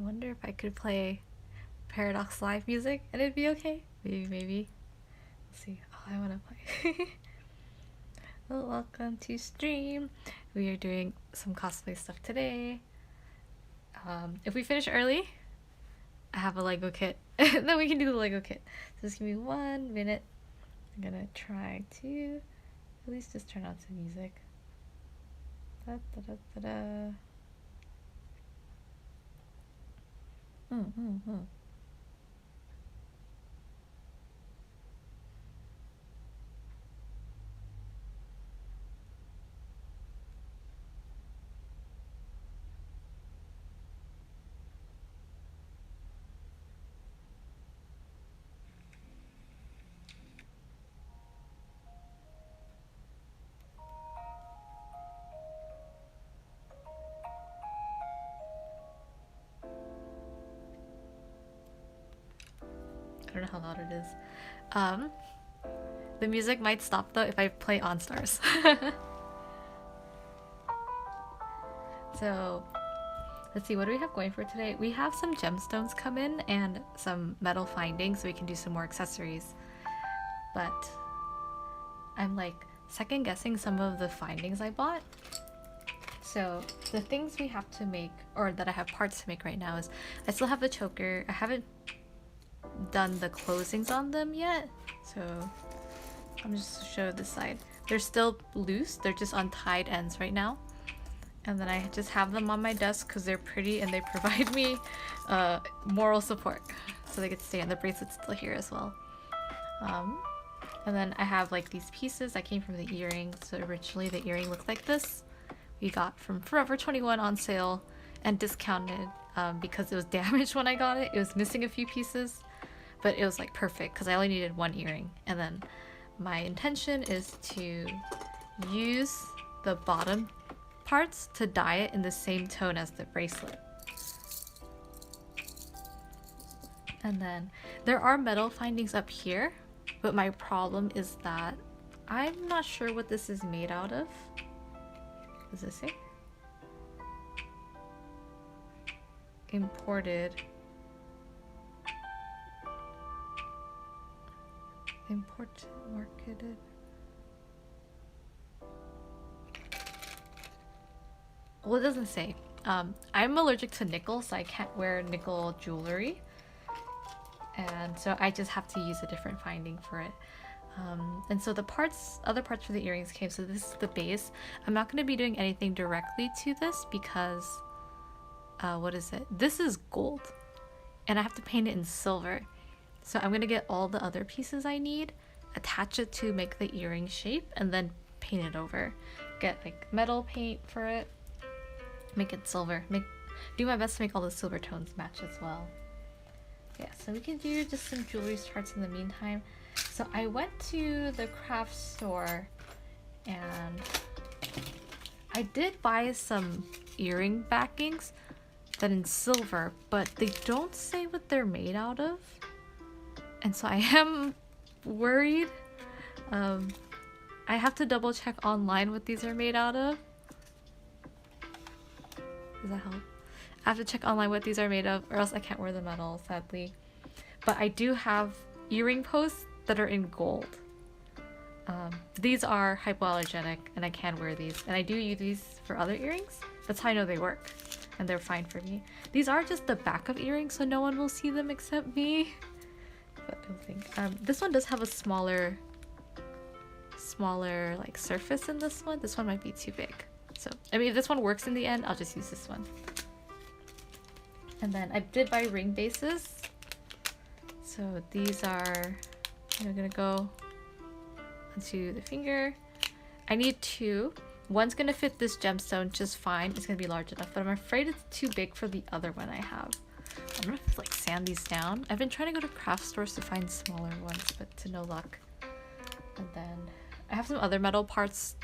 wonder if I could play Paradox Live music and it'd be okay. Maybe. Let's see. Oh, I want to play. Well, welcome to stream. We are doing some cosplay stuff today. If we finish early, I have a Lego kit. Then we can do the Lego kit. So just give me 1 minute. I'm gonna try to at least just turn on some music. Da, da, da, da, da. I don't know how loud it is. The music might stop though if I play On Stars. So let's see, what do we have going for today? We have some gemstones come in and some metal findings so we can do some more accessories. But I'm like second guessing some of the findings I bought. So the things we have to make, or that I have parts to make right now, is I still have the choker. I haven't done the closings on them yet, so I'm just show this side. They're still loose, they're just on tied ends right now. And then I just have them on my desk because they're pretty and they provide me moral support. So they get to stay on. The bracelet's still here as well. And then I have like these pieces that came from the earring. So originally the earring looked like this. We got from Forever 21 on sale and discounted because it was damaged when I got it. It was missing a few pieces, but it was like perfect because I only needed 1 earring. And then my intention is to use the bottom parts to dye it in the same tone as the bracelet. And then there are metal findings up here, but my problem is that I'm not sure what this is made out of. Does it say? Imported. Imported, marketed. Well, it doesn't say. I'm allergic to nickel, so I can't wear nickel jewelry. And so I just have to use a different finding for it. And so the other parts for the earrings came. So this is the base. I'm not going to be doing anything directly to this because, what is it? This is gold. And I have to paint it in silver. So I'm going to get all the other pieces I need, attach it to make the earring shape, and then paint it over. Get like metal paint for it. Make it silver. Do my best to make all the silver tones match as well. Yeah, so we can do just some jewelry parts in the meantime. So I went to the craft store and I did buy some earring backings that in silver, but they don't say what they're made out of. And so I am worried. I have to double check online what these are made out of. Does that help? I have to check online what these are made of, or else I can't wear the metal, sadly. But I do have earring posts that are in gold. These are hypoallergenic, and I can wear these. And I do use these for other earrings. That's how I know they work, and they're fine for me. These are just the back of earrings, so no one will see them except me. But I don't think. This one does have a smaller like surface in this one. This one might be too big. So, I mean, if this one works in the end, I'll just use this one. And then I did buy ring bases. So these are, gonna go onto the finger. I need 2. One's gonna fit this gemstone just fine. It's gonna be large enough, but I'm afraid it's too big for the other one I have. I'm gonna like sand these down. I've been trying to go to craft stores to find smaller ones, but to no luck. And then I have some other metal parts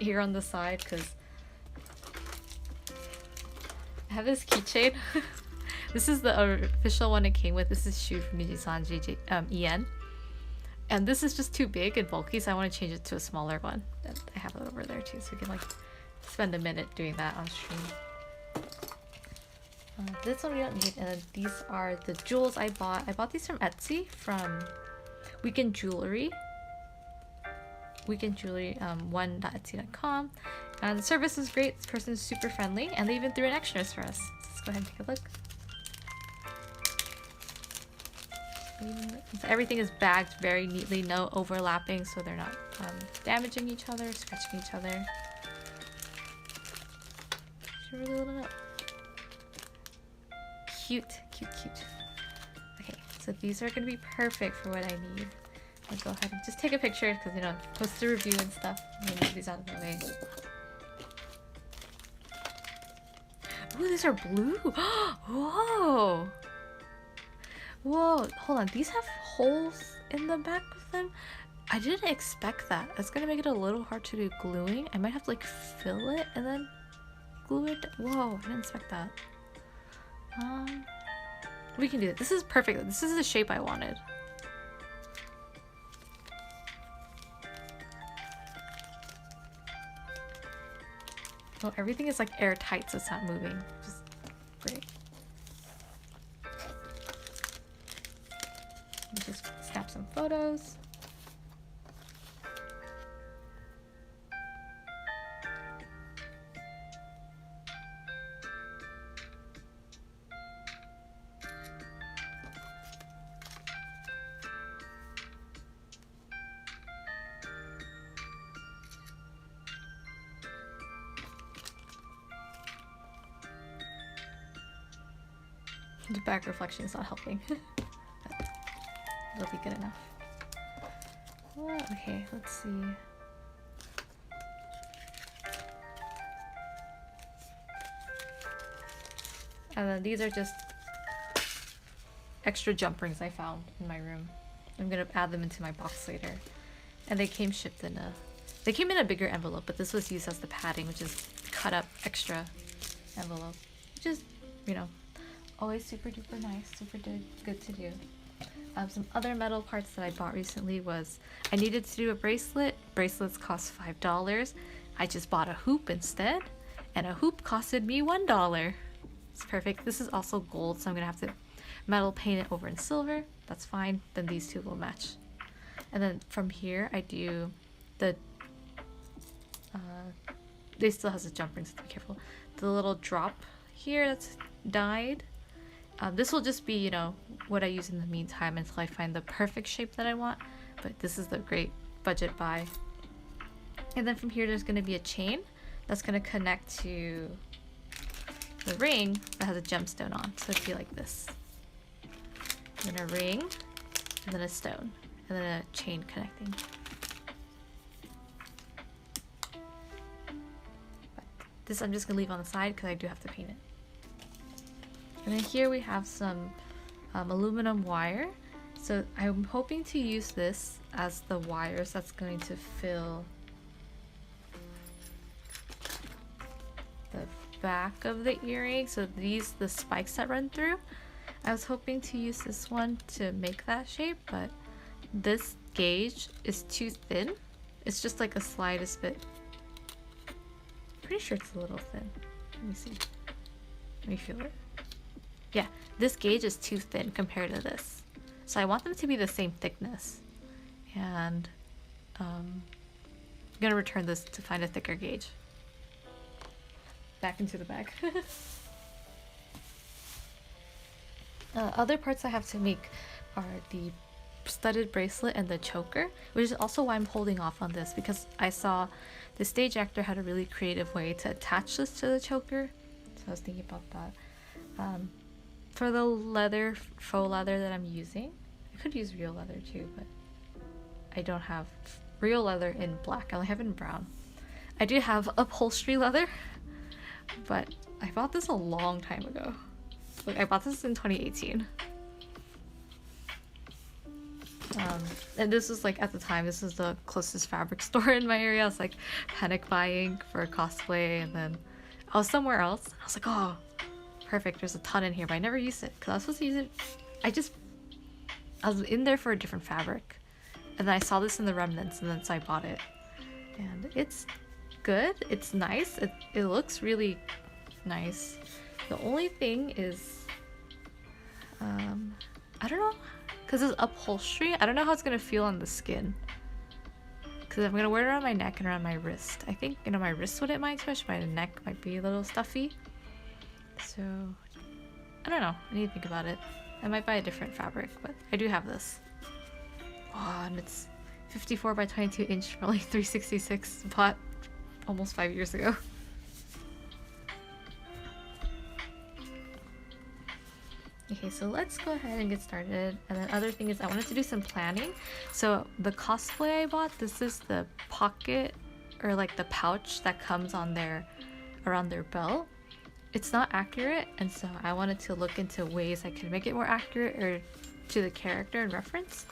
here on the side because I have this keychain. This is the official one it came with. This is Shu from Nijisan EN. And this is just too big and bulky, so I want to change it to a smaller one. And I have it over there too, so we can like spend a minute doing that on stream. This one we don't need, and then these are the jewels I bought. I bought these from Etsy, from Weekend Jewelry. One.etsy.com. And the service is great. This person is super friendly, and they even threw in extras for us. Let's go ahead and take a look. So everything is bagged very neatly, no overlapping, so they're not damaging each other, scratching each other. Should really little up. Cute, cute, cute. Okay, so these are gonna be perfect for what I need. I'll go ahead and just take a picture because, you know, post a review and stuff. I'm gonna move these out of the way. Ooh, these are blue. Whoa. Whoa, hold on. These have holes in the back of them. I didn't expect that. That's gonna make it a little hard to do gluing. I might have to like fill it and then glue it. Whoa, I didn't expect that. We can do it. This is perfect. This is the shape I wanted. Well, everything is like airtight, so it's not moving. Just great. Let me just snap some photos. The back reflection is not helping. It'll be good enough. Oh, okay, let's see. And then these are just extra jump rings I found in my room. I'm gonna add them into my box later. And they came shipped in a... They came in a bigger envelope, but this was used as the padding, which is cut up extra envelope. Which is, you know, always super duper nice, super good to do. Some other metal parts that I bought recently was I needed to do a bracelet. Bracelets cost $5. I just bought a hoop instead, and a hoop costed me $1. It's perfect. This is also gold, so I'm gonna have to metal paint it over in silver. That's fine. Then these two will match. And then from here I do the they still has a jump ring, so be careful. The little drop here that's dyed. This will just be, you know, what I use in the meantime until I find the perfect shape that I want. But this is the great budget buy. And then from here, there's going to be a chain that's going to connect to the ring that has a gemstone on. So it'd be like this. And then a ring, and then a stone, and then a chain connecting. But this I'm just going to leave on the side because I do have to paint it. And then here we have some aluminum wire. So I'm hoping to use this as the wires that's going to fill the back of the earring. So these, the spikes that run through. I was hoping to use this one to make that shape, but this gauge is too thin. It's just like a slightest bit. Pretty sure it's a little thin. Let me see. Let me feel it. Yeah, this gauge is too thin compared to this. So I want them to be the same thickness. And I'm gonna return this to find a thicker gauge. Back into the bag. Other parts I have to make are the studded bracelet and the choker, which is also why I'm holding off on this, because I saw the stage actor had a really creative way to attach this to the choker. So I was thinking about that. For the leather, faux leather that I'm using, I could use real leather too, but I don't have real leather in black. I only have it in brown. I do have upholstery leather, but I bought this a long time ago. Like, I bought this in 2018. And this was like, at the time, this was the closest fabric store in my area. I was like panic buying for cosplay, and then I was somewhere else. I was like, oh, perfect, there's a ton in here, but I never used it because I was supposed to use it. I was in there for a different fabric, and then I saw this in the remnants, and then so I bought it. And it's good, it's nice, it looks really nice. The only thing is, I don't know, because it's upholstery, I don't know how it's gonna feel on the skin. Because I'm gonna wear it around my neck and around my wrist. I think, you know, my wrist wouldn't mind so much, my neck might be a little stuffy. So, I don't know, I need to think about it. I might buy a different fabric, but I do have this. Oh, and it's 54 by 22 inch for like 366, bought almost 5 years ago. Okay, so let's go ahead and get started. And then other thing is I wanted to do some planning. So the Cosplay I bought, this is the pocket or like the pouch that comes on their around their belt. It's not accurate, and so I wanted to look into ways I could make it more accurate or to the character and reference.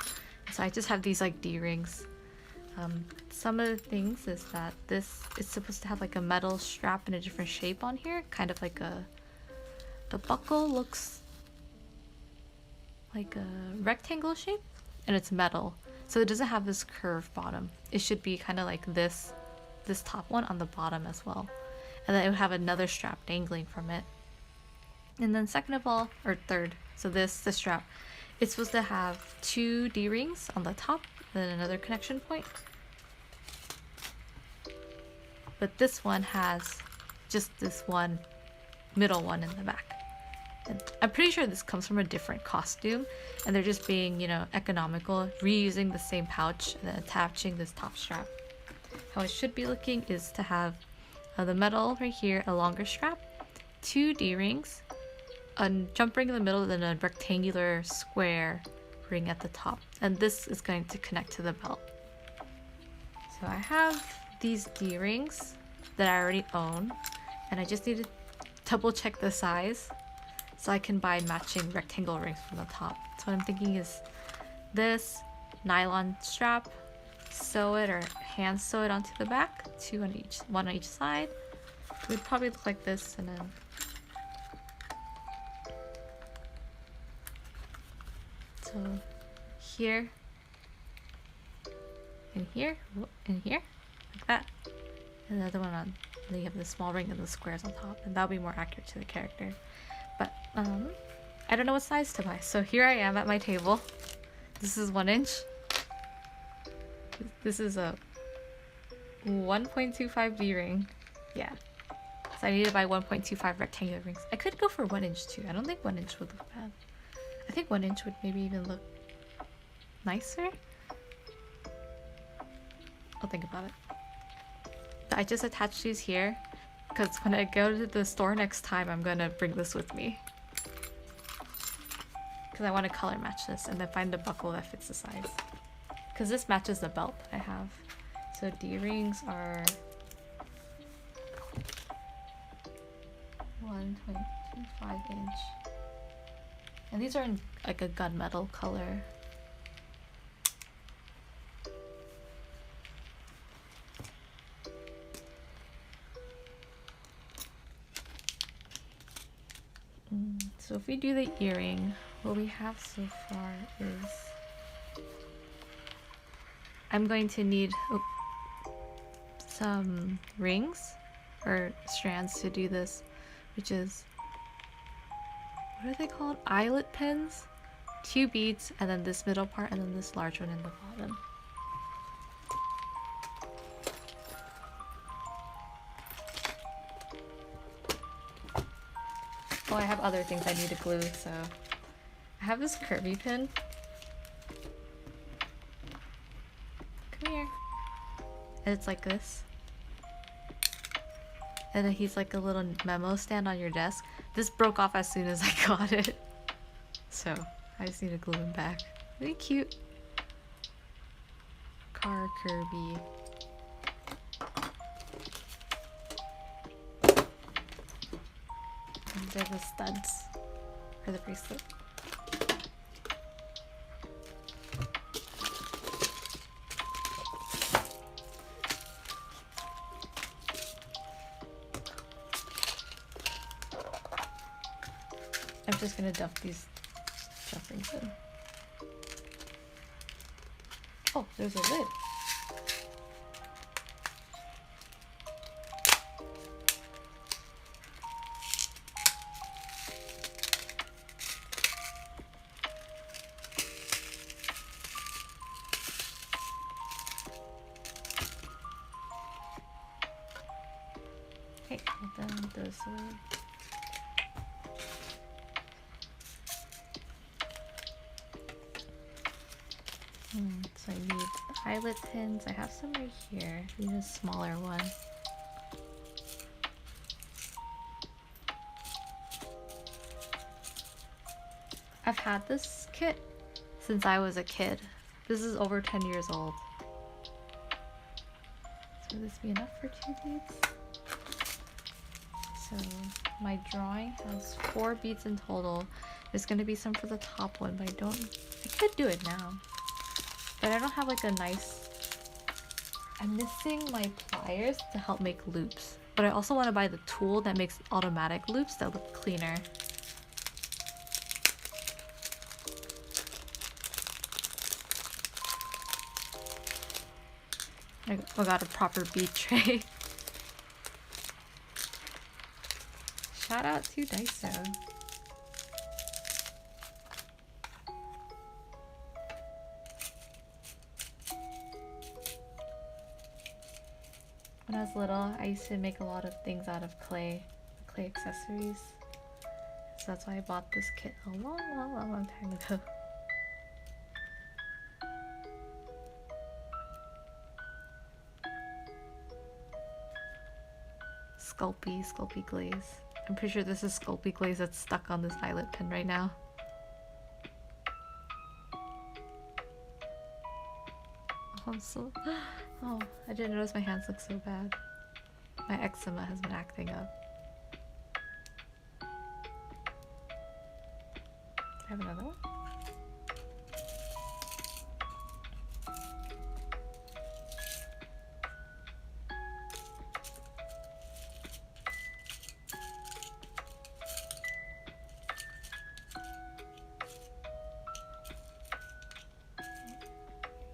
So I just have these like D-rings. Some of the things is that this is supposed to have like a metal strap in a different shape on here, kind of like the buckle looks like a rectangle shape and it's metal, so it doesn't have this curved bottom. It should be kind of like this top one on the bottom as well, and then it would have another strap dangling from it. And then second of all, or third, so the strap, it's supposed to have 2 D-rings on the top and then another connection point, but this one has just this one middle one in the back. And I'm pretty sure this comes from a different costume, and they're just being, you know, economical, reusing the same pouch and then attaching this top strap. How it should be looking is to have the metal right here, a longer strap, 2 D-rings, a jump ring in the middle, then a rectangular square ring at the top. And this is going to connect to the belt. So I have these D-rings that I already own, and I just need to double check the size so I can buy matching rectangle rings from the top. So what I'm thinking is this nylon strap, sew it or hand sew it onto the back, one on each side. It would probably look like this, and then so here and here and here, like that. And the other one on, then you have the small ring and the squares on top, and that'll be more accurate to the character. But I don't know what size to buy, so here I am at my table. This is 1 inch. This is a 1.25 D ring. Yeah. So I need to buy 1.25 rectangular rings. I could go for 1 inch too. I don't think 1 inch would look bad. I think 1 inch would maybe even look nicer. I'll think about it. But I just attached these here because when I go to the store next time, I'm gonna bring this with me. Because I want to color match this and then find the buckle that fits the size. Because this matches the belt that I have. So D-rings are 1.25 inch. And these are in like a gunmetal color. So if we do the earring, what we have so far is I'm going to need some rings or strands to do this, which is, what are they called? Eyelet pins, 2 beads, and then this middle part, and then this large one in the bottom. Oh, I have other things I need to glue, so I have this curvy pin. Come here. And it's like this. And then he's like a little memo stand on your desk. This broke off as soon as I got it. So I just need to glue him back. Really cute. Car Kirby. And they're the studs for the bracelet. I'm just gonna dump these stuffings in. Oh, there's a lid. this away. So I need eyelet pins. I have some right here. I need a smaller one. I've had this kit since I was a kid. This is over 10 years old. So will this be enough for 2 beads? So my drawing has 4 beads in total. There's gonna be some for the top one, but I could do it now. But I don't have like a nice... I'm missing my pliers to help make loops. But I also want to buy the tool that makes automatic loops that look cleaner. I got a proper bead tray. Shout out to Daiso. When I was little, I used to make a lot of things out of clay accessories. So that's why I bought this kit a long time ago. Sculpey glaze. I'm pretty sure this is Sculpey glaze that's stuck on this eyelet pin right now. Oh, I didn't notice my hands look so bad. My eczema has been acting up. Can I have another one?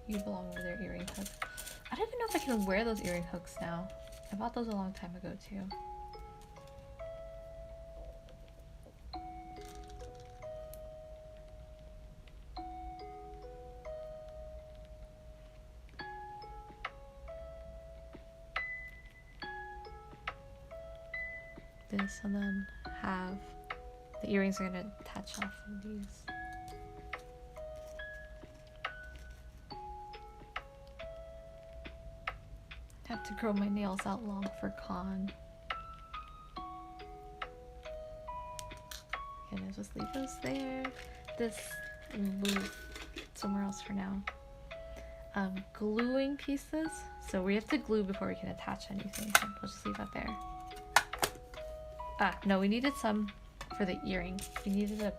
You belong over their earring hook. I don't even know if I can wear those earring hooks now. I bought those a long time ago too. This, and then have the earrings are gonna attach off of these. I have to grow my nails out long for con. Okay, I'll just leave those there. This move somewhere else for now. Gluing pieces. So we have to glue before we can attach anything. So we'll just leave that there. Ah, no, we needed some for the earring. We needed a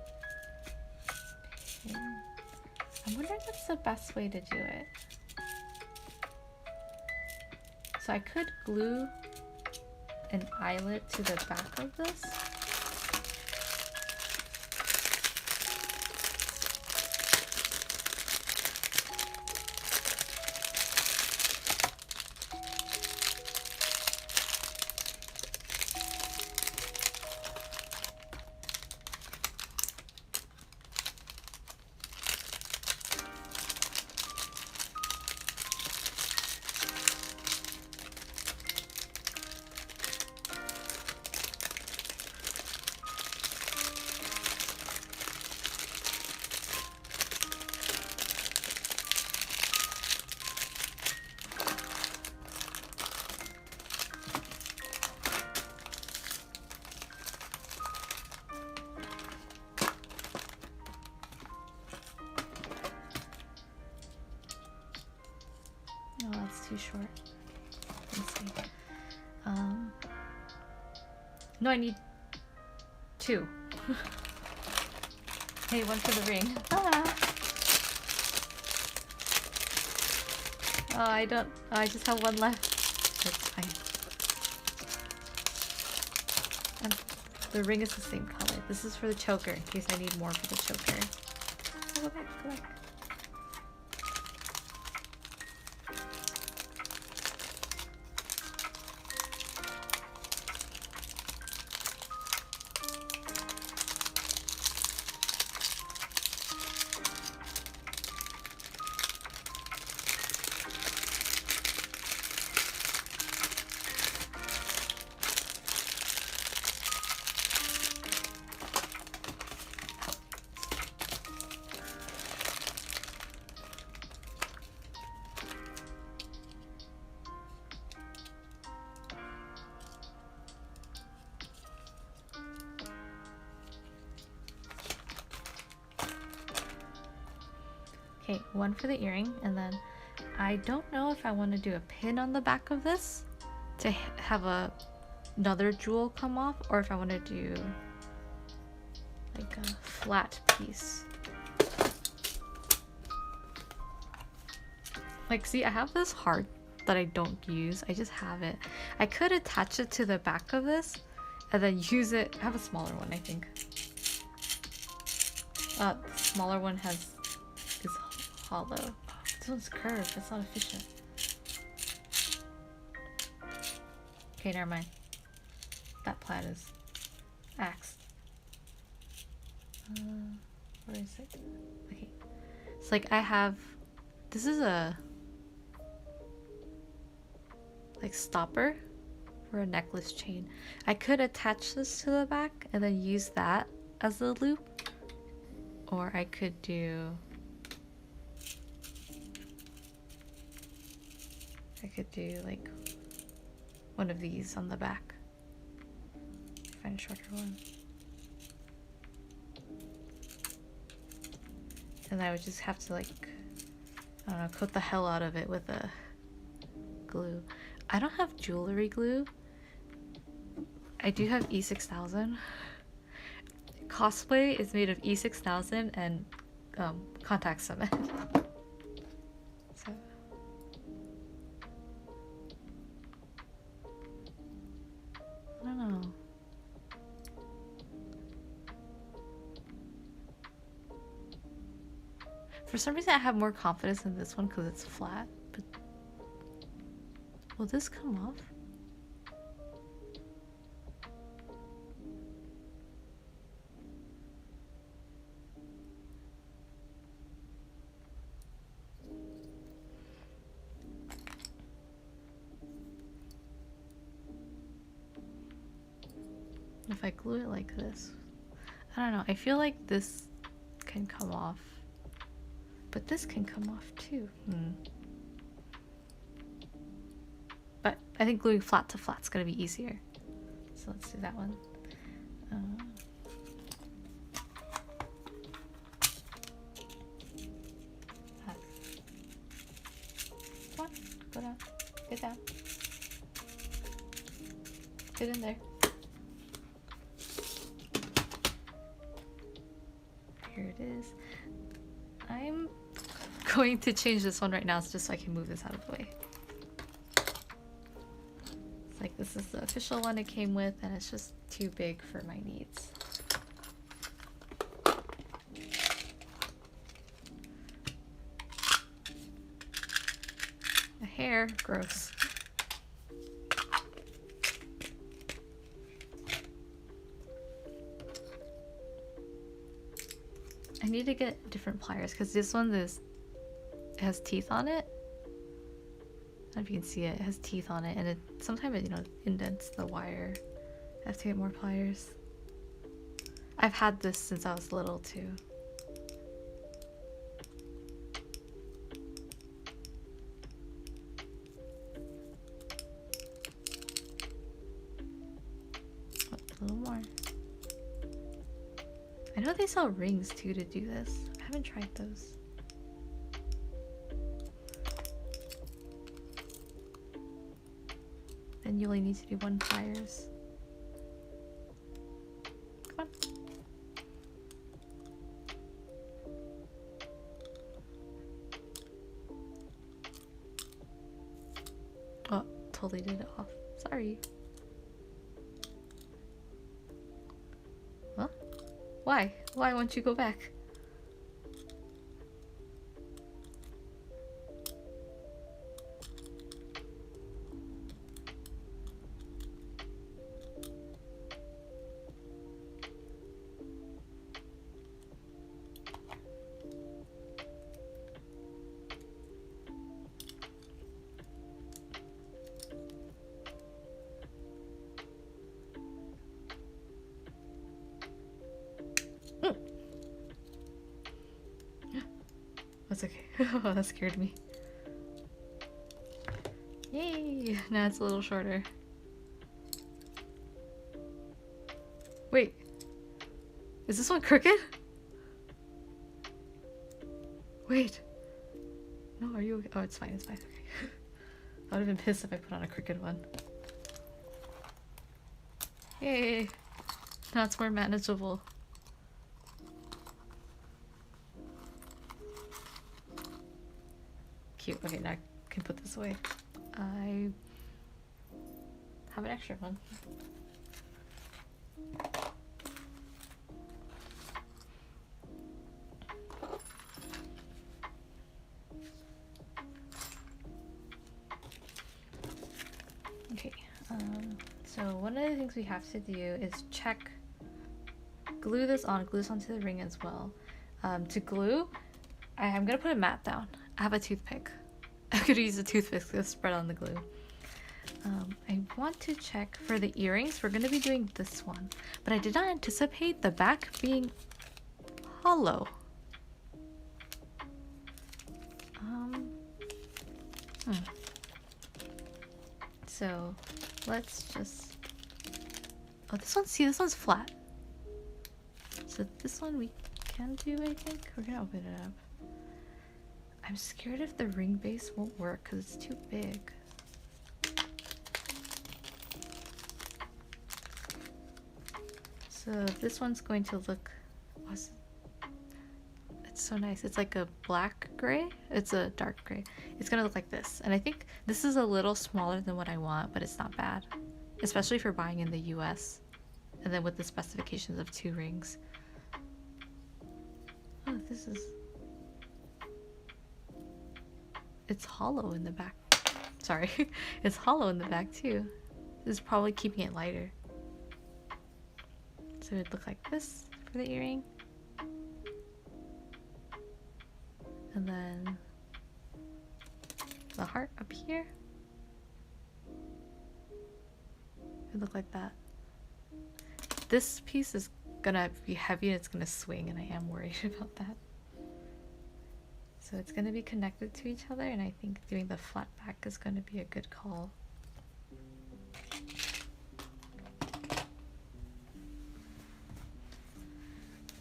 pin. I'm wondering what's the best way to do it. So I could glue an eyelet to the back of this. No, that's too short. Let's see. No, I need 2. Hey, one for the ring. Ah. Oh, I just have 1 left. That's fine. And the ring is the same color. This is for the choker, in case I need more for the choker. Oh, go back, go back. Okay, one for the earring, and then I don't know if I want to do a pin on the back of this to have another jewel come off, or if I want to do like a flat piece. Like, see, I have this heart that I don't use. I just have it. I could attach it to the back of this and then use it. I have a smaller one, I think. The smaller one is hollow. Oh, this one's curved. That's not efficient. Okay, never mind. That plaid is axed. Where is it? Okay. It's like I have. This is a like stopper for a necklace chain. I could attach this to the back and then use that as a loop, or I could do like one of these on the back. Find a shorter one, and I would just have to like, I don't know, coat the hell out of it with a glue. I don't have jewelry glue. I do have E6000. Cosplay is made of E6000 and contact cement. So I don't know. For some reason I have more confidence in this one because it's flat, but will this come off? If I glue it like this, I don't know, I feel like this can come off, but this can come off too. But I think gluing flat to flat is going to be easier. So let's do that one. Come on, go down. Get down. Get in there. Here it is. I'm going to change this one right now just so I can move this out of the way. It's like this is the official one it came with, and it's just too big for my needs. A hair, gross. I need to get different pliers because this one has teeth on it. I don't know if you can see it. It has teeth on it, and it sometimes it indents the wire. I have to get more pliers. I've had this since I was little too. Oh, a little more. I know they sell rings too to do this. I haven't tried those. Then you only need to do one pliers. Come on. Oh, totally did it off. Sorry. Huh? Why? Why won't you go back? That's okay. Oh, that scared me. Yay! Now it's a little shorter. Wait. Is this one crooked? Wait. No, are you okay? Oh, it's fine, it's fine. Okay. I would have been pissed if I put on a crooked one. Yay! Now it's more manageable. Cute. Okay, now I can put this away. I have an extra one. Okay, so one of the things we have to do is check, glue this onto the ring as well. To glue, I'm gonna put a mat down. I have a toothpick. I could use a toothpick to spread on the glue. I want to check for the earrings. We're gonna be doing this one, but I did not anticipate the back being hollow. So let's just, oh, this one's flat. So this one we can do, I think. We're gonna open it up. I'm scared if the ring base won't work because it's too big. So this one's going to look, it's so nice. It's like a black gray. It's a dark gray. It's gonna look like this. And I think this is a little smaller than what I want, but it's not bad. Especially for buying in the US. And then with the specifications of 2 rings. Oh, this is... It's hollow in the back. Sorry. It's hollow in the back too. This is probably keeping it lighter. So it'd look like this for the earring. And then the heart up here. It'd look like that. This piece is gonna be heavy and it's gonna swing, and I am worried about that. So it's gonna be connected to each other, and I think doing the flat back is gonna be a good call.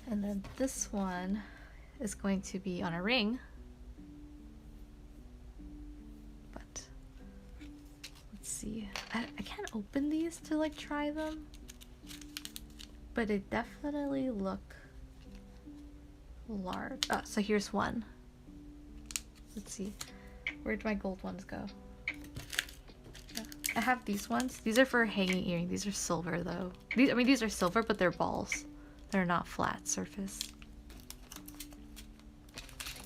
And then this one is going to be on a ring. But let's see. I can't open these to like try them. But they definitely look large. Oh, so here's one. Let's see. Where'd my gold ones go? Yeah. I have these ones. These are for hanging earrings. These are silver though. These are silver, but they're balls. They're not flat surface.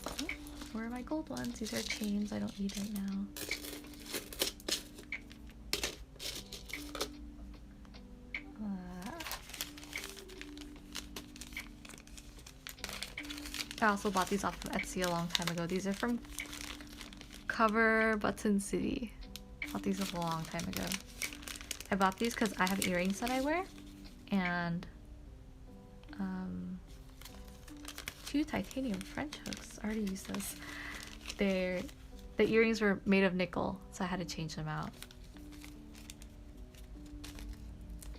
Oh, where are my gold ones? These are chains I don't need right now. I also bought these off of Etsy a long time ago. These are from Cover Button City. Bought these a long time ago. I bought these because I have earrings that I wear, and 2 titanium French hooks. I already used those. The earrings were made of nickel, so I had to change them out.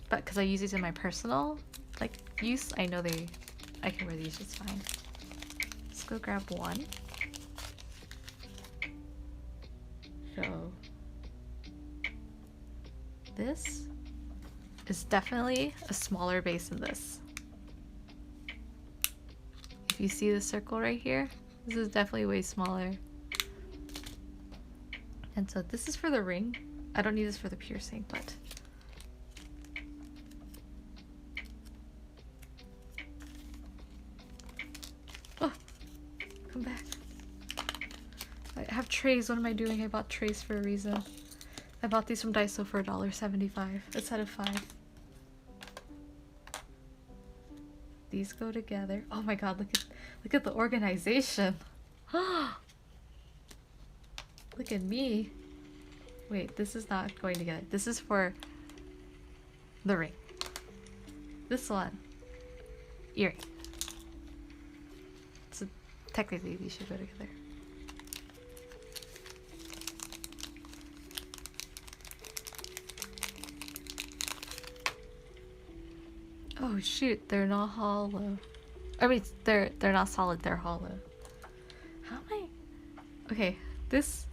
But because I use these in my personal use, I know I can wear these just fine. Let's go grab one. So this is definitely a smaller base than this. If you see the circle right here, this is definitely way smaller. And so this is for the ring. I don't need this for the piercing, but oh, come back. I have trays. What am I doing? I bought trays for a reason. I bought these from Daiso for $1.75 a set of 5. These go together. Oh my god, look at the organization. Look at me. Wait, this is not going together. This is for the ring. This one, earring. So technically these should go together. Oh shoot, they're not hollow. I mean, they're not solid, they're hollow. How am I? Okay, this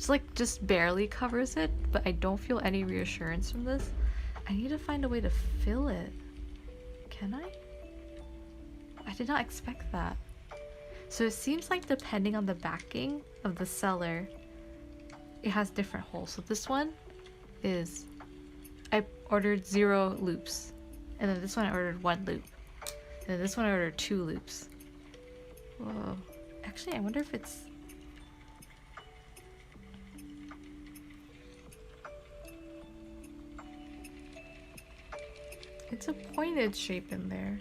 like just barely covers it, but I don't feel any reassurance from this. I need to find a way to fill it. Can I? I did not expect that. So it seems like depending on the backing of the seller, it has different holes. So this one is, I ordered 0 loops. And then this one I ordered 1 loop. And then this one I ordered 2 loops. Whoa. Actually, I wonder if it's... It's a pointed shape in there.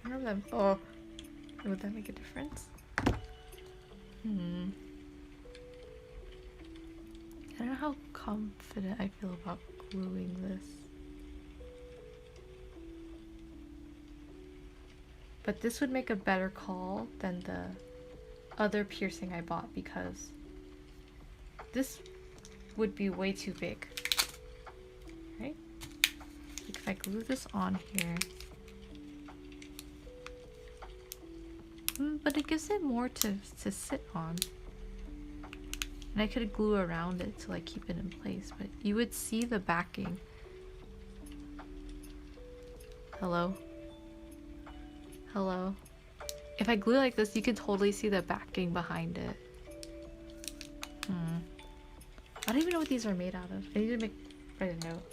I don't know if that... Oh. Would that make a difference? I don't know how confident I feel about gluing this. But this would make a better call than the other piercing I bought because this would be way too big. Right? Like if I glue this on here. But it gives it more to sit on. And I could glue around it to like keep it in place, but you would see the backing. Hello? Hello? If I glue like this, you can totally see the backing behind it. I don't even know what these are made out of. I need to write a note.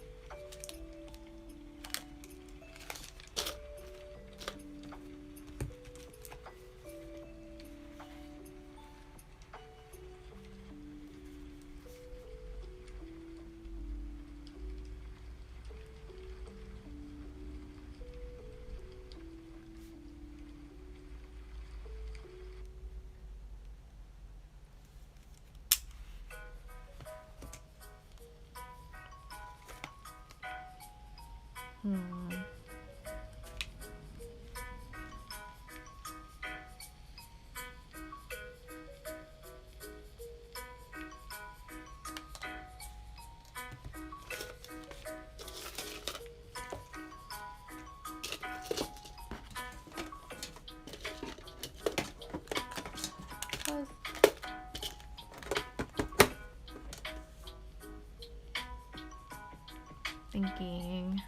Thinking.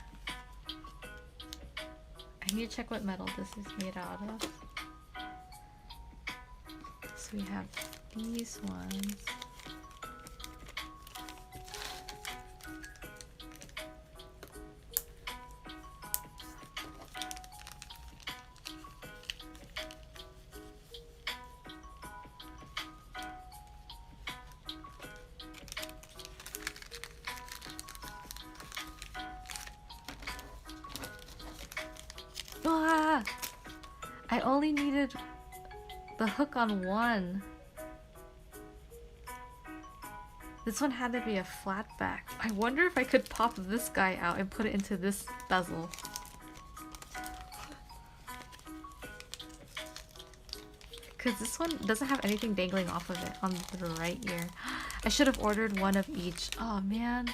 I need to check what metal this is made out of. So we have these ones. Ah! I only needed the hook on one. This one had to be a flat back. I wonder if I could pop this guy out and put it into this bezel. Because this one doesn't have anything dangling off of it on the right ear. I should have ordered one of each. Oh man.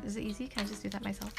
Is it easy? Can I just do that myself?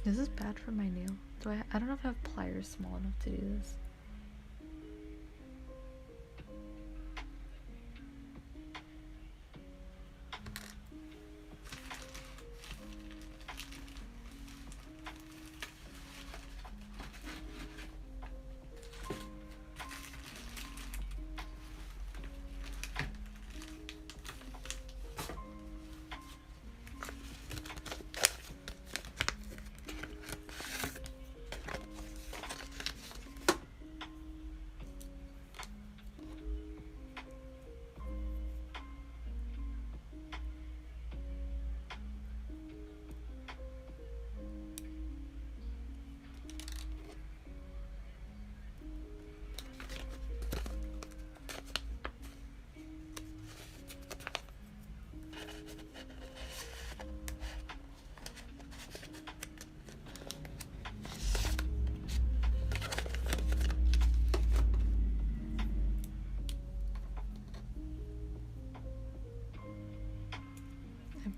Is this bad for my nail? I don't know if I have pliers small enough to do this.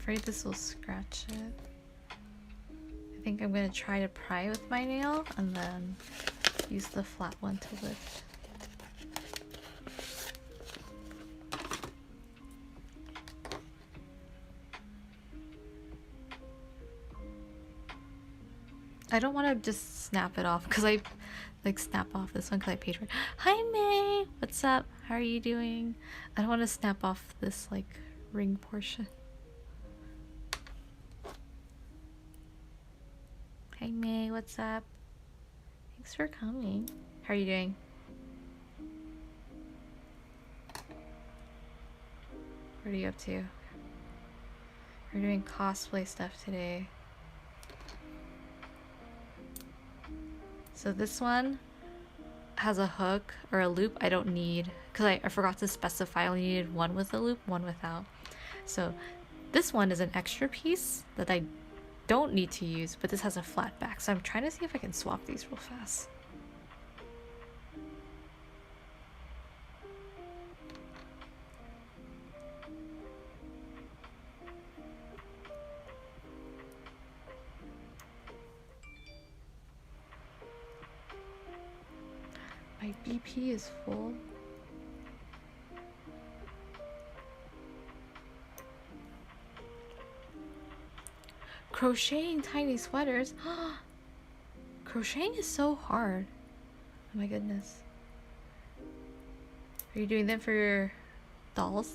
afraid this will scratch it. I think I'm gonna try to pry with my nail and then use the flat one to lift. I don't want to just snap it off because I like snap off this one because I paid for it. Hi May! What's up? How are you doing? I don't want to snap off this like ring portion. Hi May, what's up? Thanks for coming. How are you doing? What are you up to? We're doing cosplay stuff today. So this one has a hook or a loop I don't need because I forgot to specify I only needed one with a loop, one without. So this one is an extra piece that I don't need to use, but this has a flat back. So I'm trying to see if I can swap these real fast. My BP is full. Crocheting tiny sweaters. Crocheting is so hard. Oh my goodness. Are you doing them for your dolls?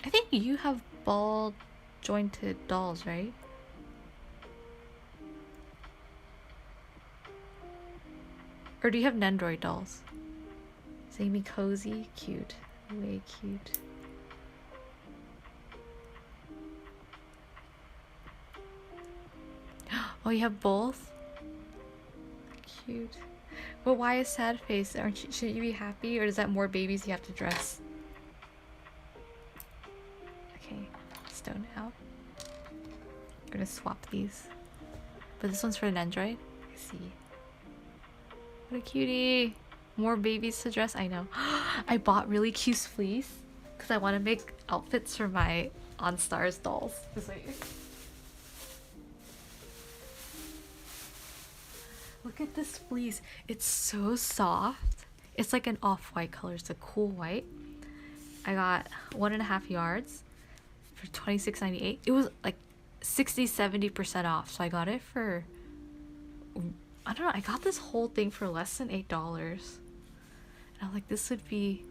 I think you have ball jointed dolls, right? Or do you have Nendroid dolls? Samey cozy, cute, way cute. Oh, you have both? Cute. But why a sad face? Shouldn't you be happy? Or is that more babies you have to dress? Okay, stone out. I'm gonna swap these. But this one's for an Android? I see. What a cutie! More babies to dress. I know. I bought really cute fleece because I want to make outfits for my OnStars dolls. Just wait. Look at this fleece. It's so soft. It's like an off-white color. It's a cool white. I got 1.5 yards for $26.98. It was like 60-70% off. So I got it for, I don't know, I got this whole thing for less than $8. And I'm like, this would be,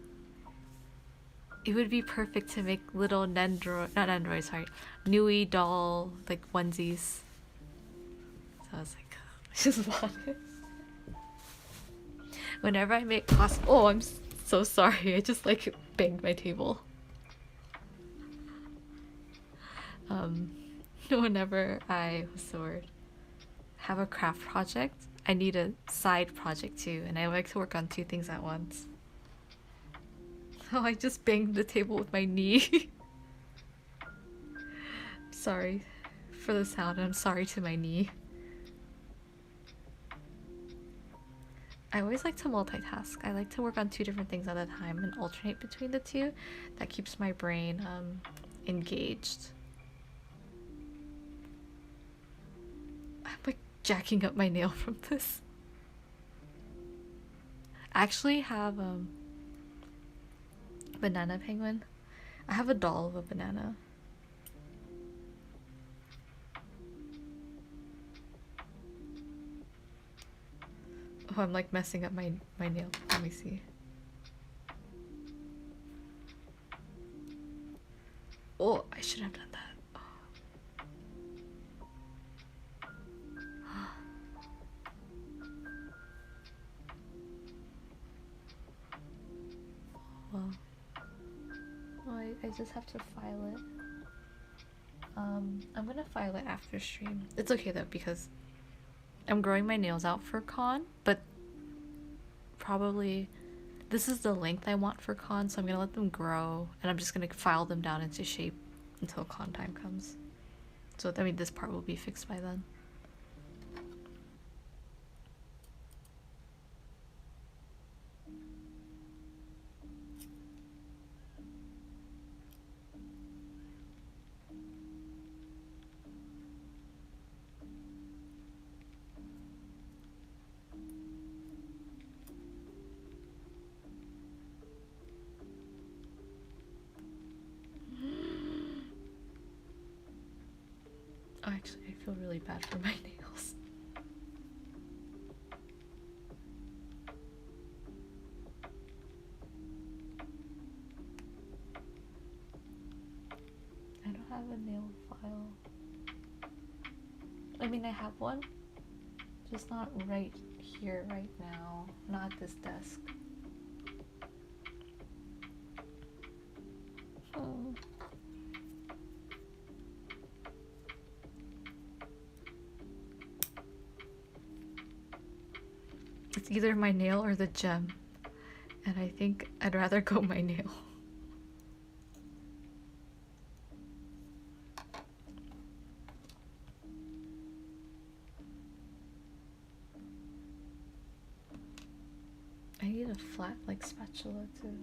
it would be perfect to make little Nendroid, not Nendroid, sorry, Nui doll, like onesies. So I was like, I just bought it. Whenever I make oh, I'm so sorry. I just like banged my table. Whenever I, what's the word, have a craft project, I need a side project too, and I like to work on 2 things at once. Oh, I just banged the table with my knee. Sorry for the sound, I'm sorry to my knee. I always like to multitask. I like to work on 2 different things at a time and alternate between the 2. That keeps my brain engaged. I'm like jacking up my nail from this. I actually have banana penguin. I have a doll of a banana. Oh, I'm like messing up my nail. Let me see. Oh, I should have done that. Well, I just have to file it. I'm gonna file it after stream. It's okay though because I'm growing my nails out for con, but probably this is the length I want for con, so I'm gonna let them grow and I'm just gonna file them down into shape until con time comes. So I mean this part will be fixed by then. I feel really bad for my nails. I don't have a nail file. I mean, I have one, just not right here, right now. Not at this desk. Oh. It's either my nail or the gem. And I think I'd rather go my nail. I need a flat, like, spatula too.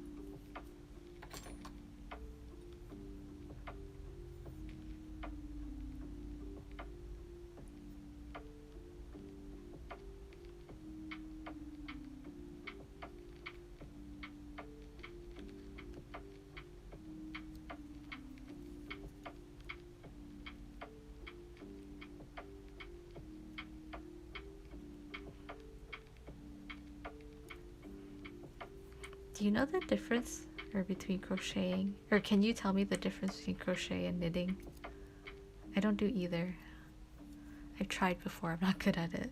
Do you know the difference between crocheting? Or can you tell me the difference between crochet and knitting? I don't do either. I've tried before, I'm not good at it.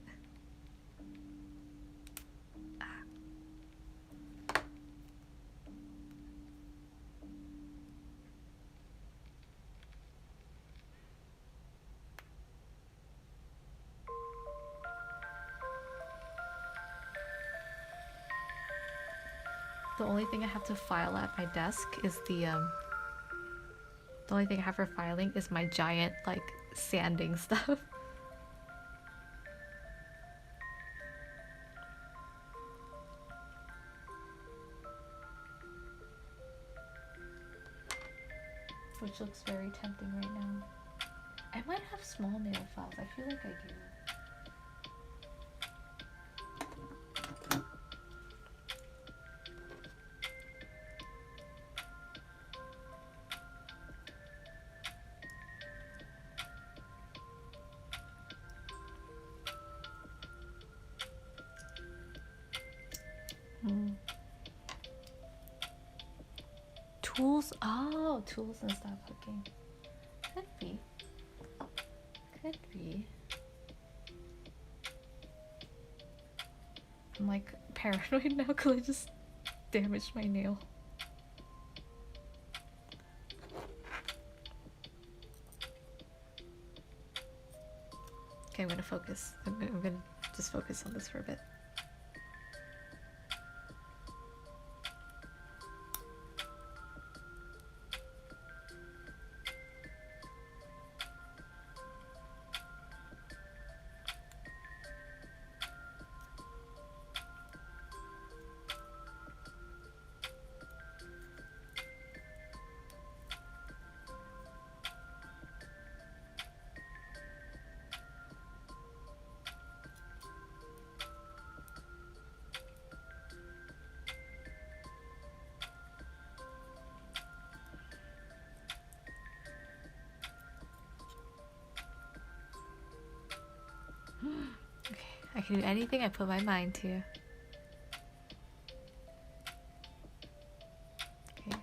The only thing I have to file at my desk is the only thing I have for filing is my giant, like, sanding stuff. Which looks very tempting right now. I might have small nail files. I feel like I do. Tools? Oh, tools and stop hooking. Could be. Could be. I'm like paranoid now because I just damaged my nail. Okay, I'm gonna focus. I'm gonna just focus on this for a bit. Okay, I can do anything I put my mind to. Okay,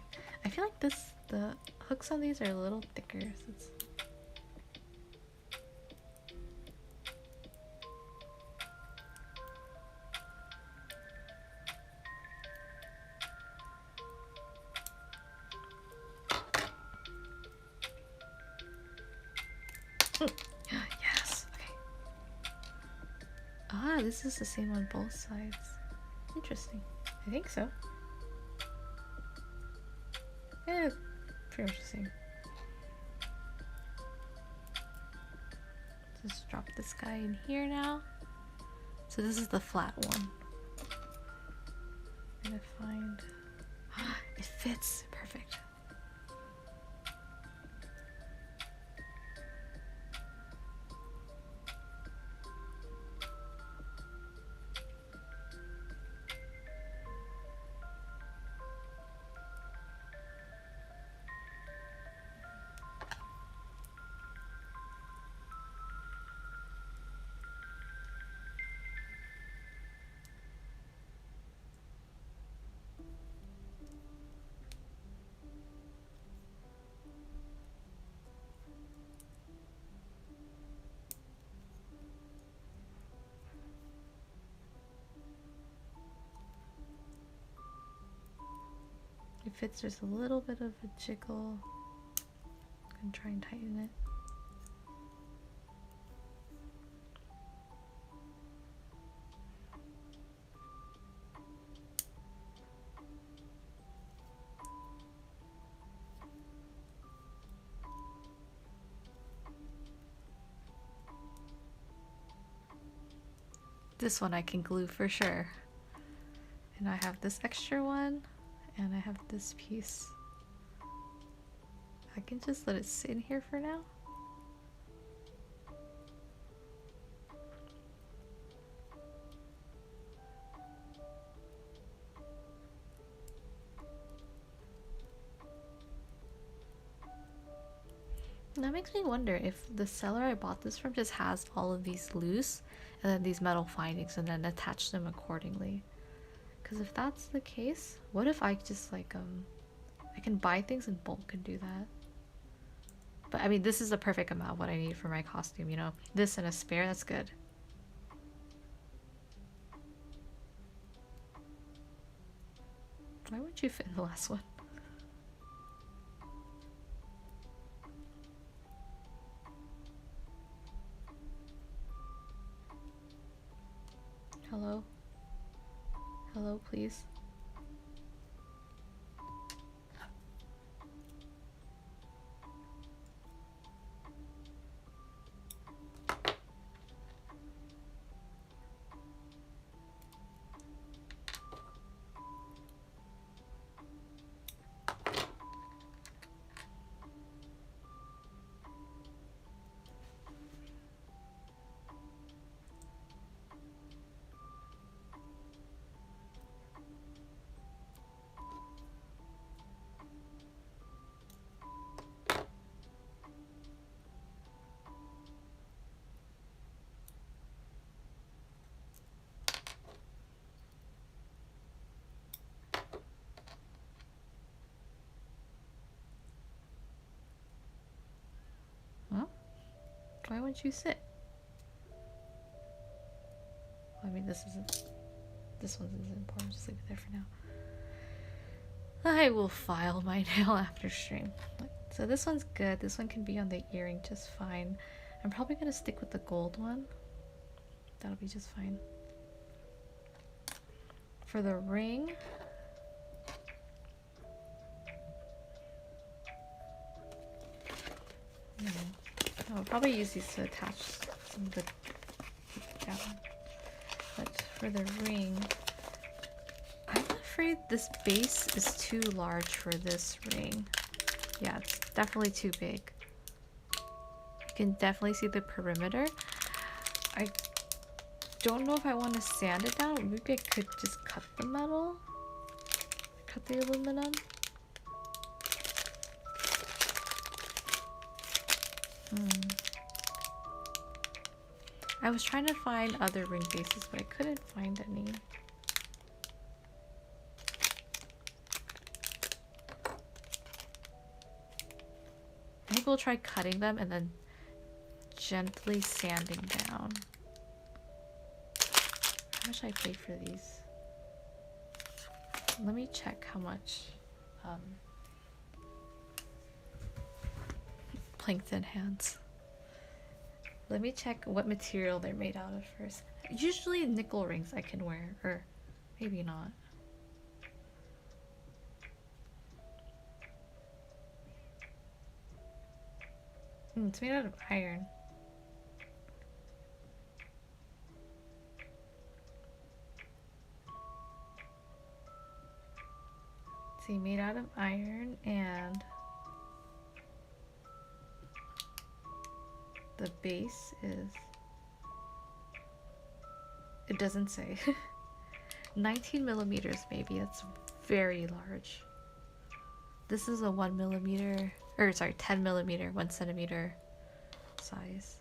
I feel like the hooks on these are a little thicker. So it's... Yes, okay. Ah, this is the same on both sides. Interesting. I think so. Yeah, pretty much the same. Just drop this guy in here now. So this is the flat one. I'm gonna find... It fits! Perfect. fits just a little bit of a jiggle. I'm gonna try and tighten it. This one I can glue for sure. And I have this extra one, and I have this piece. I can just let it sit in here for now. That makes me wonder if the seller I bought this from just has all of these loose and then these metal findings and then attach them accordingly. Because if that's the case, what if I just like I can buy things in bulk and do that. But I mean, this is the perfect amount of what I need for my costume, you know? This and a spare, that's good. Why wouldn't you fit in the last one? Hello? Hello, please? Huh? Why wouldn't you sit? I mean, this one isn't important. Just leave it there for now. I will file my nail after stream. So this one's good. This one can be on the earring just fine. I'm probably gonna stick with the gold one. That'll be just fine. For the ring, I'll probably use these to attach some of the down. But for the ring, I'm afraid this base is too large for this ring. Yeah, it's definitely too big. You can definitely see the perimeter. I don't know if I want to sand it down. Maybe I could just cut the metal. Cut the aluminum. I was trying to find other ring bases, but I couldn't find any. I think we'll try cutting them and then gently sanding down. How much I paid for these? Let me check how much plankton hands. Let me check what material they're made out of first. Usually nickel rings I can wear, or maybe not. It's made out of iron. See, made out of iron, and the base is, it doesn't say. 19 millimeters maybe. That's very large. This is a 1 millimeter, or sorry, 10 millimeter, 1 centimeter size.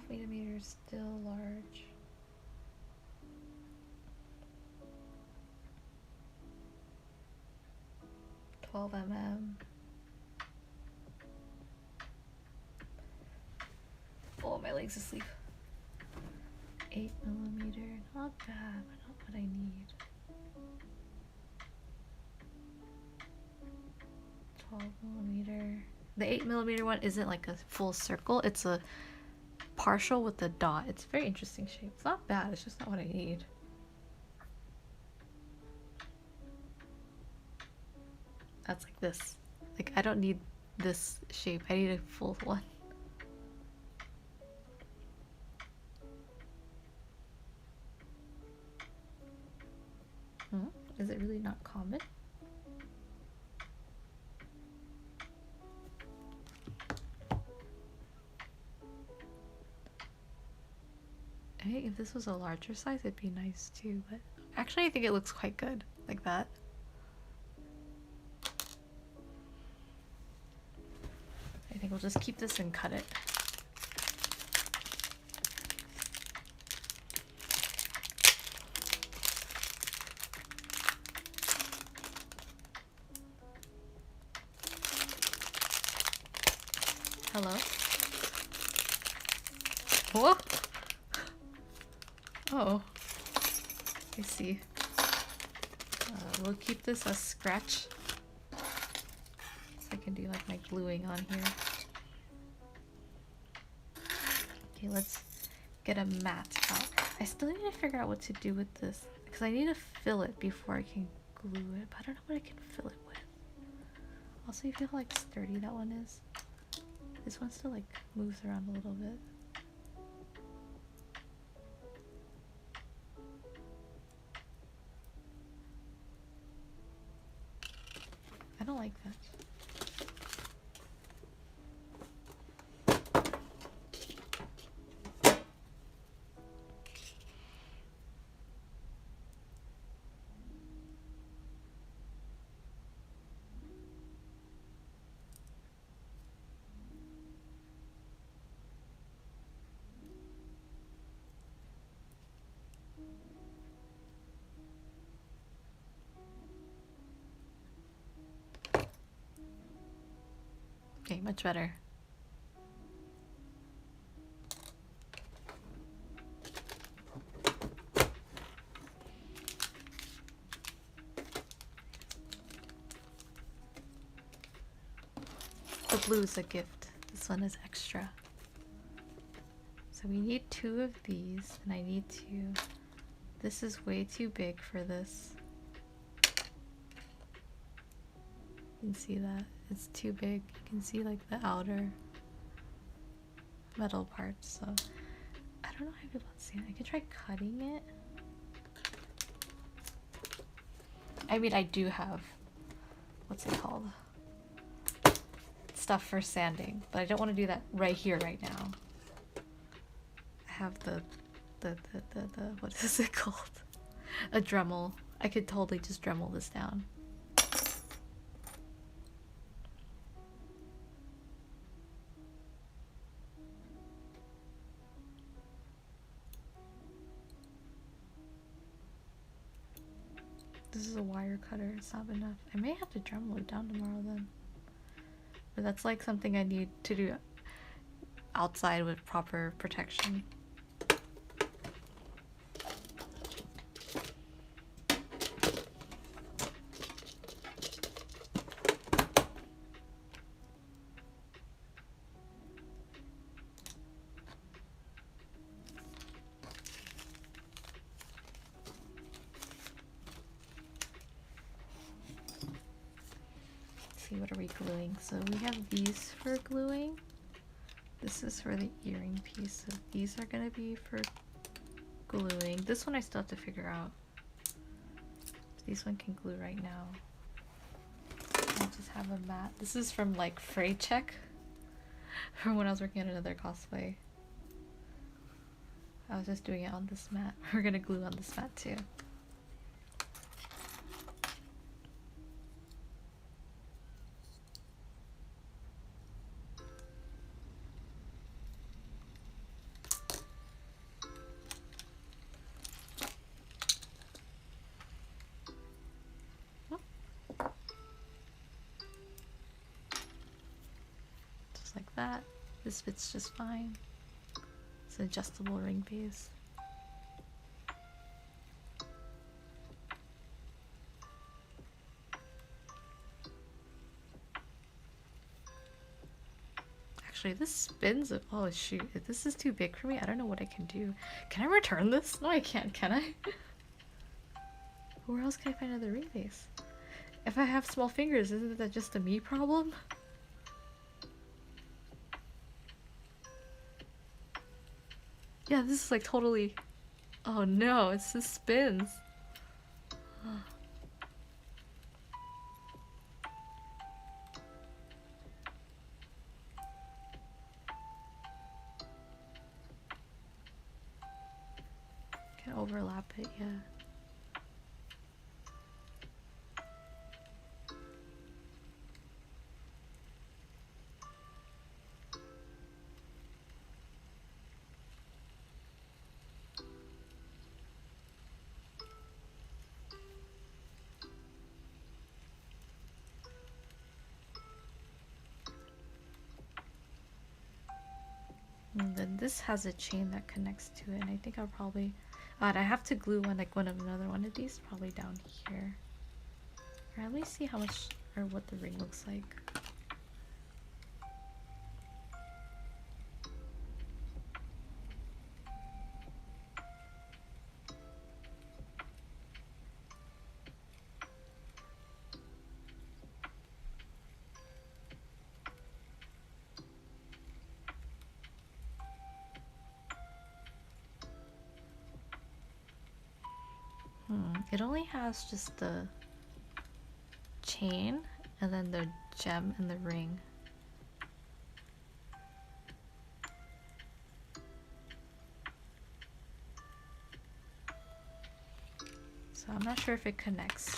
Millimeters, still large. 12 mm. Oh, my leg's asleep. 8mm, not bad, but not what I need. 12mm. The 8mm one isn't like a full circle, it's a partial with the dot. It's a very interesting shape. It's not bad, it's just not what I need. That's like this. Like, I don't need this shape, I need a full one. Is it really not common? Hey, if this was a larger size, it'd be nice too, but actually I think it looks quite good like that. I think we'll just keep this and cut it. Hello? Whoa! Oh, I see. We'll keep this as scratch. So I can do like my gluing on here. Okay, let's get a mat out. I still need to figure out what to do with this because I need to fill it before I can glue it, but I don't know what I can fill it with. Also, you feel how like sturdy that one is? This one still like moves around a little bit. I don't like that. Okay, much better. The blue is a gift. This one is extra. So we need 2 of these, and I need to... This is way too big for this. You can see that. It's too big. You can see like the outer metal parts, so... I don't know how people see it. I could try cutting it. I mean, I do have... What's it called? Stuff for sanding, but I don't want to do that right here, right now. I have the what is it called? A Dremel. I could totally just Dremel this down. This is a wire cutter, it's not enough. I may have to Dremel it down tomorrow then. But that's like something I need to do outside with proper protection. What are we gluing? So we have these for gluing. This is for the earring piece, so these are gonna be for gluing. This one I still have to figure out. These one can glue right now. I'll just have a mat. This is from like Fray Check from when I was working on another cosplay. I was just doing it on this mat. We're gonna glue on this mat too. that. This fits just fine. It's an adjustable ring base. Actually, this spins. Oh shoot, if this is too big for me, I don't know what I can do. Can I return this? No, I can't, can I? Where else can I find another ring base? If I have small fingers, isn't that just a me problem? Yeah, this is like totally... Oh no, it just spins. Can overlap it, yeah. And then this has a chain that connects to it, and I think I'll probably... I have to glue another one of these probably down here. Or let me see how much or what the ring looks like. It only has just the chain and then the gem and the ring. So I'm not sure if it connects.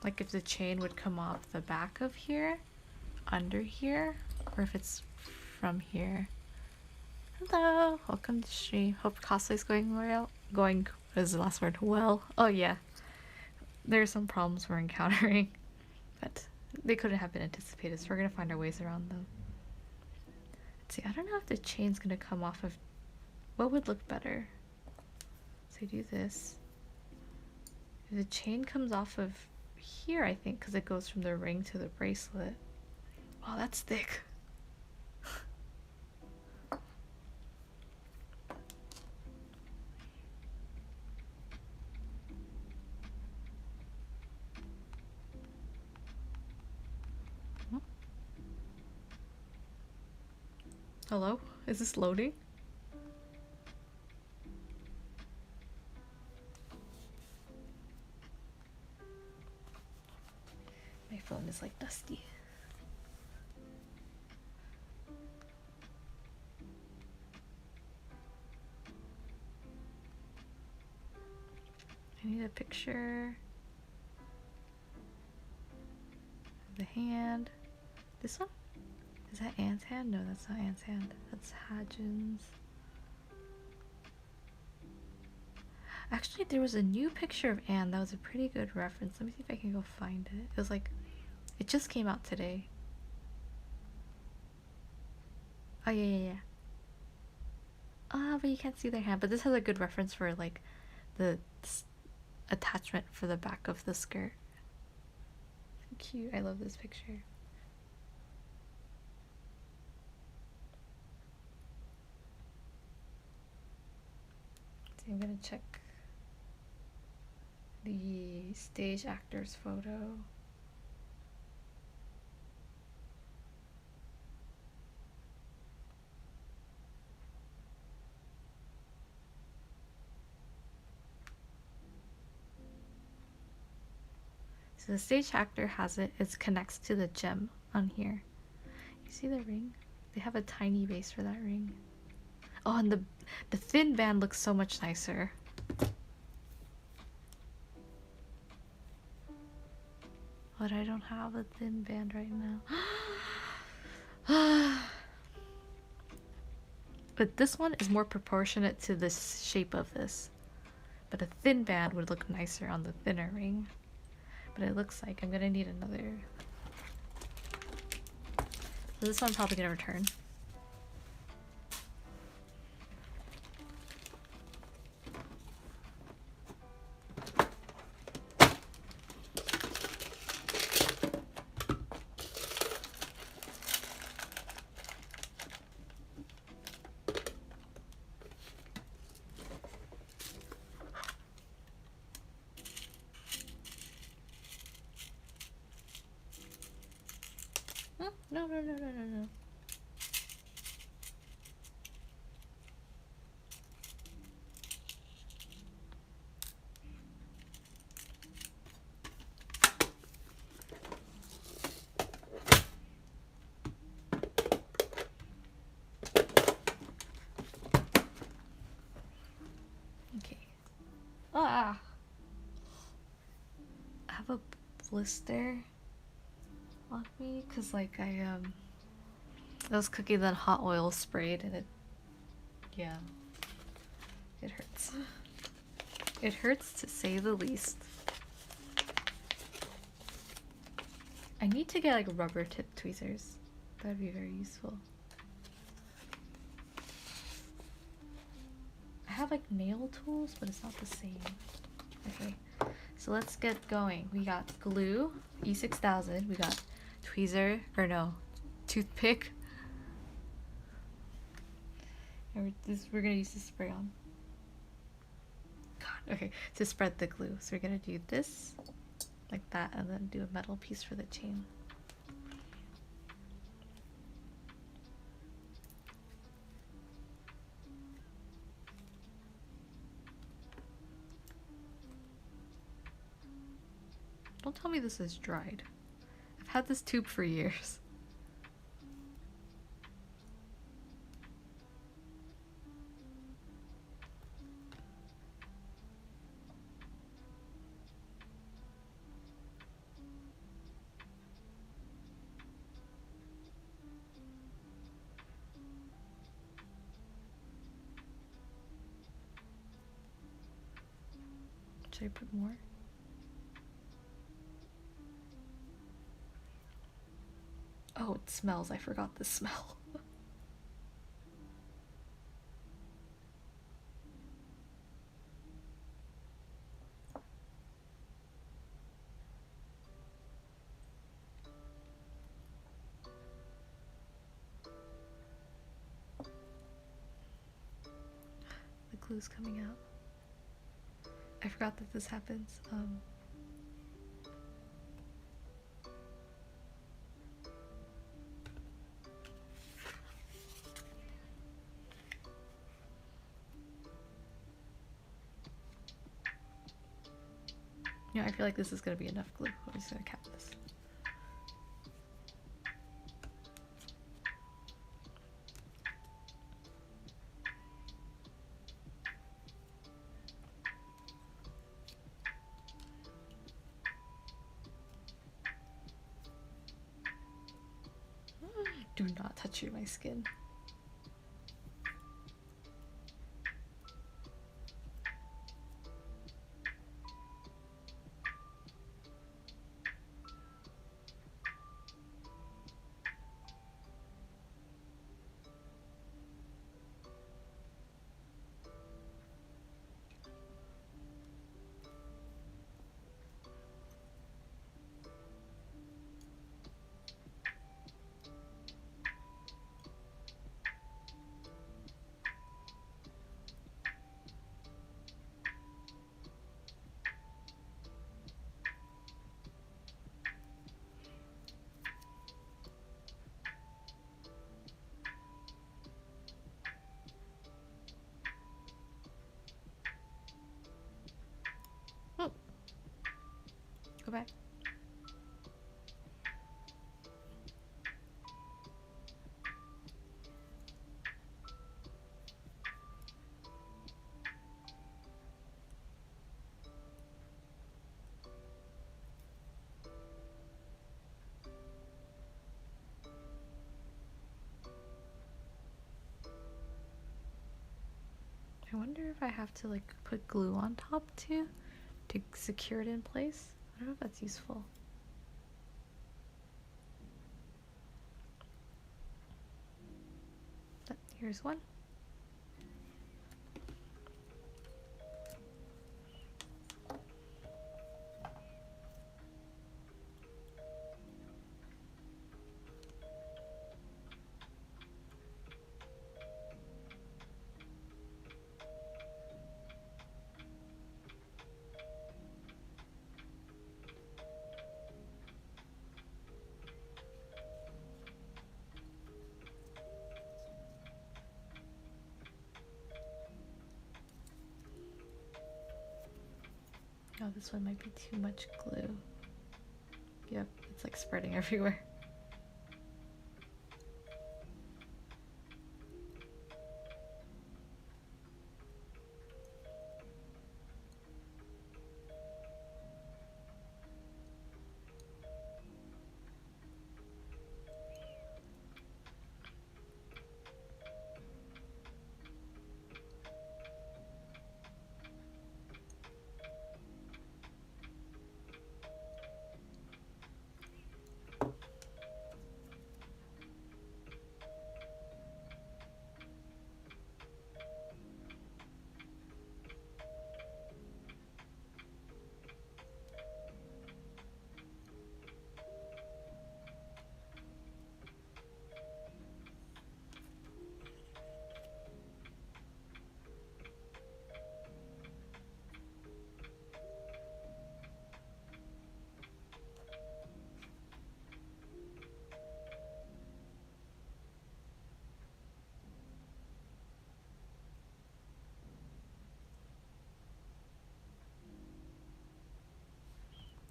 Like if the chain would come off the back of here, under here, or if it's from here. Hello, welcome to the stream. Hope cosplay's going well. What is the last word? Well. Oh yeah. There are some problems we're encountering, but they couldn't have been anticipated, so we're gonna find our ways around them. Let's see, I don't know if the chain's gonna come off of... What would look better? So do this. If the chain comes off of here, I think, because it goes from the ring to the bracelet. Wow, that's thick. Hello? Is this loading? My phone is like dusty. I need a picture of the hand. This one? Is that Anne's hand? No, that's not Anne's hand. That's Hajin's. Actually, there was a new picture of Anne that was a pretty good reference. Let me see if I can go find it. It was like, it just came out today. Oh, yeah. But you can't see their hand. But this has a good reference for like the attachment for the back of the skirt. So cute. I love this picture. I'm gonna check the stage actor's photo. So the stage actor has it. It connects to the gem on here. You see the ring? They have a tiny base for that ring. Oh, and the thin band looks so much nicer. But I don't have a thin band right now. But this one is more proportionate to the shape of this. But a thin band would look nicer on the thinner ring. But it looks like I'm gonna need another This one I'm probably gonna return. No, no, no, no, no, no. Okay. Ah! I have a blister on me because, like, those cookies then hot oil sprayed and it, yeah, it hurts. It hurts to say the least. I need to get like rubber tip tweezers. That'd be very useful. I have like nail tools, but it's not the same. Okay, so let's get going. We got glue, E6000. We got tweezer, or no, toothpick. And we're gonna use this spray on. God, okay, to spread the glue. So we're gonna do this, like that, and then do a metal piece for the chain. Don't tell me this is dried. I've had this tube for years. Should I put more? Oh, it smells. I forgot the smell. The glue's coming out. I forgot that this happens. You know, I feel like this is gonna be enough glue. I'm just gonna cap this. Do not touch my skin. Oh, go back. I wonder if I have to like put glue on top too to secure it in place. I don't know if that's useful. Here's one. Oh, this one might be too much glue. Yep, it's like spreading everywhere.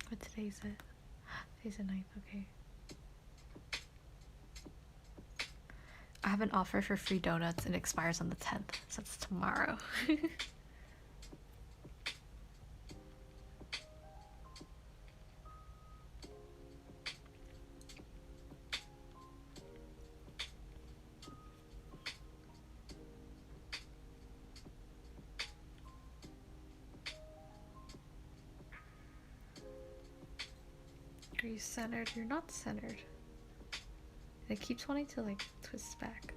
What today's it? Today's the 9th, okay. I have an offer for free donuts and it expires on the 10th, so it's tomorrow. Are you centered? You're not centered. It keeps wanting to like twist back.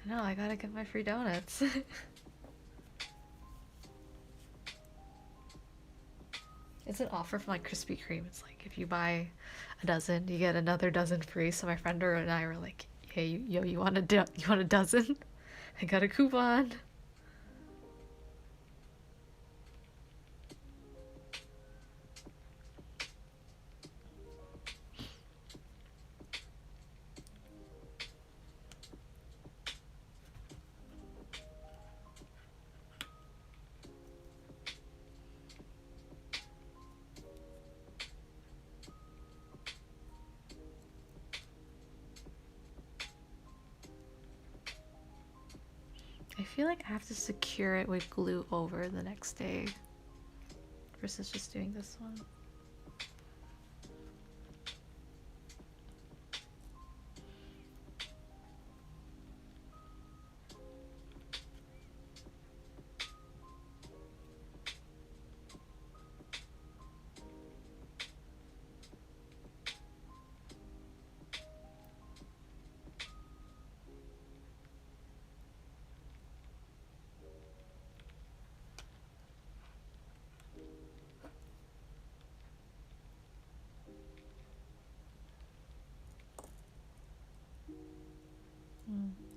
I know, I gotta get my free donuts. It's an offer from like Krispy Kreme. It's like if you buy a dozen, you get another dozen free. So my friend and I were like, "Hey, yo, you want a dozen? I got a coupon." I feel like I have to secure it with glue over the next day versus just doing this one.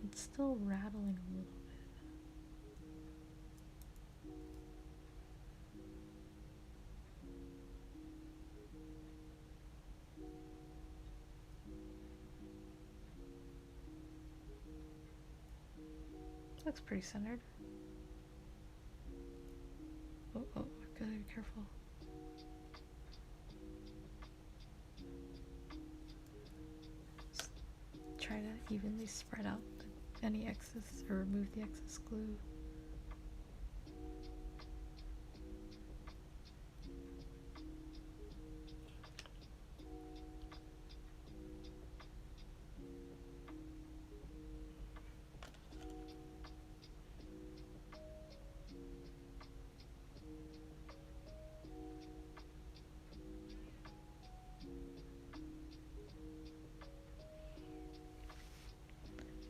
It's still rattling a little bit. Looks pretty centered. Oh, I gotta be careful. Just try to evenly spread out any excess or remove the excess glue.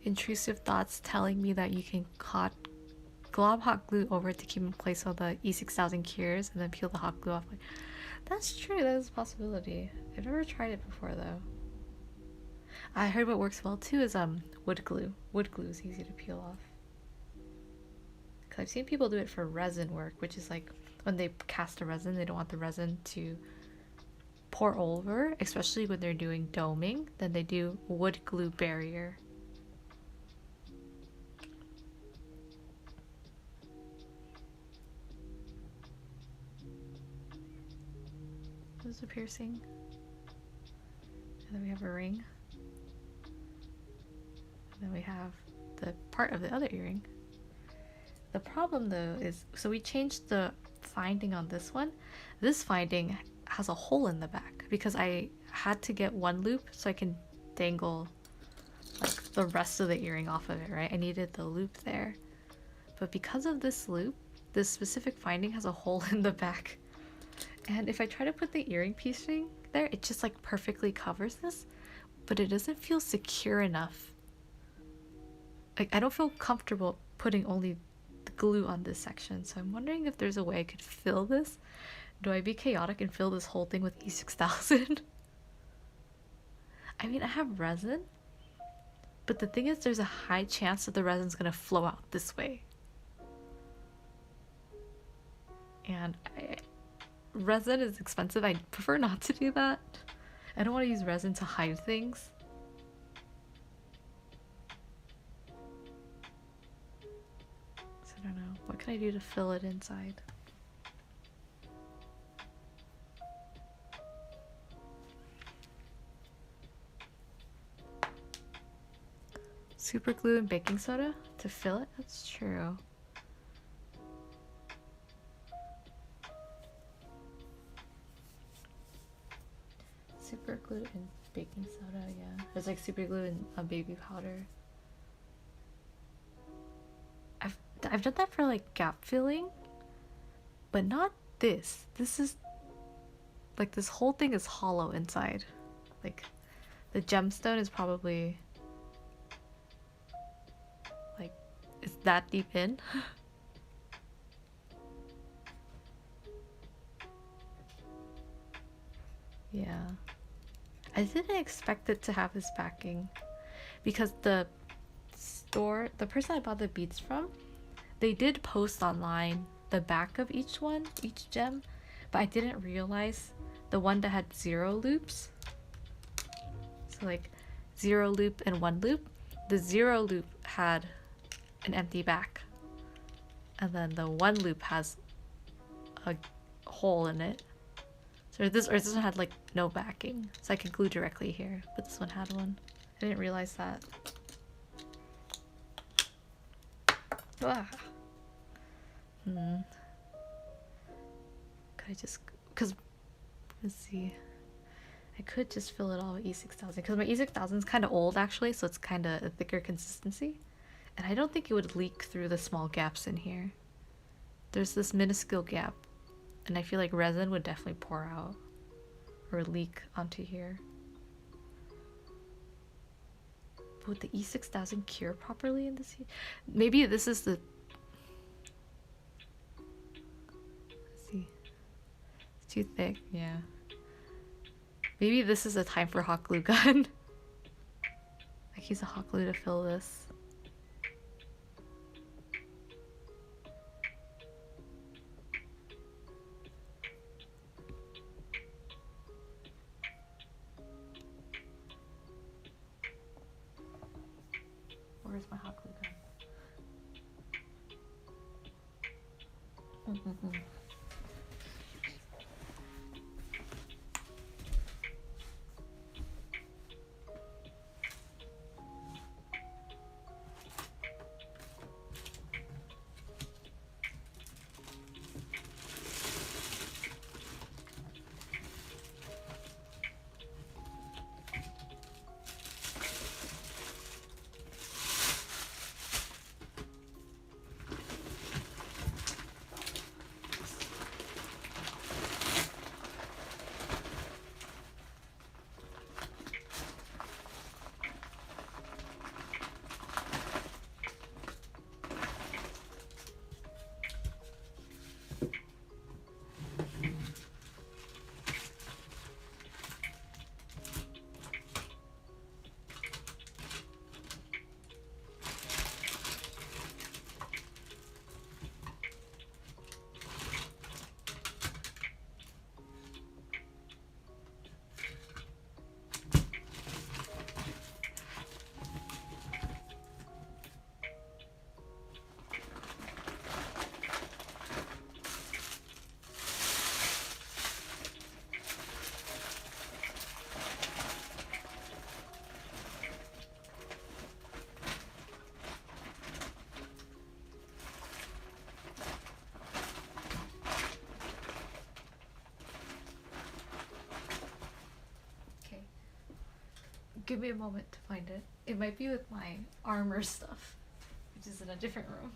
intrusive thoughts telling me that you can glob hot glue over to keep in place while the E6000 cures and then peel the hot glue off. That's true, that is a possibility. I've never tried it before though. I heard what works well too is wood glue. Wood glue is easy to peel off. Cause I've seen people do it for resin work, which is like when they cast a resin, they don't want the resin to pour over, especially when they're doing doming, then they do wood glue barrier. There's a piercing. And then we have a ring. And then we have the part of the other earring. The problem though is, so we changed the finding on this one. This finding has a hole in the back because I had to get one loop so I can dangle like the rest of the earring off of it, right? I needed the loop there. But because of this loop, this specific finding has a hole in the back. And if I try to put the earring piecing there, it just like perfectly covers this, but it doesn't feel secure enough. Like I don't feel comfortable putting only the glue on this section, so I'm wondering if there's a way I could fill this. Do I be chaotic and fill this whole thing with E6000? I mean, I have resin, but the thing is there's a high chance that the resin's gonna flow out this way. And resin is expensive. I prefer not to do that. I don't want to use resin to hide things. So I don't know. What can I do to fill it inside? Super glue and baking soda to fill it? That's true. Super glue and baking soda, yeah. There's like super glue and a baby powder. I've done that for like gap filling, but not this. This is like, this whole thing is hollow inside. Like the gemstone is probably like, it's that deep in. Yeah. I didn't expect it to have this backing because the person I bought the beads from, they did post online the back of each gem, but I didn't realize the one that had 0 loops. So like 0 loop and 1 loop. The 0 loop had an empty back, and then the 1 loop has a hole in it. So this one had like no backing, so I could glue directly here, but this one had one. I didn't realize that. Ah. Could I just, cause let's see, I could just fill it all with E6000 because my E6000 is kind of old actually, so it's kind of a thicker consistency, and I don't think it would leak through the small gaps in here. There's this minuscule gap, and I feel like resin would definitely pour out or leak onto here. But would the E6000 cure properly in this? Maybe this is the... Let's see. It's too thick, yeah. Maybe this is a time for hot glue gun. Like use a hot glue to fill this. Where's my hot glue gun? Give me a moment to find it. It might be with my armor stuff, which is in a different room.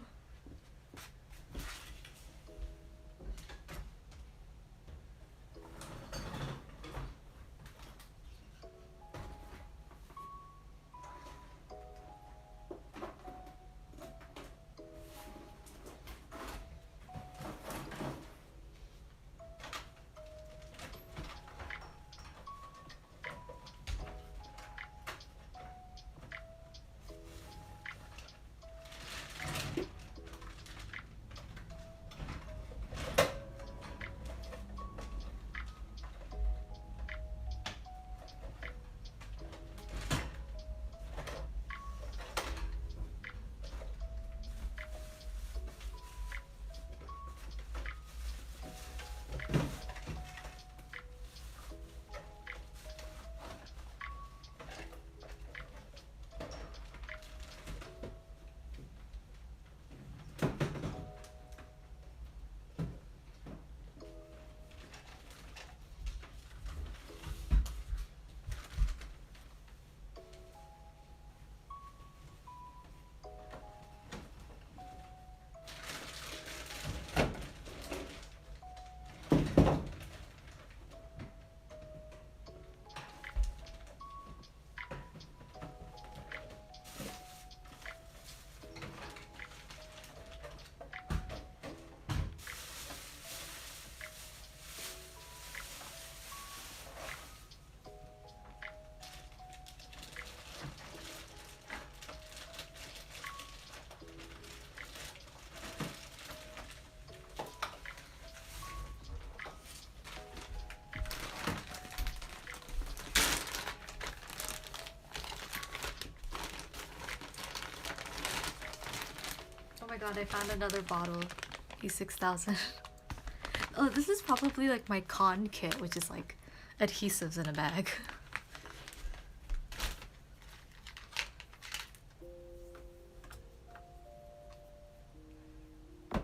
Oh my god, I found another bottle. E6000. Oh, this is probably like my con kit, which is like adhesives in a bag. I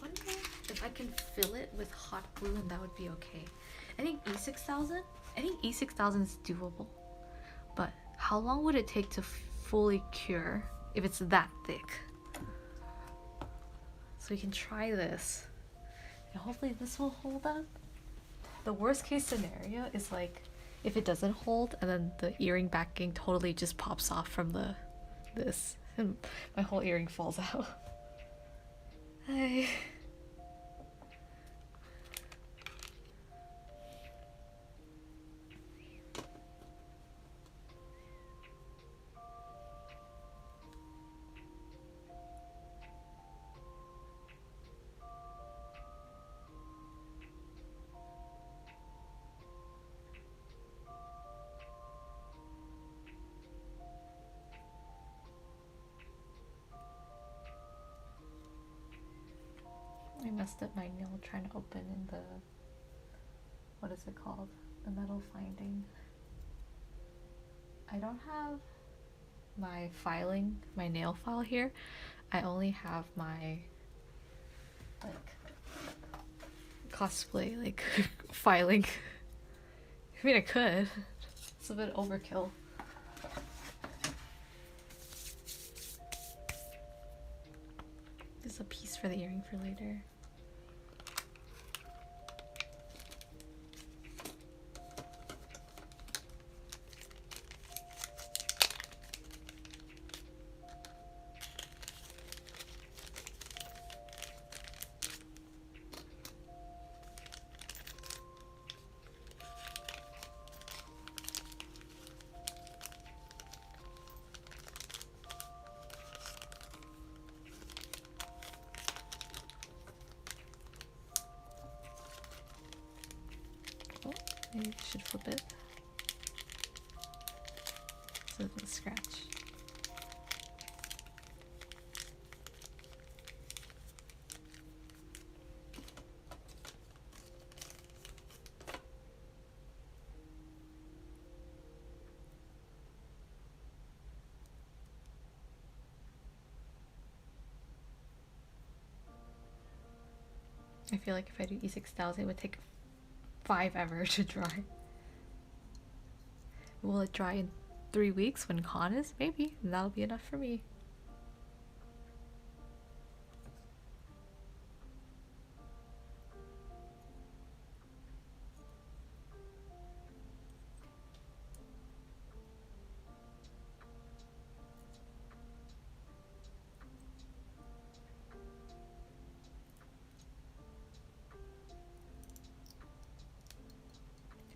wonder if I can fill it with hot glue and that would be okay. I think E6000 is doable. But how long would it take to fully cure if it's that thick? So we can try this. And hopefully this will hold up. The worst case scenario is like if it doesn't hold and then the earring backing totally just pops off from this and my whole earring falls out. Hi. I messed up my nail trying to open in the, what is it called? The metal finding. I don't have my filing, my nail file here. I only have my like cosplay like filing. I mean I could. It's a bit overkill. There's a piece for the earring for later. Maybe I should flip it so it doesn't scratch. I feel like if I do E6000 it would take 5 ever to dry. Will it dry in 3 weeks when con is? Maybe. And that'll be enough for me.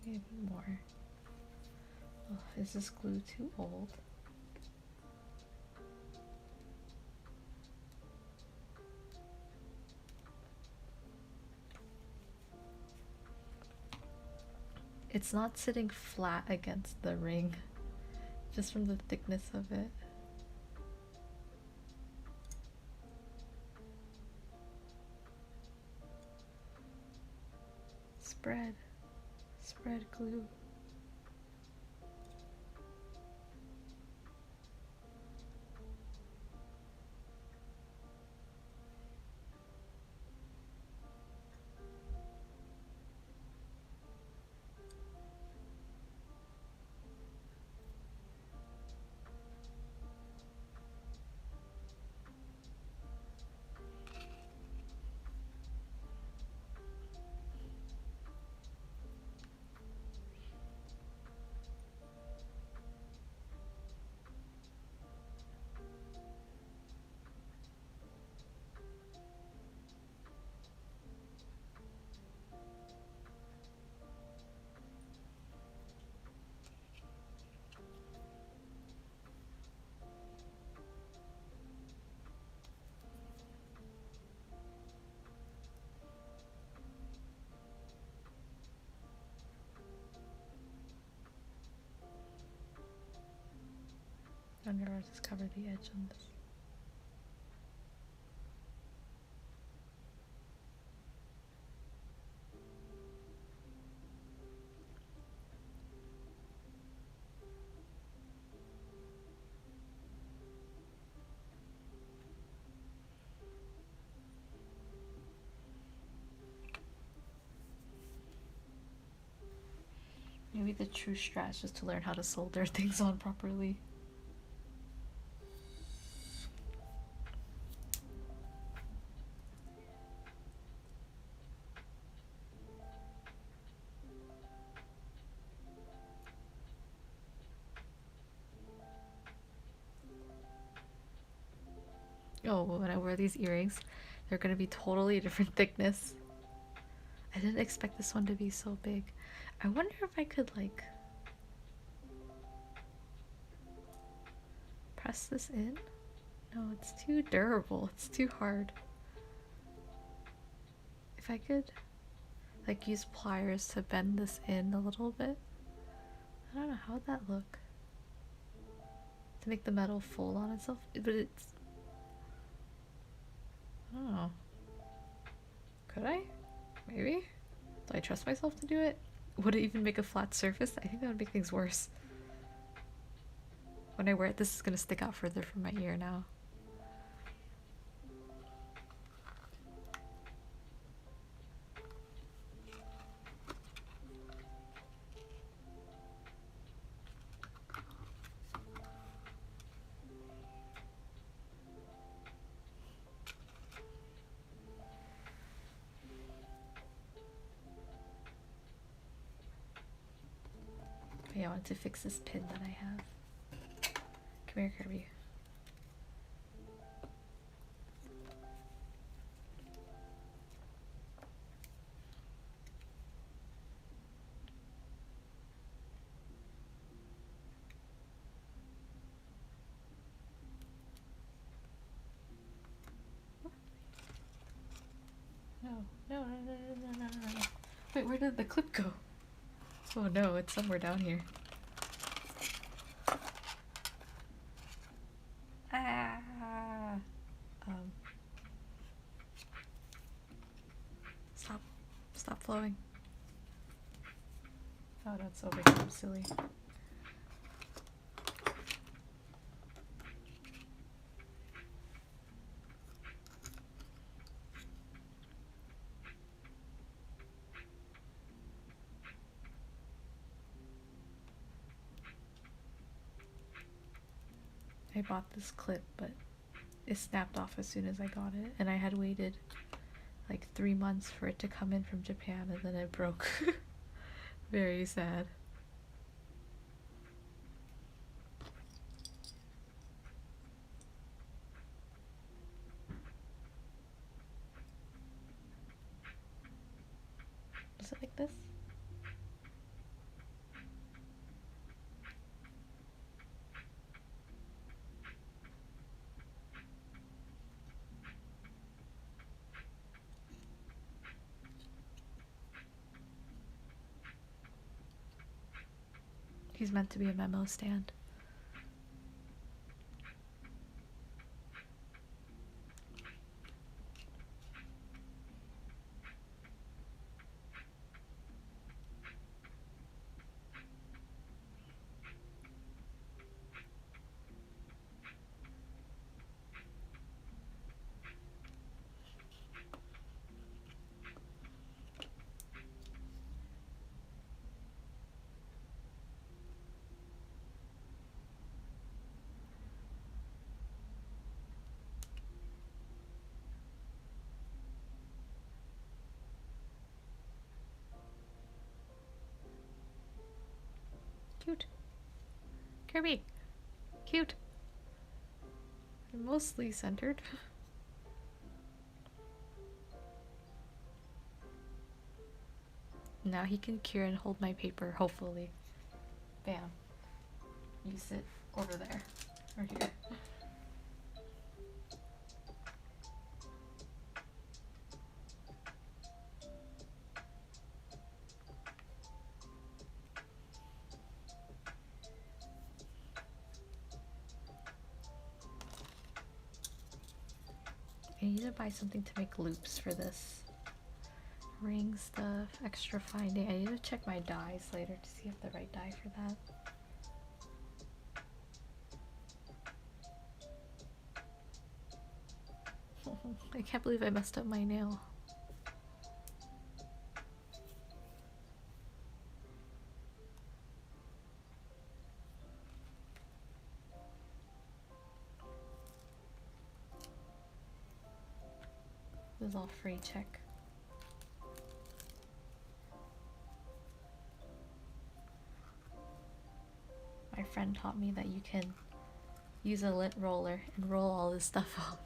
Even more. Oh, is this glue too old? It's not sitting flat against the ring, just from the thickness of it. Spread. Spread glue. I'm gonna just cover the edge on this. Maybe the true strat is just to learn how to solder things on properly. Oh, when I wear these earrings, they're gonna be totally different thickness. I didn't expect this one to be so big. I wonder if I could like press this in? No, it's too durable. It's too hard. If I could like use pliers to bend this in a little bit. I don't know, how would that look? To make the metal fold on itself? But it's... I don't know. Could I? Maybe? Do I trust myself to do it? Would it even make a flat surface? I think that would make things worse. When I wear it, this is gonna stick out further from my ear now. Okay, I wanted to fix this pin that I have. Come here, Kirby. No. Wait, where did the clip go? Oh no, it's somewhere down here. Ah. Stop flowing. Oh, that's so big. I'm silly. I bought this clip, but it snapped off as soon as I got it, and I had waited like 3 months for it to come in from Japan, and then it broke. Very sad. Is it like this? He's meant to be a memo stand. Cute. Kirby. Cute. Mostly centered. Now he can cure and hold my paper, hopefully. Bam. You sit over there. Or here. I need to buy something to make loops for this. Ring stuff, extra finding. I need to check my dyes later to see if I have the right dye for that. I can't believe I messed up my nail. This is all free, check. My friend taught me that you can use a lint roller and roll all this stuff off.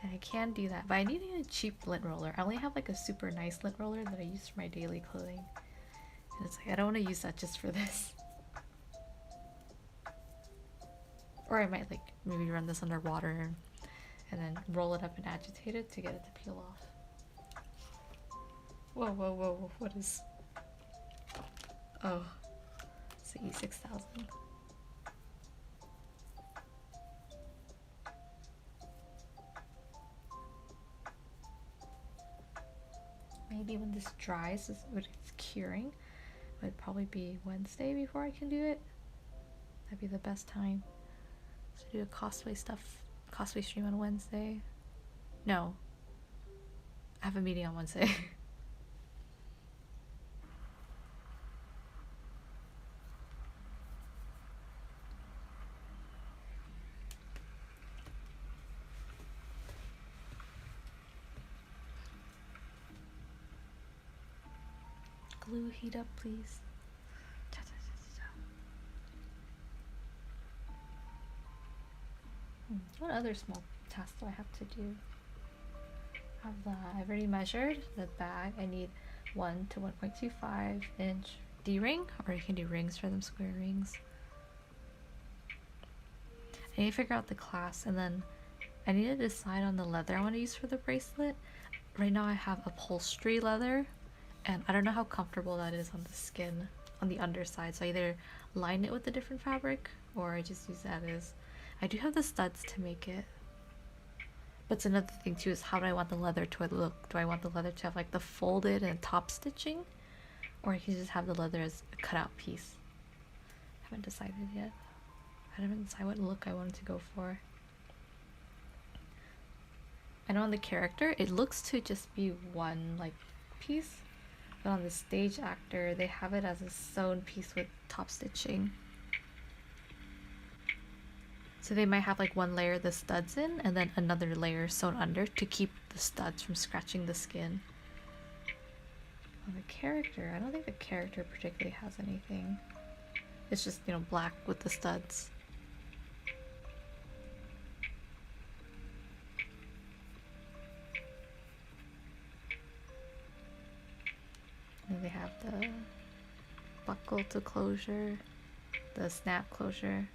And I can do that, but I need a cheap lint roller. I only have like a super nice lint roller that I use for my daily clothing. And it's like, I don't want to use that just for this. Or I might like maybe run this underwater and then roll it up and agitate it to get it to peel off. Whoa, whoa, whoa, what is... Oh, it's the E6000. Maybe when this dries, when it's curing, it would probably be Wednesday before I can do it. That'd be the best time. So do a cosplay cosplay stream on Wednesday. No. I have a meeting on Wednesday. Glue heat up, please. What other small tasks do I have to do? I've already measured the bag. I need 1 to 1.25 inch D-ring, or you can do rings for them, square rings. I need to figure out the class, and then I need to decide on the leather I want to use for the bracelet. Right now I have upholstery leather, and I don't know how comfortable that is on the skin, on the underside, so I either line it with a different fabric, or I just use that as... I do have the studs to make it. But it's another thing too, is how do I want the leather to look? Do I want the leather to have like the folded and top stitching? Or I can just have the leather as a cutout piece. I haven't decided yet. I haven't decided what look I wanted to go for. I know on the character, it looks to just be one like piece. But on the stage actor, they have it as a sewn piece with top stitching. So they might have like one layer the studs in and then another layer sewn under to keep the studs from scratching the skin. Well, the character, I don't think the character particularly has anything. It's just, you know, black with the studs. And they have the buckle to closure, the snap closure.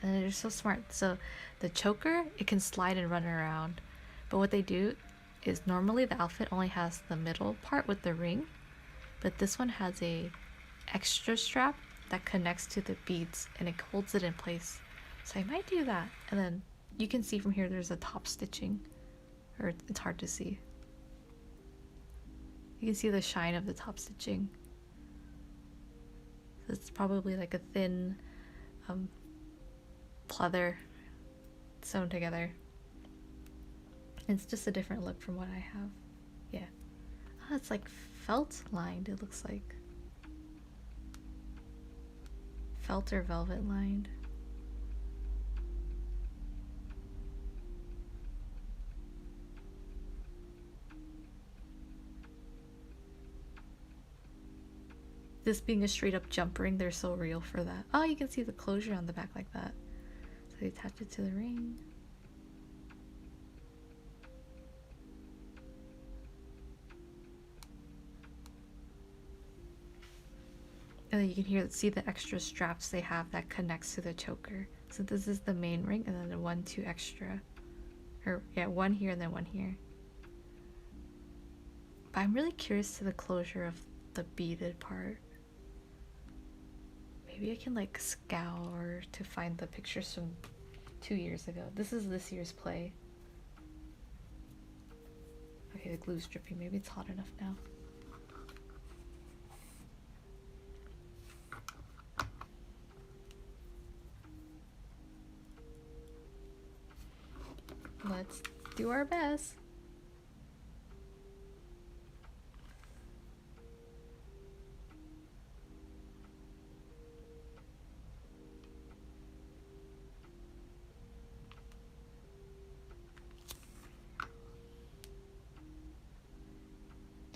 And they're so smart. So the choker, it can slide and run around. But what they do is normally the outfit only has the middle part with the ring, but this one has a extra strap that connects to the beads and it holds it in place. So I might do that. And then you can see from here there's a top stitching, or it's hard to see. You can see the shine of the top stitching. So it's probably like a thin pleather sewn together. It's just a different look from what I have. Yeah. Oh, it's like felt lined, it looks like. Felt or velvet lined. This being a straight up jump ring, they're so real for that. Oh, you can see the closure on the back like that. So they attach it to the ring. And then you can see the extra straps they have that connects to the choker. So this is the main ring and then the 1, 2 extra. Or yeah, one here and then one here. But I'm really curious to the closure of the beaded part. Maybe I can like scour to find the pictures from 2 years ago. This is this year's play. Okay, the glue's dripping. Maybe it's hot enough now. Let's do our best.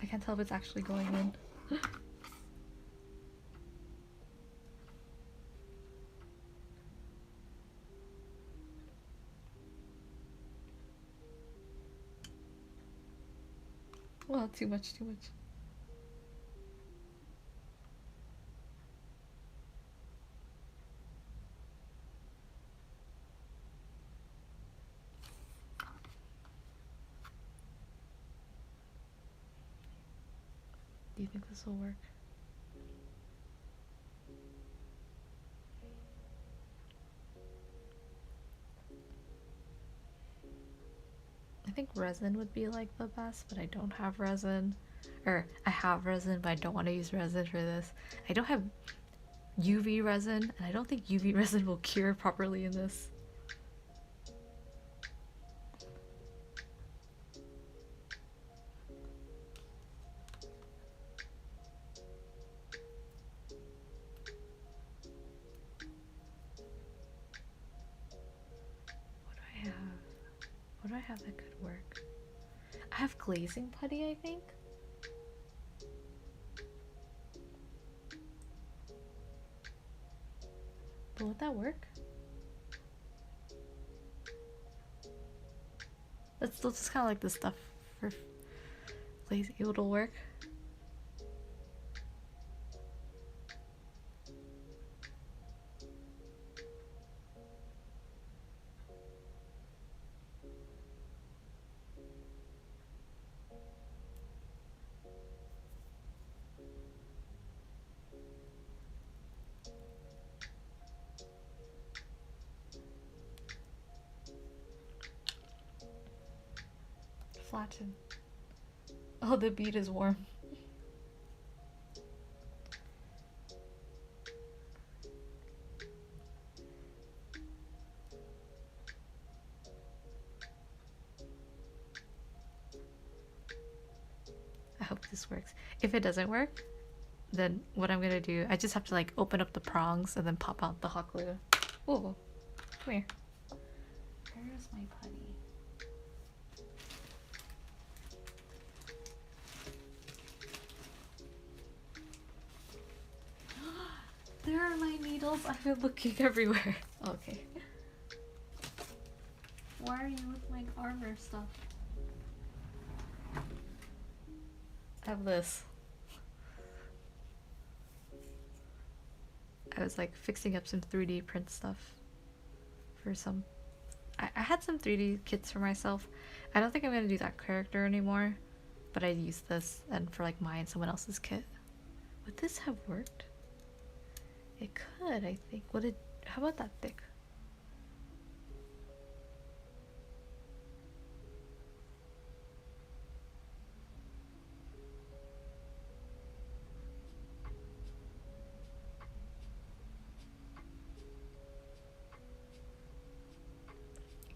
I can't tell if it's actually going in. Well, too much, too much. Do you think this will work? I think resin would be like the best, but I don't have resin. Or I have resin, but I don't want to use resin for this. I don't have UV resin, and I don't think UV resin will cure properly in this. What do I have that could work? I have glazing putty, I think. But would that work? Let's just kind of like the stuff for glazing. It'll work. Flatten. Oh, the bead is warm. I hope this works. If it doesn't work, then what I'm gonna do, I just have to like open up the prongs and then pop out the hot glue. Oh, come here. Where's my putty? There are my needles. I've been looking everywhere. Okay. Why are you with my armor stuff? I have this. I was like fixing up some 3D print stuff for some. I had some 3D kits for myself. I don't think I'm gonna do that character anymore, but I used this and for like mine, someone else's kit. Would this have worked? It could, I think. Would it? How about that thick?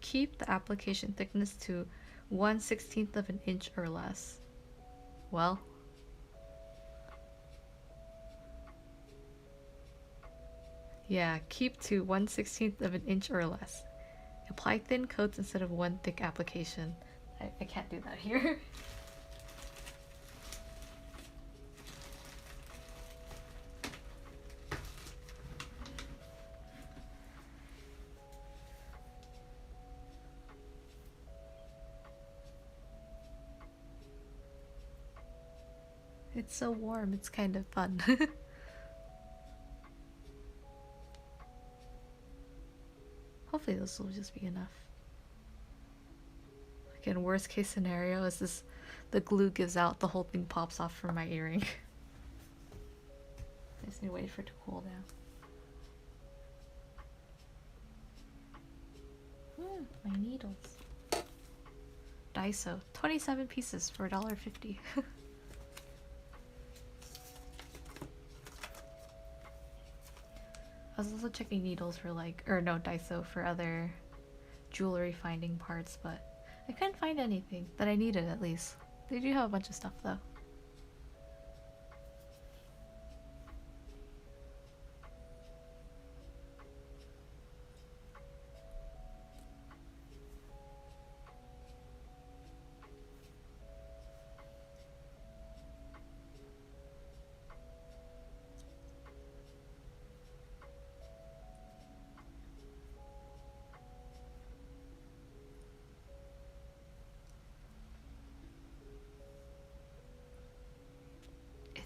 Keep the application thickness to 1/16 of an inch or less. Well, yeah, keep to 1/16 of an inch or less. Apply thin coats instead of one thick application. I can't do that here. It's so warm, it's kind of fun. Hopefully this will just be enough. Again, worst case scenario is this, the glue gives out, the whole thing pops off from my earring. I just need to wait for it to cool down. My needles. Daiso, 27 pieces for $1.50. I was also checking needles for like, or no, Daiso for other jewelry finding parts, but I couldn't find anything that I needed at least. They do have a bunch of stuff though.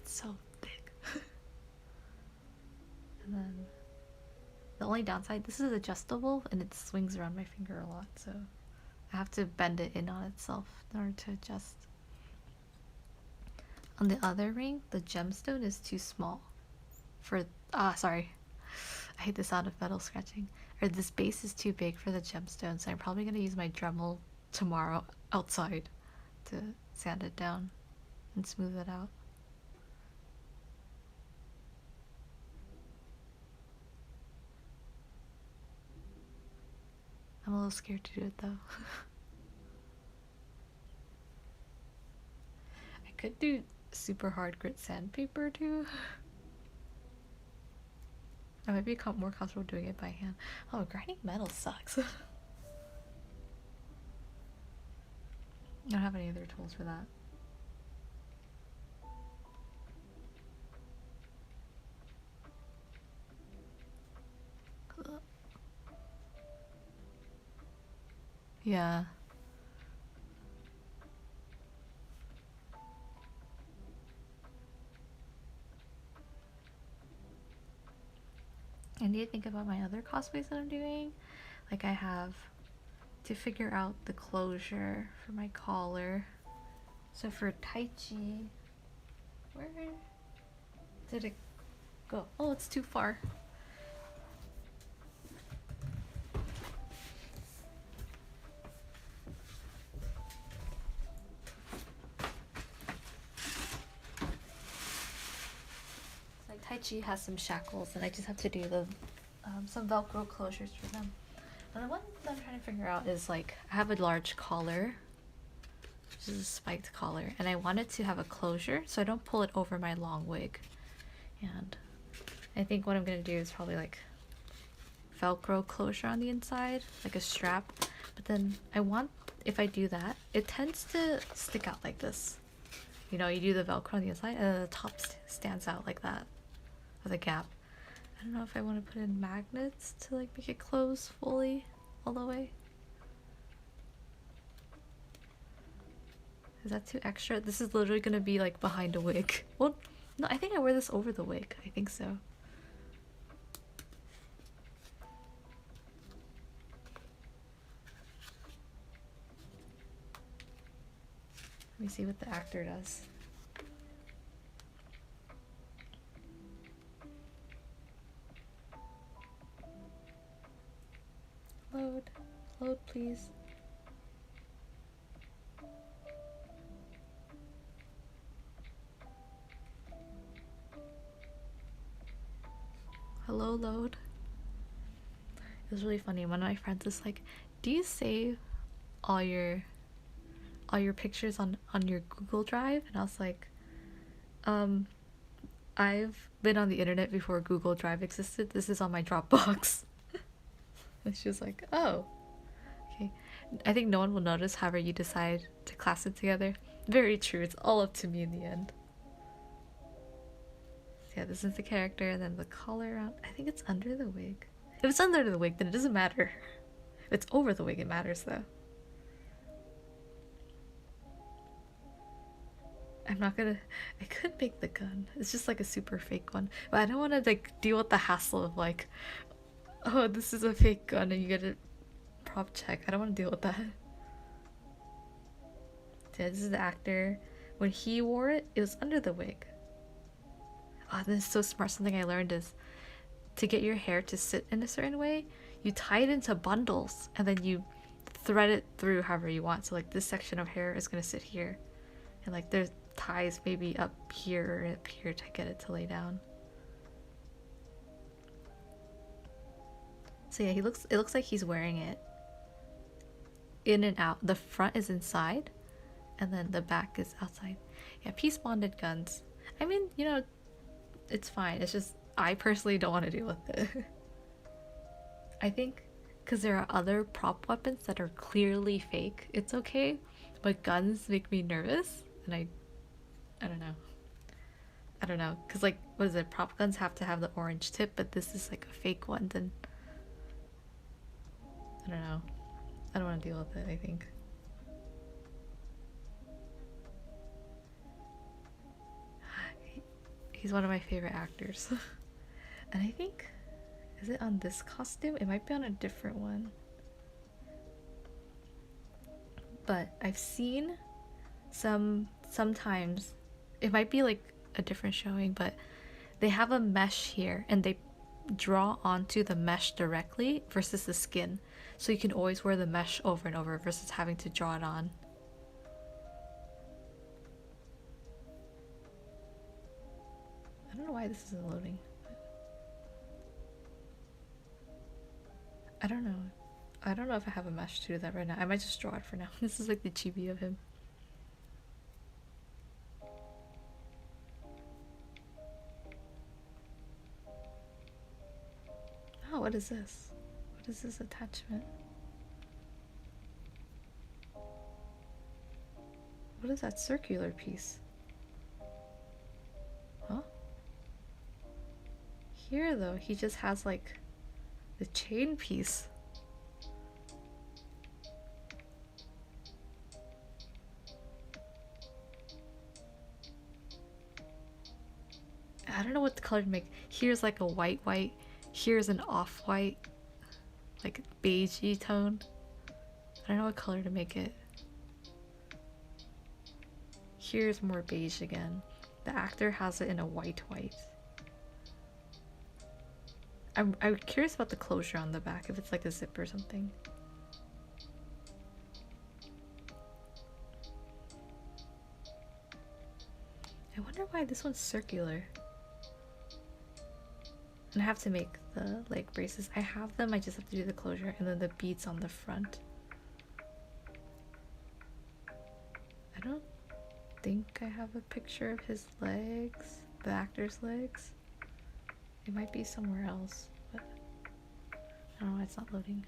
So thick. And then the only downside, this is adjustable and it swings around my finger a lot, so I have to bend it in on itself in order to adjust. On the other ring, the gemstone is too small for sorry, I hate the sound of metal scratching. Or this base is too big for the gemstone, so I'm probably gonna use my Dremel tomorrow outside to sand it down and smooth it out. I'm a little scared to do it though. I could do super hard grit sandpaper too. I might be more comfortable doing it by hand. Oh, grinding metal sucks. I don't have any other tools for that. Yeah. I need to think about my other cosplays that I'm doing. Like I have to figure out the closure for my collar. So for Tai Chi, where did it go? Oh, it's too far. Tai Chi has some shackles and I just have to do the some Velcro closures for them. And the one that I'm trying to figure out is like I have a large collar, which is a spiked collar, and I want it to have a closure so I don't pull it over my long wig. And I think what I'm gonna do is probably like Velcro closure on the inside, like a strap. But then I want, if I do that, it tends to stick out like this. You know, you do the Velcro on the inside and then the top stands out like that with a gap. I don't know if I want to put in magnets to like make it close fully all the way. Is that too extra? This is literally gonna be like behind a wig. Well, no, I think I wear this over the wig. I think so. Let me see what the actor does. Load. Load, please. Hello, load. It was really funny. One of my friends was like, "Do you save all your pictures on your Google Drive?" And I was like, I've been on the internet before Google Drive existed. This is on my Dropbox." And she was like, "Oh, okay." I think no one will notice however you decide to class it together. Very true. It's all up to me in the end. So yeah, this is the character, and then the collar around. I think it's under the wig. If it's under the wig, then it doesn't matter. If it's over the wig, it matters though. I'm not gonna. I could make the gun. It's just like a super fake one, but I don't want to like deal with the hassle of like, oh, this is a fake gun and you get a prop check. I don't want to deal with that. Yeah, this is the actor. When he wore it, it was under the wig. Oh, this is so smart. Something I learned is to get your hair to sit in a certain way, you tie it into bundles and then you thread it through however you want. So like this section of hair is gonna sit here, and like there's ties maybe up here or up here to get it to lay down. So yeah, it looks like he's wearing it in and out. The front is inside and then the back is outside. Yeah, piece bonded guns. I mean, you know, it's fine. It's just I personally don't want to deal with it. I think because there are other prop weapons that are clearly fake, it's okay, but guns make me nervous, and I don't know. I don't know, because like, what is it? Prop guns have to have the orange tip, but this is like a fake one, then I don't know. I don't want to deal with it, I think. He's one of my favorite actors. And I think, is it on this costume? It might be on a different one. But I've seen sometimes, it might be like a different showing, but they have a mesh here and they draw onto the mesh directly versus the skin. So you can always wear the mesh over and over versus having to draw it on. I don't know why this isn't loading. I don't know. I don't know if I have a mesh to do that right now. I might just draw it for now. This is like the chibi of him. Oh, what is this? What is this attachment? What is that circular piece? Huh? Here though, he just has like the chain piece. I don't know what the color to make. Here's like a white. Here's an off-white, like beigey tone. I don't know what color to make it. Here's more beige again. The actor has it in a white. I'm curious about the closure on the back, if it's like a zip or something. I wonder why this one's circular. And I have to make the leg braces. I have them, I just have to do the closure and then the beads on the front. I don't think I have a picture of his legs, the actor's legs. It might be somewhere else, but I don't know why it's not loading.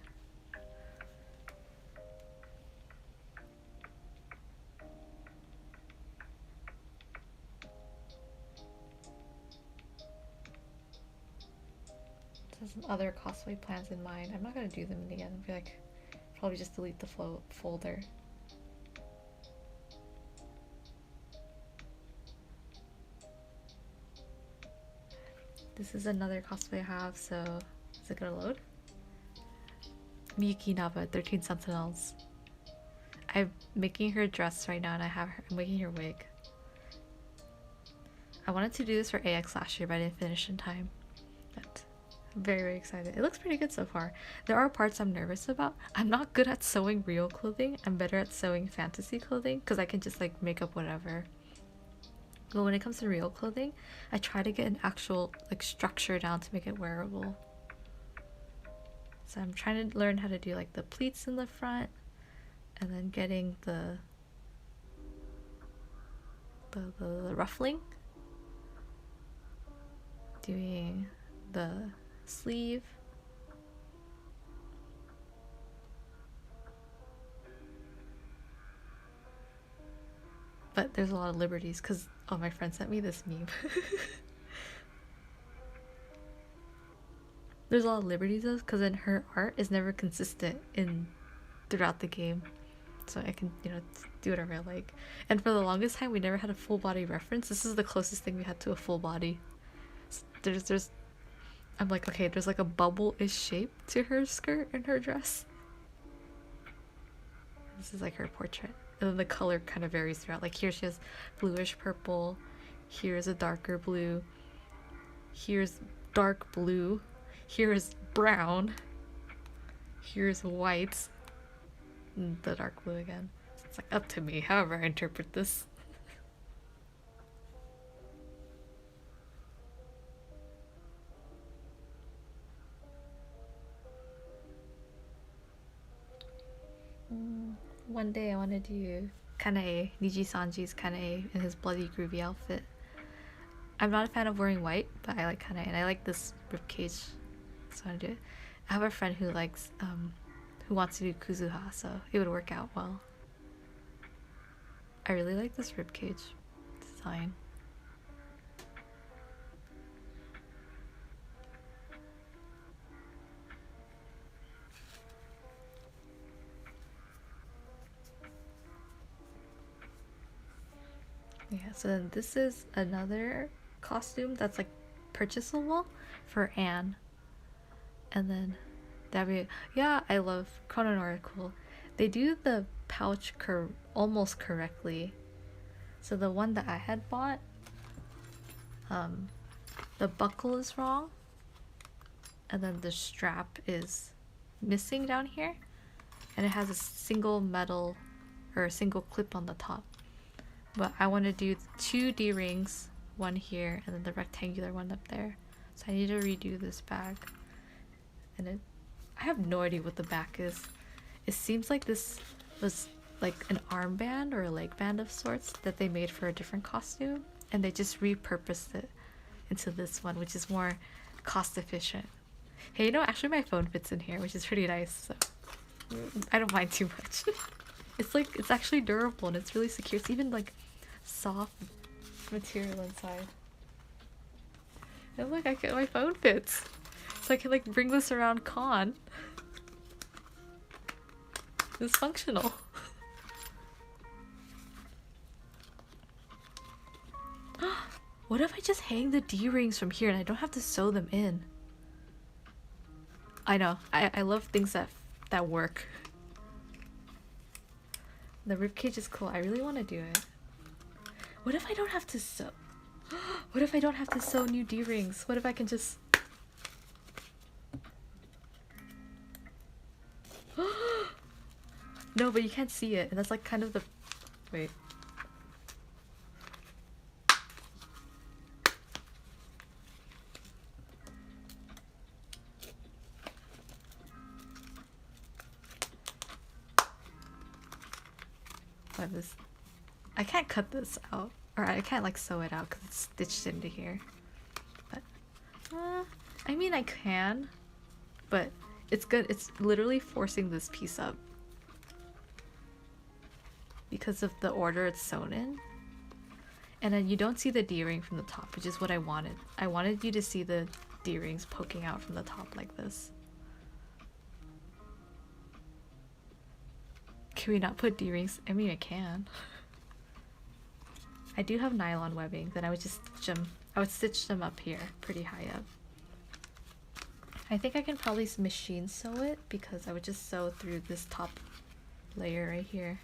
Some other cosplay plans in mind. I'm not gonna do them again. I feel like probably just delete the folder. This is another cosplay I have, so is it gonna load? Miyuki Naba, 13 Sentinels. I'm making her dress right now and I'm making her wig. I wanted to do this for AX last year, but I didn't finish in time. But I'm very, very excited. It looks pretty good so far. There are parts I'm nervous about. I'm not good at sewing real clothing. I'm better at sewing fantasy clothing because I can just like make up whatever. But when it comes to real clothing, I try to get an actual like structure down to make it wearable. So I'm trying to learn how to do like the pleats in the front and then getting the ruffling. Doing the sleeve. But there's a lot of liberties because my friend sent me this meme. There's a lot of liberties though because then her art is never consistent throughout the game. So I can, do whatever I like. And for the longest time we never had a full body reference. This is the closest thing we had to a full body. There's I'm like, okay, there's like a bubble-ish shape to her skirt and her dress. This is like her portrait. And then the color kind of varies throughout. Like here she has bluish purple. Here's a darker blue. Here's dark blue. Here is brown. Here's white. And the dark blue again. It's like up to me, however I interpret this. One day I want to do Kanae, Niji Sanji's Kanae in his bloody groovy outfit. I'm not a fan of wearing white, but I like Kanae and I like this ribcage, so I want to do it. I have a friend who likes, who wants to do Kuzuha, so it would work out well. I really like this ribcage design. Yeah, so then this is another costume that's like purchasable for Anne. And then yeah, I love Chrono cool. They do the pouch almost correctly. So the one that I had bought, the buckle is wrong. And then the strap is missing down here. And it has a single metal or a single clip on the top. But I want to do 2 D-rings, one here and then the rectangular one up there. So I need to redo this bag. And I have no idea what the back is. It seems like this was like an armband or a leg band of sorts that they made for a different costume and they just repurposed it into this one, which is more cost efficient. Hey, actually my phone fits in here, which is pretty nice, so I don't mind too much. It's actually durable and it's really secure. It's even like soft material inside. And look, my phone fits. So I can like bring this around con. It's functional. What if I just hang the D-rings from here and I don't have to sew them in? I know. I love things that work. The ribcage is cool. I really want to do it. What if I don't have to sew? What if I don't have to sew new D-rings? What if I can just... No, but you can't see it. And that's like kind of the... Wait. I can't cut this out, or I can't like sew it out because it's stitched into here. But I mean I can, but It's good. It's literally forcing this piece up because of the order it's sewn in. And then you don't see the D-ring from the top, which is what I wanted. I wanted you to see the D-rings poking out from the top like this. Can we not put D-rings? I mean, I can. I do have nylon webbing, then I would just stitch them up here, pretty high up. I think I can probably machine sew it because I would just sew through this top layer right here.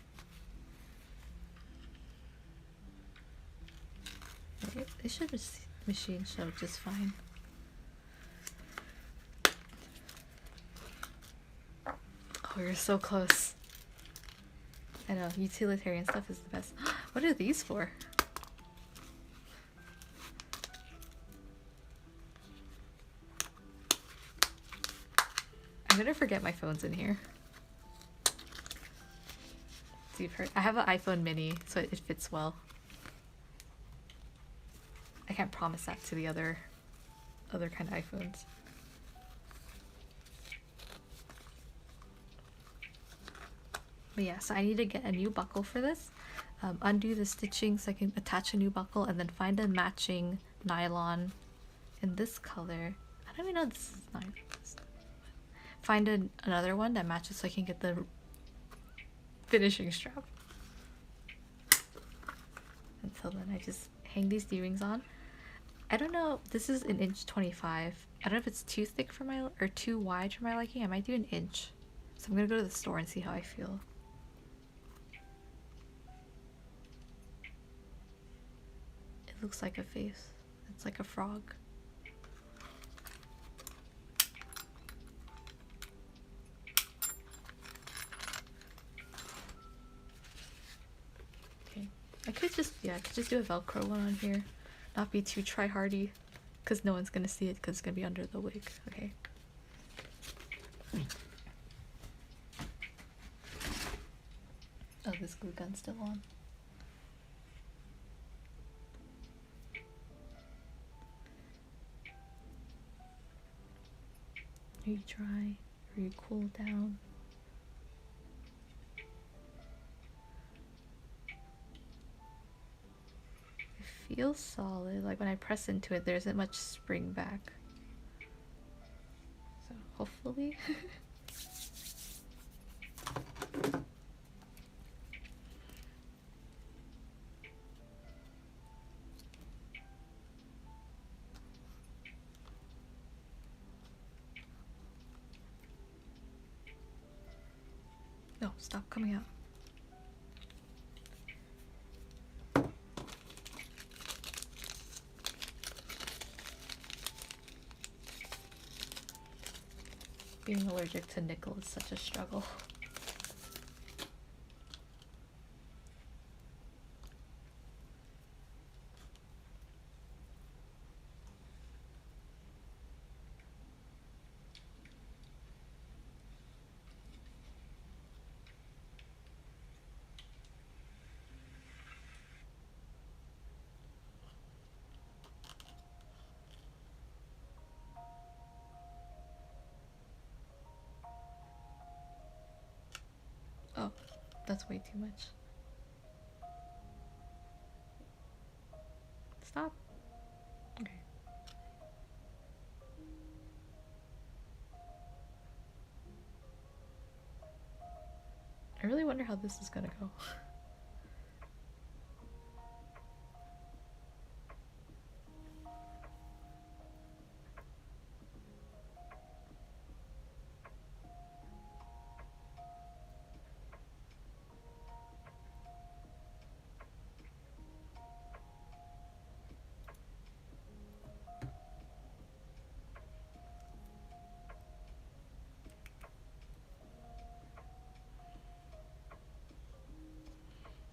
It should machine sew just fine. Oh, you're so close. I know, utilitarian stuff is the best. What are these for? I'm gonna forget my phone's in here. So you've heard, I have an iPhone mini, so it fits well. I can't promise that to the other kind of iPhones. But yeah, so I need to get a new buckle for this. Undo the stitching so I can attach a new buckle, and then find a matching nylon in this color. I don't even know this is nylon. Find another one that matches so I can get the finishing strap. Until then, I just hang these D-rings on. I don't know, this is an inch 25. I don't know if it's too thick for my, or too wide for my liking. I might do an inch. So I'm gonna go to the store and see how I feel. It looks like a face. It's like a frog. Okay. I could just do a Velcro one on here. Not be too try-hardy, because no one's gonna see it because it's gonna be under the wig. Okay. Oh, this glue gun's still on. Are you dry? Are you cool down? It feels solid. Like when I press into it, there isn't much spring back. So hopefully. No, stop coming out. Being allergic to nickel is such a struggle. Oh, that's way too much. Stop. Okay. I really wonder how this is gonna go.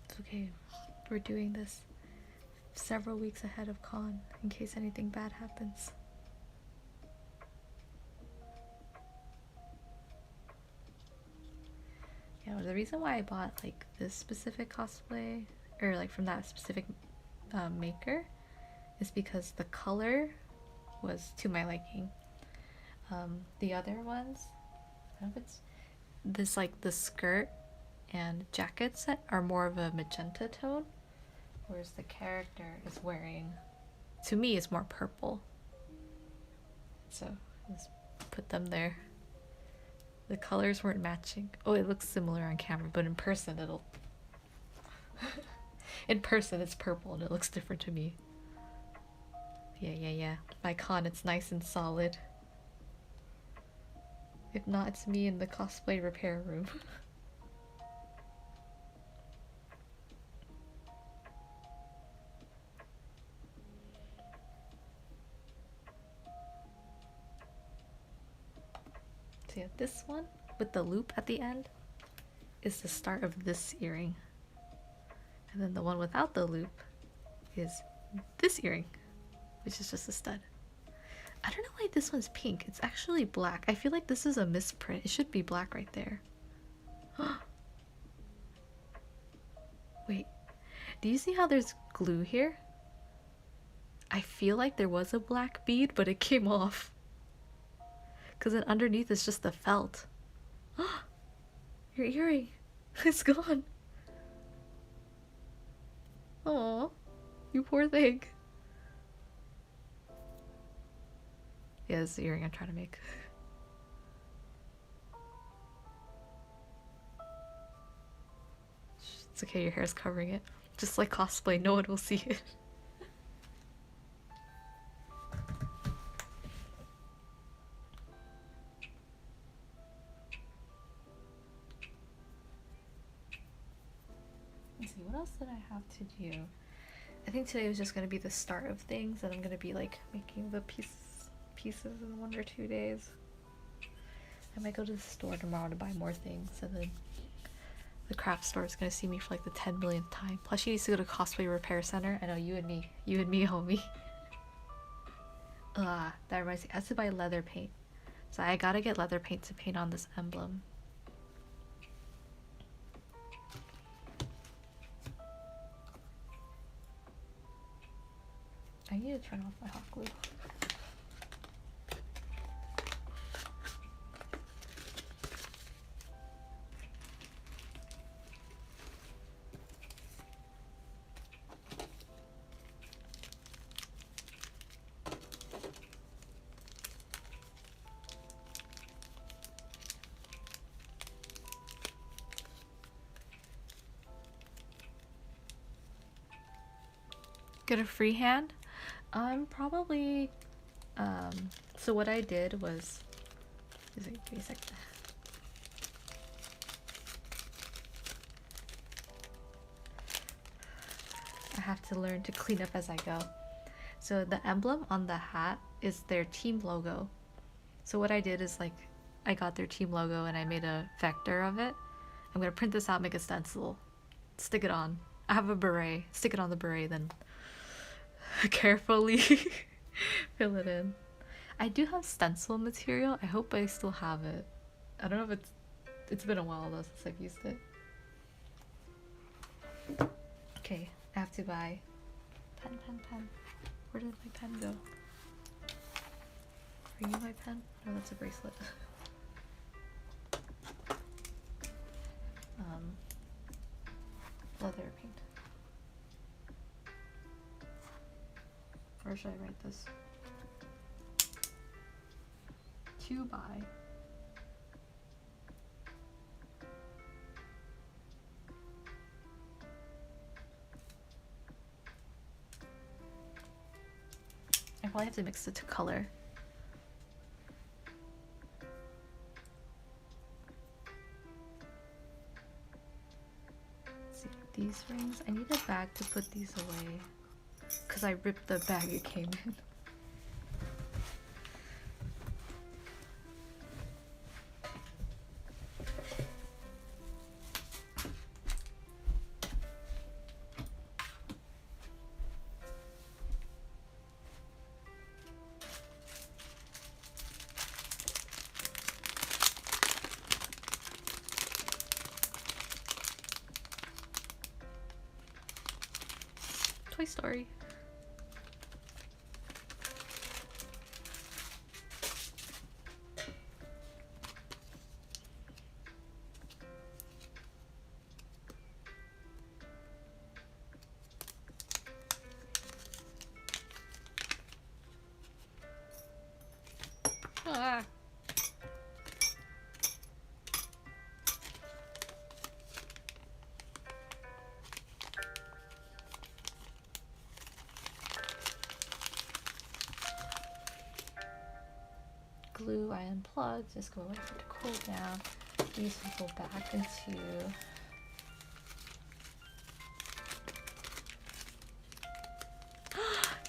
It's okay. We're doing this several weeks ahead of con in case anything bad happens. Yeah, the reason why I bought like this specific cosplay, or like from that specific maker, is because the color was to my liking. The other ones, don't know if it's this, like the skirt and jacket set are more of a magenta tone, whereas the character is wearing, to me, is more purple. So let's put them there. The colors weren't matching. Oh, it looks similar on camera, but in person it'll in person it's purple and it looks different to me. Yeah. My con, it's nice and solid. If not, it's me in the cosplay repair room. So yeah, this one with the loop at the end is the start of this earring. And then the one without the loop is this earring, which is just a stud. I don't know why this one's pink. It's actually black. I feel like this is a misprint. It should be black right there. Wait, do you see how there's glue here? I feel like there was a black bead, but it came off. Because then underneath is just the felt. Your earring. It's gone. Oh, you poor thing. Yeah, this is the earring I'm trying to make. It's okay, your hair's covering it. Just like cosplay, no one will see it. Let's see, what else did I have to do? I think today was just going to be the start of things, and I'm going to be like making the pieces in 1 or 2 days. I might go to the store tomorrow to buy more things, and then the craft store is going to see me for like the 10 millionth time. Plus she needs to go to Cosplay Repair Center. I know, you and me, homie. That reminds me, I have to buy leather paint. So I gotta get leather paint to paint on this emblem. I need to turn off my hot glue. Get a free hand? Probably, so what I did was, give me a second. I have to learn to clean up as I go. So the emblem on the hat is their team logo. So what I did is, like, I got their team logo and I made a vector of it. I'm gonna print this out, make a stencil, stick it on. I have a beret, stick it on the beret, then carefully fill it in. I do have stencil material. I hope I still have it. I don't know if it's been a while though since I've used it. Okay, I have to buy pen. Where did my pen go? Are you my pen? No, that's a bracelet. Leather paint. Where should I write this? To buy. I probably have to mix it to color. Let's see, these rings. I need a bag to put these away because I ripped the bag it came in. Toy Story. glue I unplugged. Just go wait for it to cool down. These will go back into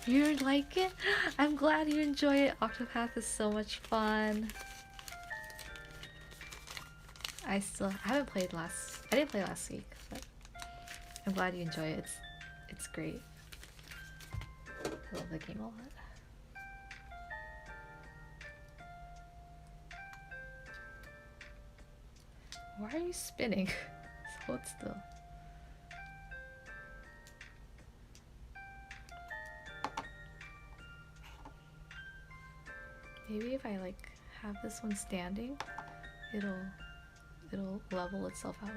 you like it? I'm glad you enjoy it. Octopath is so much fun. I haven't played I didn't play last week, but I'm glad you enjoy it. It's great. I love the game a lot. Why are you spinning? Hold still. Maybe if I like have this one standing, it'll level itself out.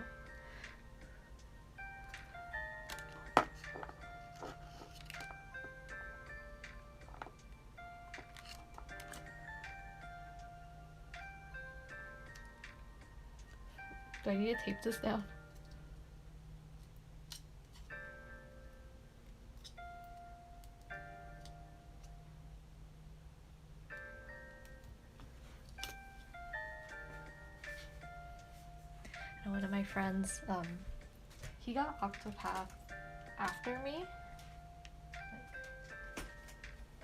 Do I need to tape this down? And one of my friends, he got Octopath after me, like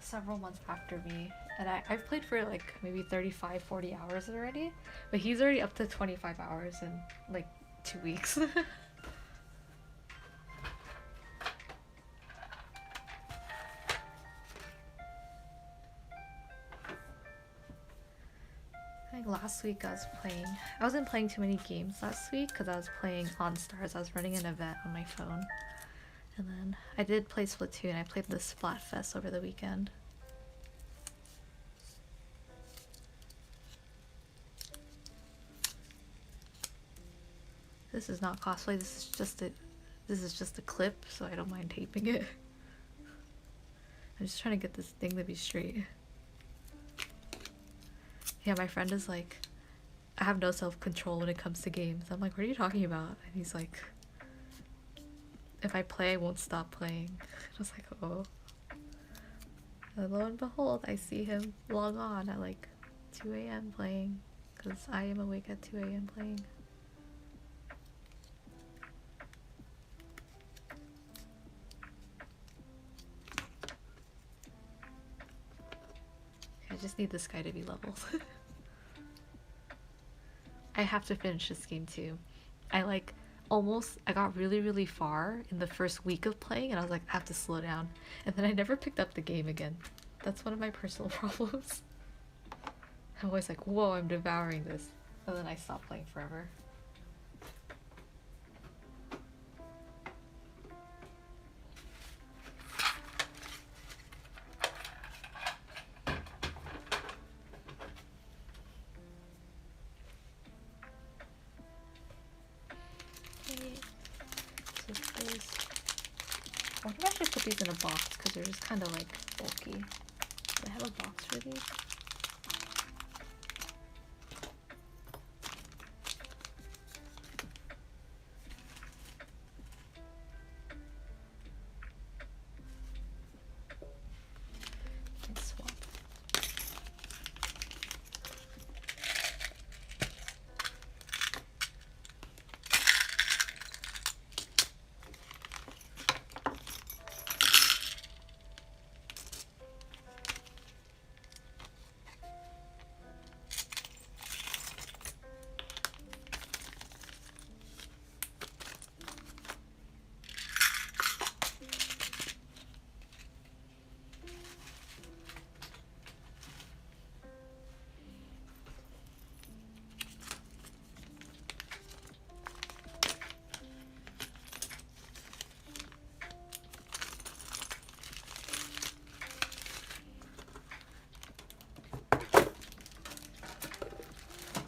several months after me, and I've played for like maybe 35-40 hours already, but he's already up to 25 hours in like 2 weeks. I think last week I wasn't playing too many games last week because I was playing On Stars. I was running an event on my phone. And then I did play Splatoon. I played the Splatfest over the weekend. This is not cosplay, this is just a clip, so I don't mind taping it. I'm just trying to get this thing to be straight. Yeah, my friend is like, I have no self-control when it comes to games. I'm like, what are you talking about? And he's like, if I play, I won't stop playing. I was like, oh. And lo and behold, I see him log on at like 2 a.m. playing, because I am awake at 2 a.m. playing. I just need this guy to be leveled. I have to finish this game too. I got really far in the first week of playing and I was like, I have to slow down. And then I never picked up the game again. That's one of my personal problems. I'm always like, whoa, I'm devouring this. And then I stop playing forever. I wonder if I should put these in a box because they're just kind of like bulky. Do I have a box for these? Let's swap.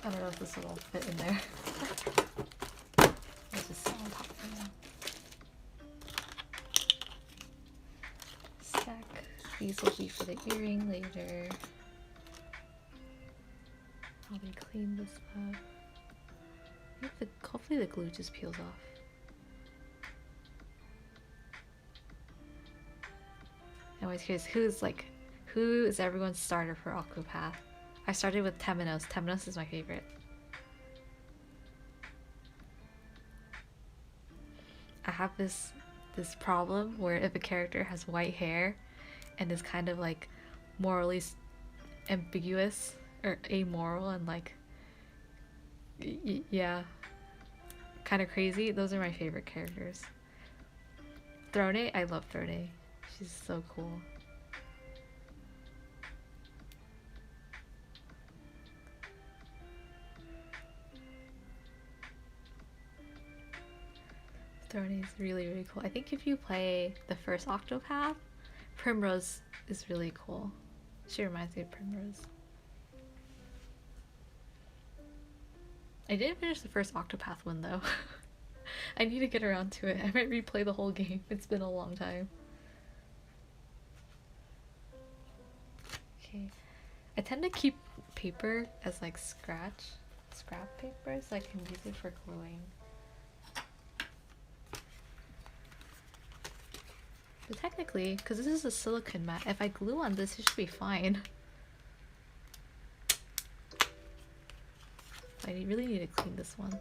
I don't know if this will all fit in there. Let's just sit on top for now. Stack. These will be for the earring later. Probably clean this up. Hopefully the glue just peels off. Anyways, here's who is everyone's starter for Octopath? I started with Temenos. Temenos is my favorite. I have this problem where if a character has white hair and is kind of like morally ambiguous or amoral and like yeah, kind of crazy, those are my favorite characters. Throne, I love Throne. She's so cool. Throne is really, really cool. I think if you play the first Octopath, Primrose is really cool. She reminds me of Primrose. I didn't finish the first Octopath one though. I need to get around to it. I might replay the whole game. It's been a long time. Okay. I tend to keep paper as like scrap paper so I can use it for gluing. But technically, because this is a silicone mat, if I glue on this, it should be fine. I really need to clean this one.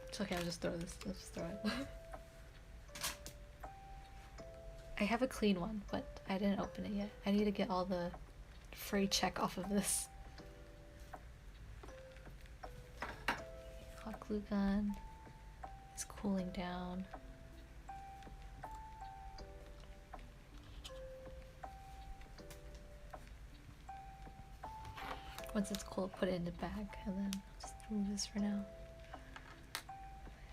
It's okay, I'll just throw this. I'll just throw it. I have a clean one, but I didn't open it yet. I need to get all the free check off of this. Hot glue gun. It's cooling down. Once it's cold, put it in the bag and then just remove this for now.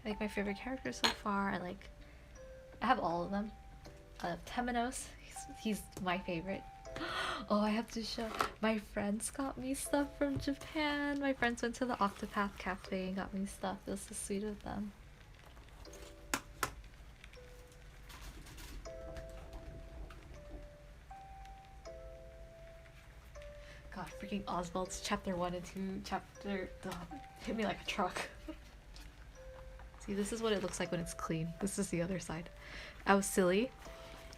I like my favorite characters so far. I have all of them. Temenos, he's my favorite. Oh, I have to show. My friends got me stuff from Japan. My friends went to the Octopath Cafe and got me stuff. It was so sweet of them. God, freaking Oswald's chapter 1 and 2 hit me like a truck. See, this is what it looks like when it's clean. This is the other side. I was silly.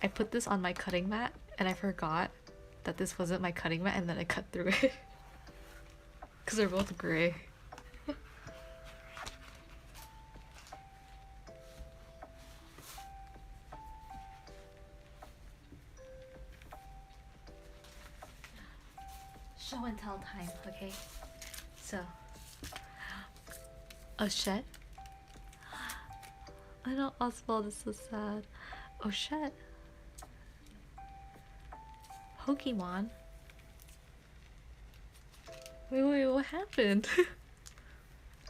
I put this on my cutting mat and I forgot that this wasn't my cutting mat and then I cut through it. Because they're both gray. Show and tell time, okay? So, oh shit. I know Oswald is so sad. Oh shit. Pokemon. Wait, what happened?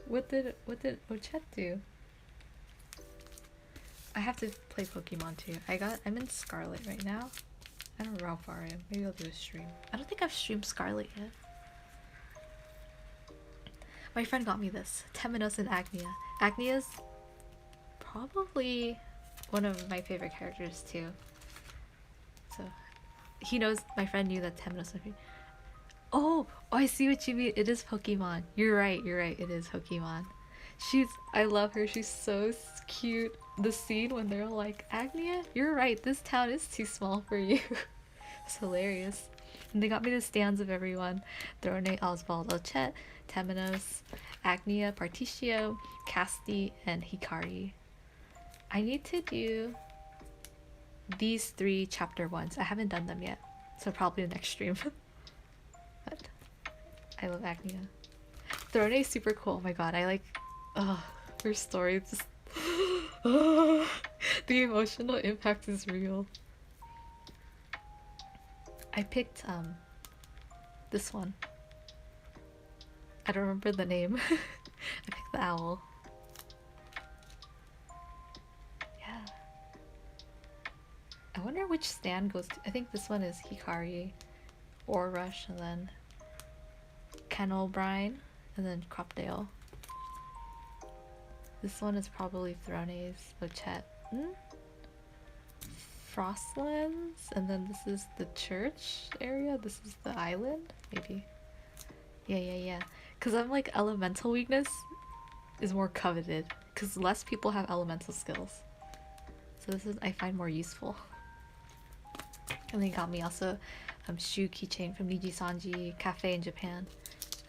What did Ochette do? I have to play Pokemon too. I'm in Scarlet right now. I don't know how far I am. Maybe I'll do a stream. I don't think I've streamed Scarlet yet. My friend got me this. Temenos and Agnia. Agnia's probably one of my favorite characters too. So he knows, my friend knew that Temenos was my favorite. Oh, I see what you mean. It is Pokemon. You're right. It is Pokemon. I love her. She's so cute. The scene when they're like, Agnia, you're right. This town is too small for you. It's hilarious. And they got me the stands of everyone. Throne, Oswald, Ochette, Temenos, Agnia, Particio, Casti, and Hikari. I need to do these 3 chapter 1s. I haven't done them yet. So probably the next stream. But I love Agnia. Throne is super cool. Oh my god, I like her story. Just the emotional impact is real. I picked this one. I don't remember the name. I picked the owl. Yeah. I wonder which stand goes to. I think this one is Hikari, or Rush, and then Ken O'Brien, and then Cropdale. This one is probably Throne's, Ochette, Frostlands, and then this is the church area. This is the island, maybe. Yeah. Cause I'm like elemental weakness is more coveted. because less people have elemental skills. So this is, I find, more useful. And then he got me also shoe keychain from Niji Sanji Cafe in Japan.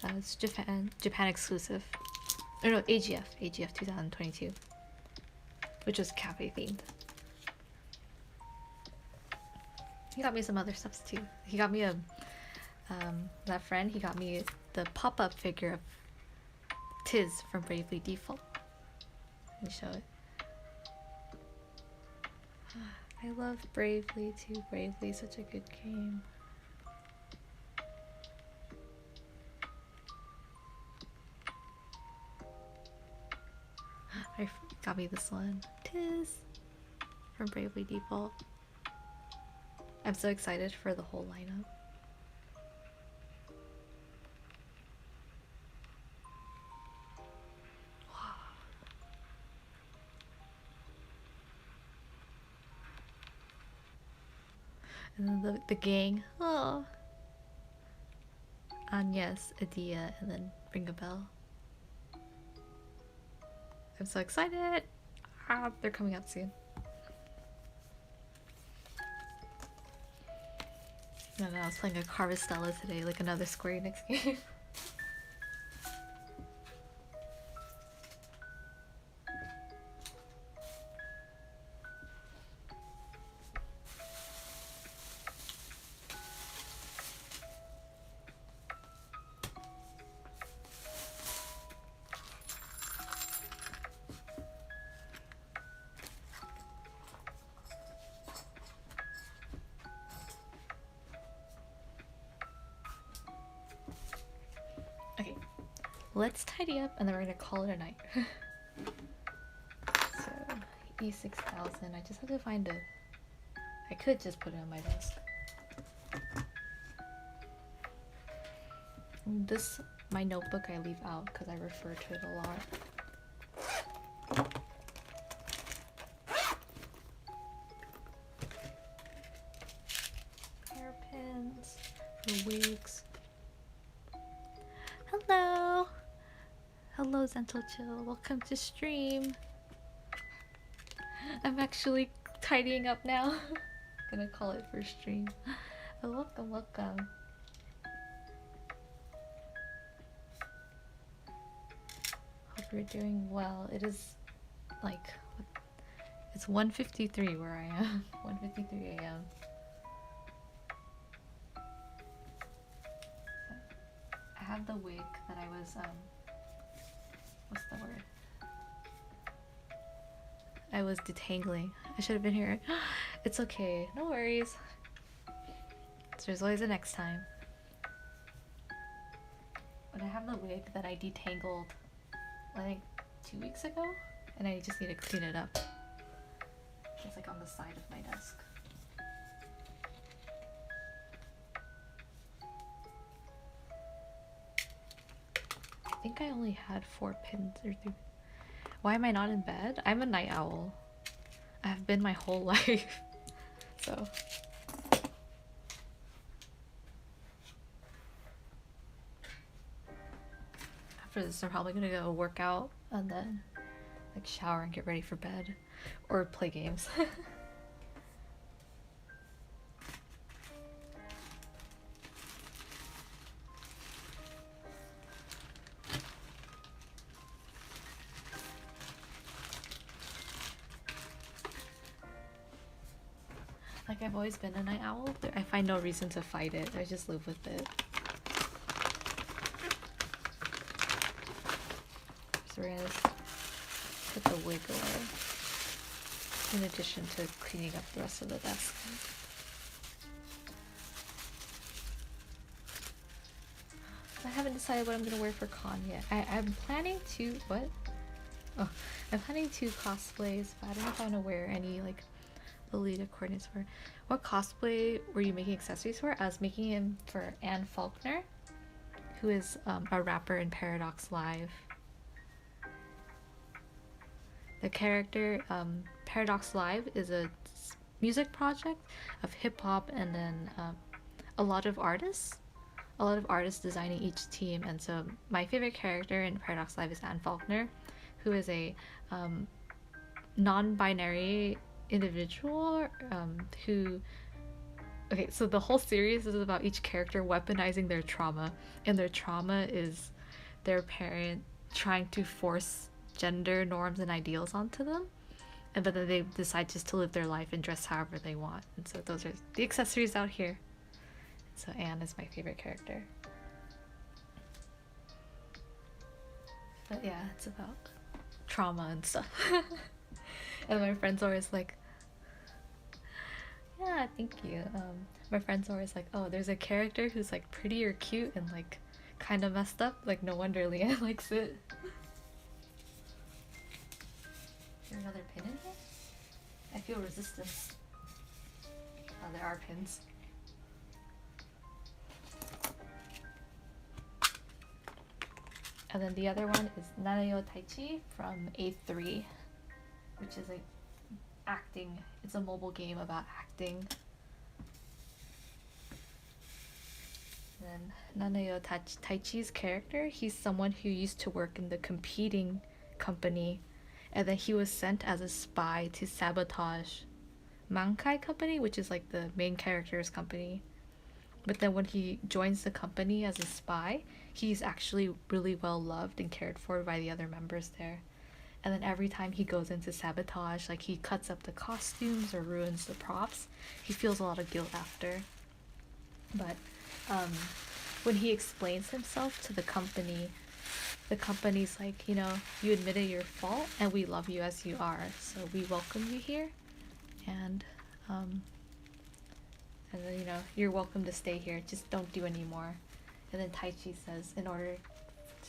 It's Japan exclusive. Or no, AGF 2022, which was cafe themed. He got me some other stuff too. He got me a that friend. He got me the pop-up figure of Tiz from Bravely Default. Let me show it. I love Bravely too. Bravely, such a good game. I got me this one. Tiz from Bravely Default. I'm so excited for the whole lineup. And then the gang. Oh. Agnes, Adia, and then Ring a Bell. I'm so excited! Ah, they're coming out soon. No, I was playing a Carvestella today, like another Square Enix game. Okay, let's tidy up and then we're gonna call it a night. So, E6000, I just have to find a... I could just put it on my desk. This, my notebook, I leave out because I refer to it a lot. Hairpins for wigs. Hello! Hello, Zental Chill. Welcome to stream. I'm actually tidying up now. Gonna call it for stream. Oh, welcome, welcome. Hope you're doing well. It is like, it's 1:53 where I am. 1:53 a.m. I have the wig that I was, what's the word? I was detangling. I should have been here. It's okay, no worries. So there's always a next time. But I have the wig that I detangled, I think 2 weeks ago, and I just need to clean it up. It's like on the side of my desk. I think I only had 4 pins or 3. Why am I not in bed? I'm a night owl. I have been my whole life. So. After this, I'm probably gonna go work out and then like shower and get ready for bed. Or play games. Like, I've always been a night owl. I find no reason to fight it. I just live with it. So we're gonna just put the wig away. In addition to cleaning up the rest of the desk. I haven't decided what I'm gonna wear for con yet. I'm planning to... what? Oh, I'm planning 2 cosplays, but I don't know if I want to wear any, like, Lolita coordinates for. What cosplay were you making accessories for? I was making him for Anne Faulkner, who is a rapper in Paradox Live. The character Paradox Live is a music project of hip-hop and then a lot of artists designing each team. And so my favorite character in Paradox Live is Anne Faulkner, who is a non-binary individual who okay, so the whole series is about each character weaponizing their trauma, and their trauma is their parent trying to force gender norms and ideals onto them, and but then they decide just to live their life and dress however they want. And so those are the accessories out here. So Anne is my favorite character. But yeah, it's about trauma and stuff. And my friends always like, yeah, thank you. My friends always like, oh, there's a character who's like pretty or cute and like kind of messed up. Like, no wonder Leanne likes it. Is there another pin in here? I feel resistance. Oh, there are pins. And then the other one is Nanayo Taichi from A3, which is like acting. It's a mobile game about acting. And then Nanayo Taichi's character, he's someone who used to work in the competing company, and then he was sent as a spy to sabotage Mankai Company, which is like the main character's company. But then when he joins the company as a spy, he's actually really well loved and cared for by the other members there. And then every time he goes into sabotage, like he cuts up the costumes or ruins the props, he feels a lot of guilt after. But when he explains himself to the company's like, you know, you admitted your fault and we love you as you are, so we welcome you here, and then, you know, you're welcome to stay here, just don't do any more. And then Taichi says in order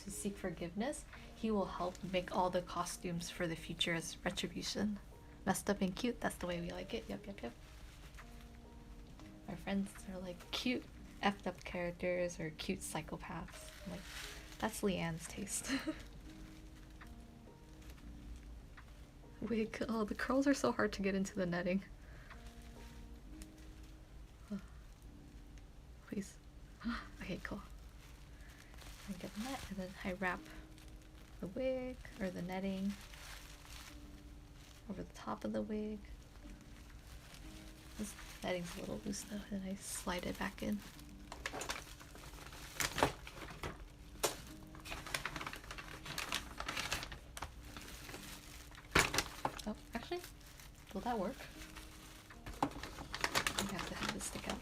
to seek forgiveness, he will help make all the costumes for the future as retribution. Messed up and cute, that's the way we like it. Yep. My friends are like cute effed up characters or cute psychopaths. I'm like, that's Leanne's taste. Wig, oh, the curls are so hard to get into the netting. Please. Okay, cool. I get the net and then I wrap the wig or the netting over the top of the wig. This netting's a little loose though, and I slide it back in. Oh, actually, will that work? I have to have this stick out.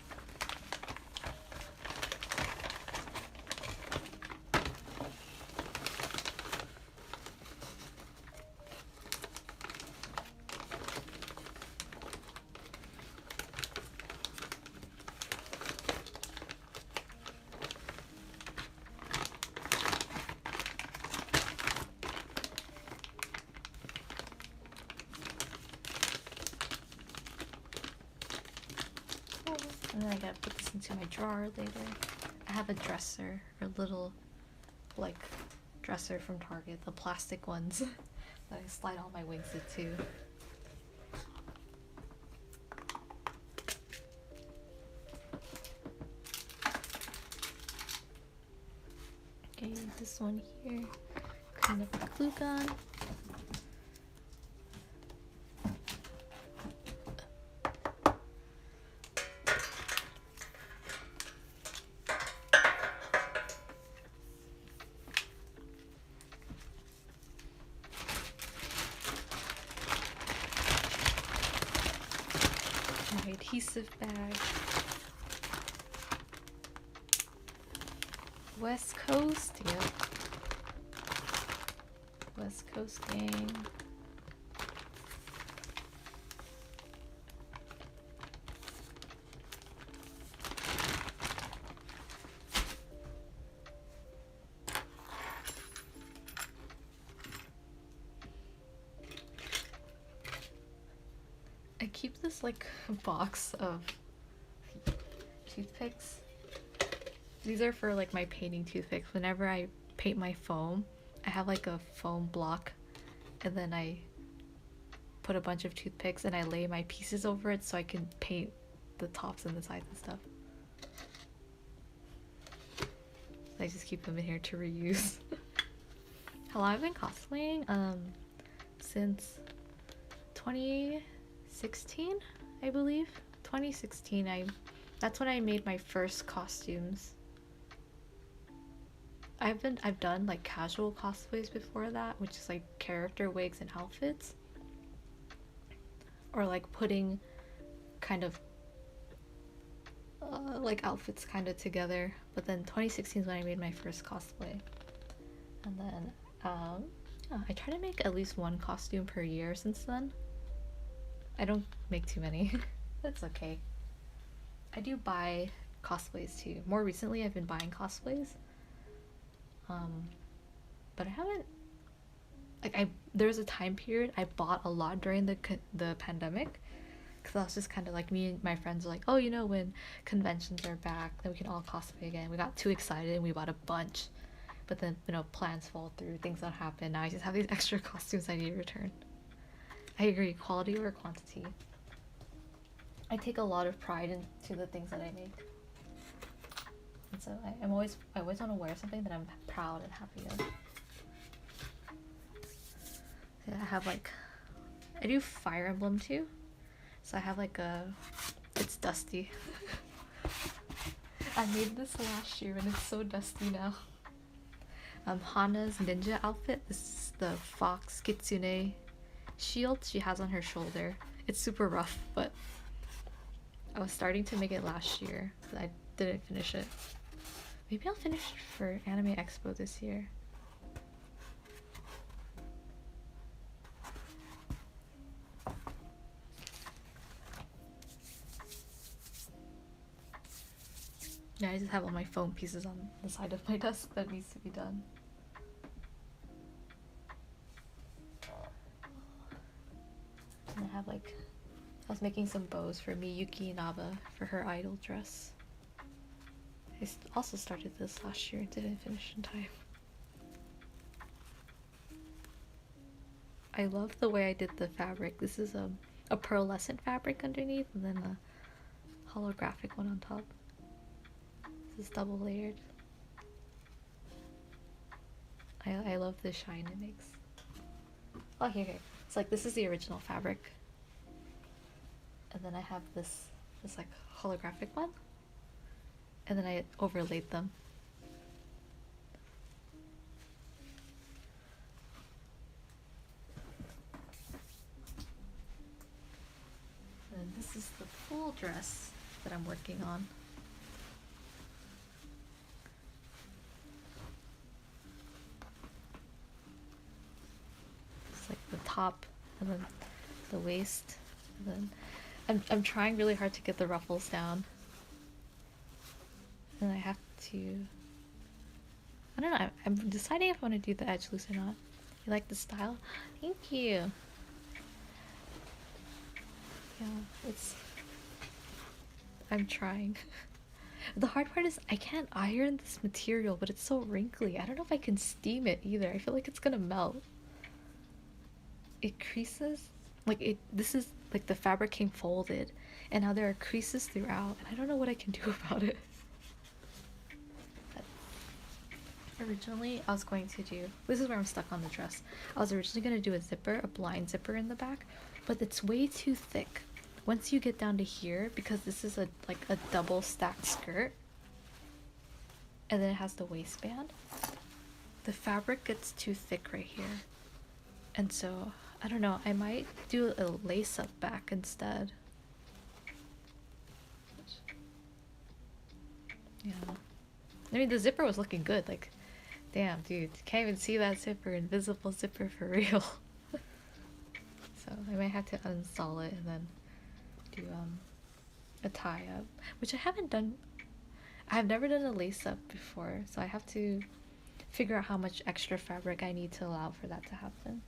And then I gotta put this into my drawer later. I have a dresser, or little, like, dresser from Target, the plastic ones that I slide all my wigs into. Okay, this one here, clean up the glue gun. My adhesive bag. West Coast, yep. West Coast gang. I keep this like box of toothpicks. These are for like my painting toothpicks. Whenever I paint my foam, I have like a foam block, and then I put a bunch of toothpicks and I lay my pieces over it so I can paint the tops and the sides and stuff. I just keep them in here to reuse. Hello, I've been cosplaying since 2016, I believe. 2016. That's when I made my first costumes. I've done like casual cosplays before that, which is like character wigs and outfits, or like putting kind of like outfits kind of together. But then 2016 is when I made my first cosplay, and then yeah, I try to make at least one costume per year since then. I don't make too many. That's okay. I do buy cosplays too. More recently, I've been buying cosplays. Um, but I haven't like there was a time period I bought a lot during the pandemic, because I was just kind of like, me and my friends were like, oh, you know, when conventions are back, then we can all cosplay again. We got too excited and we bought a bunch, but then, you know, plans fall through, things don't happen. Now I just have these extra costumes I need to return. I agree, quality over quantity. I take a lot of pride into the things that I make, and so I always want to wear something that I'm proud and happy of. So I have like, I do Fire Emblem too. So I have like it's dusty. I made this last year and it's so dusty now. Hana's ninja outfit. This is the fox kitsune shield she has on her shoulder. It's super rough, but I was starting to make it last year, but I didn't finish it. Maybe I'll finish for Anime Expo this year. Yeah, I just have all my foam pieces on the side of my desk that needs to be done. And I have like, I was making some bows for Miyuki Inaba for her idol dress. I also started this last year and didn't finish in time. I love the way I did the fabric. This is a pearlescent fabric underneath and then a holographic one on top. This is double layered. I love the shine it makes. Oh, here. It's like, this is the original fabric. And then I have this like holographic one. And then I overlaid them. And this is the full dress that I'm working on. It's like the top and then the waist, and then I'm trying really hard to get the ruffles down. And I have to, I don't know, I'm deciding if I want to do the edge loose or not. You like the style? Thank you. Yeah, I'm trying. The hard part is I can't iron this material, but it's so wrinkly. I don't know if I can steam it either. I feel like it's gonna melt. It creases, like this is like the fabric came folded, and now there are creases throughout, and I don't know what I can do about it. Originally, I was going to do, this is where I'm stuck on the dress. I was originally going to do a zipper, a blind zipper in the back, but it's way too thick. Once you get down to here, because this is like a double stacked skirt, and then it has the waistband, the fabric gets too thick right here. And so, I don't know, I might do a lace up back instead. Yeah. I mean, the zipper was looking good, like, damn, dude, can't even see that zipper, invisible zipper for real. So I might have to uninstall it and then do a tie up, which I haven't done. I've never done a lace up before, so I have to figure out how much extra fabric I need to allow for that to happen.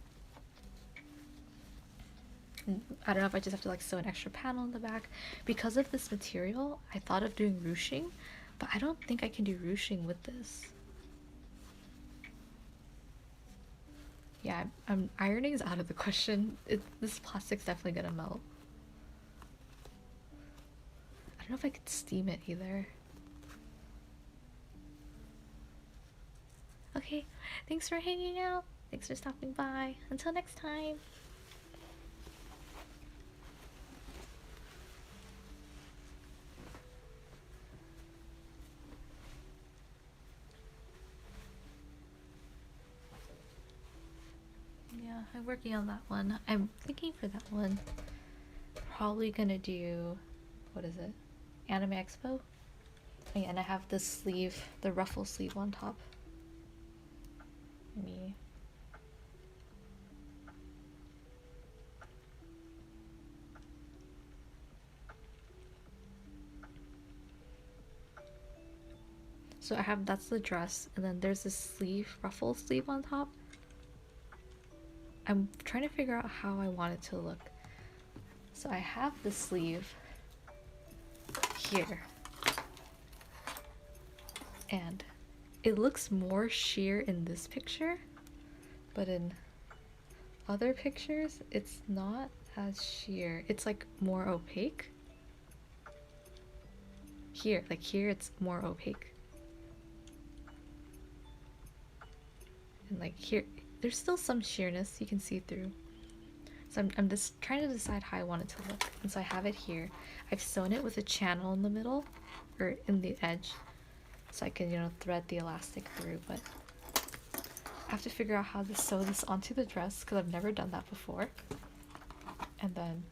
And I don't know if I just have to like sew an extra panel in the back. Because of this material, I thought of doing ruching, but I don't think I can do ruching with this. Yeah, I'm ironing is out of the question. This plastic's definitely gonna melt. I don't know if I could steam it either. Okay, thanks for hanging out. Thanks for stopping by. Until next time. Yeah, I'm working on that one. I'm thinking for that one, probably gonna do, what is it? Anime Expo? Oh, yeah, and I have the sleeve, the ruffle sleeve on top. Me. So I have, that's the dress, and then there's this sleeve, ruffle sleeve on top. I'm trying to figure out how I want it to look. So I have the sleeve here. And it looks more sheer in this picture, but in other pictures, it's not as sheer. It's like more opaque. Here, like here, it's more opaque. And like here, there's still some sheerness you can see through. So I'm just trying to decide how I want it to look. And so I have it here. I've sewn it with a channel in the middle, or in the edge, so I can, you know, thread the elastic through, but I have to figure out how to sew this onto the dress because I've never done that before. And then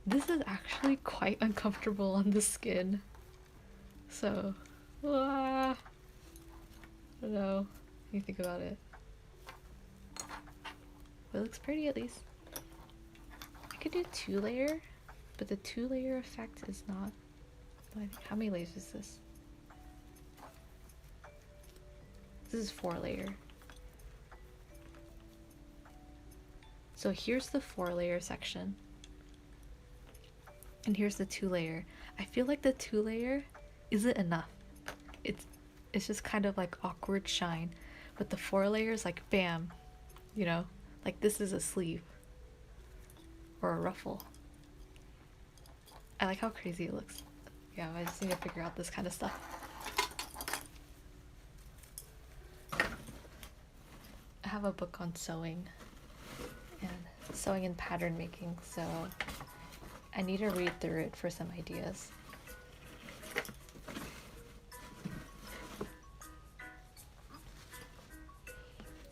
this is actually quite uncomfortable on the skin. So, I don't know. What do you think about it? But it looks pretty at least. I could do 2-layer, but the 2-layer effect is not. I think, how many layers is this? This is 4-layer. So here's the 4-layer section. And here's the 2-layer. I feel like the 2-layer isn't enough. It's just kind of like awkward shine. But the 4-layer is like bam, you know? Like this is a sleeve. Or a ruffle. I like how crazy it looks. Yeah, I just need to figure out this kind of stuff. I have a book on sewing. And sewing and pattern making, so I need to read through it for some ideas.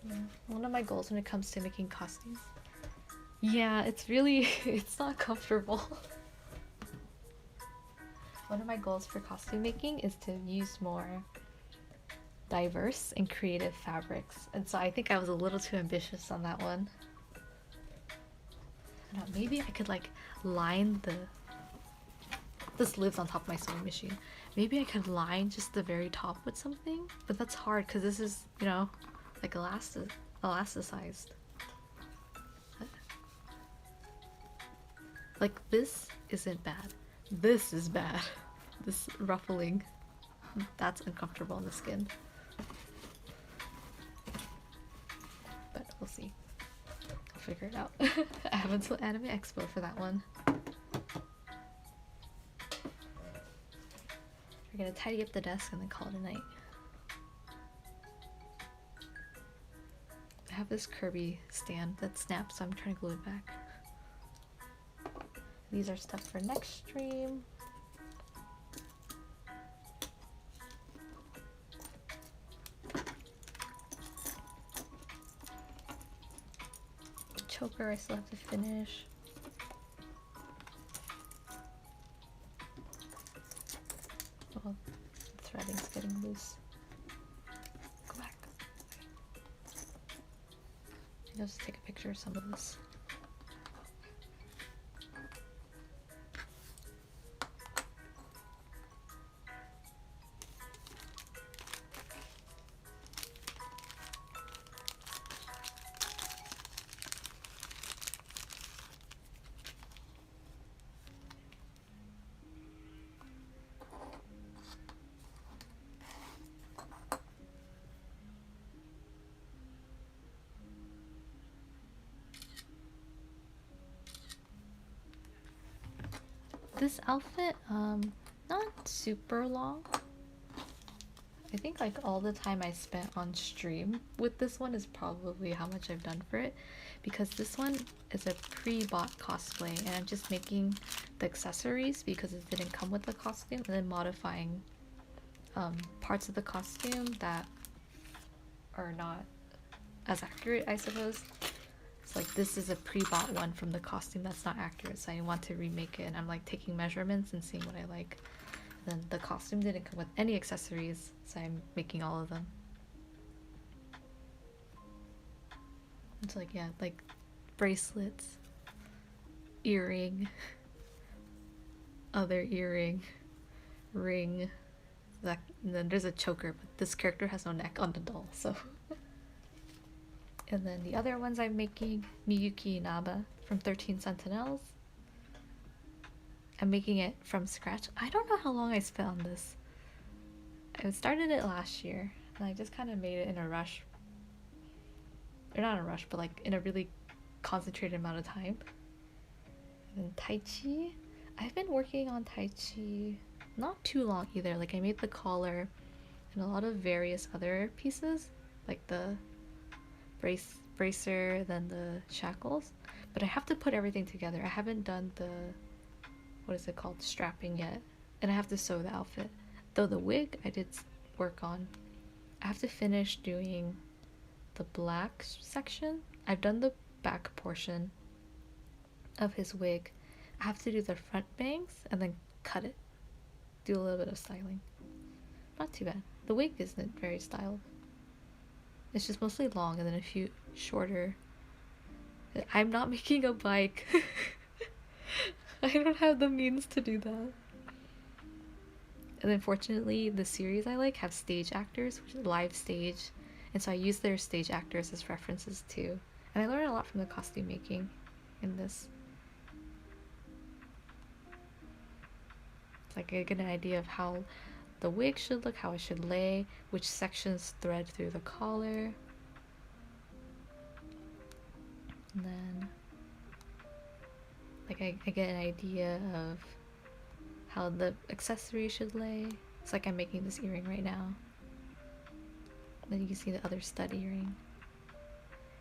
Yeah. One of my goals when it comes to making costumes. Yeah, it's really, it's not comfortable. One of my goals for costume making is to use more diverse and creative fabrics. And so I think I was a little too ambitious on that one. I don't know, maybe I could like line the... This lives on top of my sewing machine. Maybe I could line just the very top with something, but that's hard because this is, you know, like elasticized. Like this isn't bad. This is bad. This ruffling, that's uncomfortable on the skin. But we'll see. I'll figure it out. I have until Anime Expo for that one. We're gonna tidy up the desk and then call it a night. I have this Kirby stand that snaps, so I'm trying to glue it back. These are stuff for next stream. Choker I still have to finish. Oh, the threading's getting loose. Go back. I'll just take a picture of some of this. This outfit, not super long. I think like all the time I spent on stream with this one is probably how much I've done for it, because this one is a pre-bought cosplay and I'm just making the accessories because it didn't come with the costume, and then modifying parts of the costume that are not as accurate, I suppose. It's like this is a pre-bought one from the costume that's not accurate, so I want to remake it, and I'm like taking measurements and seeing what I like. And then the costume didn't come with any accessories, so I'm making all of them. It's like, yeah, like bracelets, earring, other earring, ring, that, and then there's a choker, but this character has no neck on the doll, so. And then the other ones I'm making, Miyuki Inaba from 13 Sentinels. I'm making it from scratch. I don't know how long I spent on this. I started it last year, and I just kind of made it in a rush. Or not a rush, but like in a really concentrated amount of time. And then Tai Chi. I've been working on Tai Chi not too long either. Like I made the collar and a lot of various other pieces, like the bracer, then the shackles. But I have to put everything together. I haven't done the, what is it called, strapping yet. And I have to sew the outfit. Though the wig I did work on. I have to finish doing the black section. I've done the back portion of his wig. I have to do the front bangs and then cut it. Do a little bit of styling. Not too bad. The wig isn't very styled. It's just mostly long and then a few shorter. I'm not making a bike. I don't have the means to do that. And unfortunately, the series I like have stage actors, which is live stage. And so I use their stage actors as references too. And I learned a lot from the costume making in this. It's like I get an idea of how the wig should look, how it should lay, which sections thread through the collar. And then like I get an idea of how the accessory should lay. It's like I'm making this earring right now. And then you can see the other stud earring.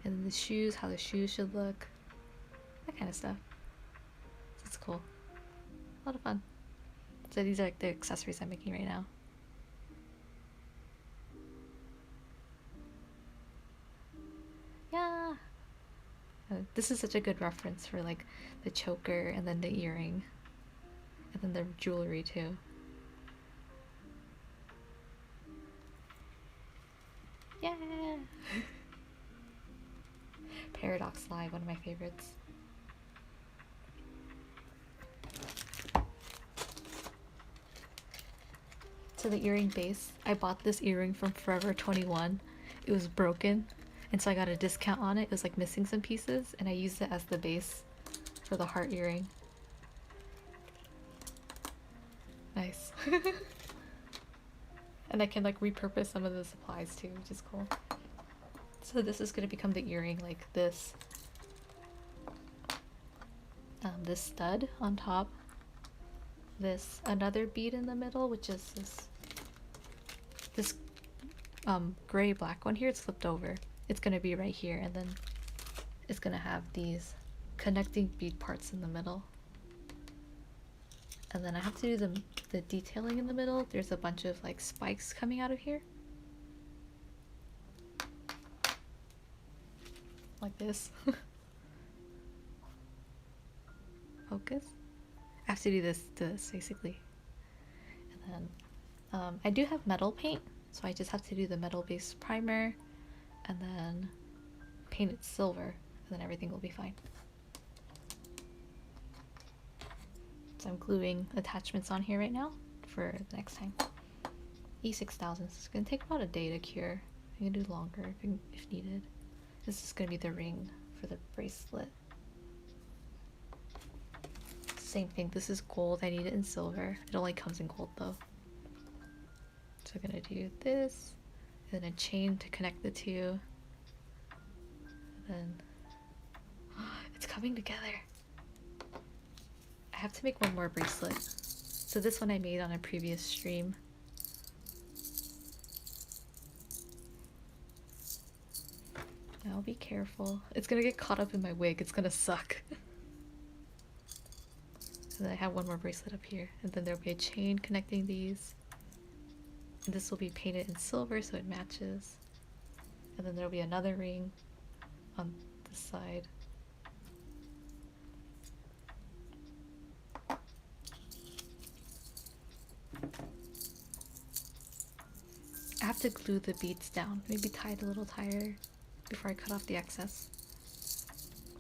And then the shoes, how the shoes should look. That kind of stuff. So it's cool. A lot of fun. So these are like the accessories I'm making right now. Yeah! This is such a good reference for like the choker and then the earring. And then the jewelry too. Yeah! Paradox Live, one of my favorites. So the earring base, I bought this earring from Forever 21. It was broken, and so I got a discount on it. It was like missing some pieces, and I used it as the base for the heart earring. Nice. And I can like repurpose some of the supplies too, which is cool. So this is gonna become the earring, like this. This stud on top. This another bead in the middle, which is this gray black one here. It's flipped over. It's gonna be right here, and then it's gonna have these connecting bead parts in the middle. And then I have to do the detailing in the middle. There's a bunch of like spikes coming out of here. Like this. Focus. I have to do this basically. And then I do have metal paint, so I just have to do the metal base primer and then paint it silver, and then everything will be fine. So I'm gluing attachments on here right now for the next time. E6000, so it's gonna take about a day to cure. I can do longer if needed. This is gonna be the ring for the bracelet. Same thing, this is gold, I need it in silver. It only comes in gold though. So I'm gonna do this, and then a chain to connect the two. And then, it's coming together. I have to make one more bracelet. So this one I made on a previous stream. Now be careful. It's gonna get caught up in my wig. It's gonna suck. And then I have one more bracelet up here. And then there'll be a chain connecting these. And this will be painted in silver so it matches. And then there'll be another ring on this side. I have to glue the beads down. Maybe tie it a little tighter before I cut off the excess.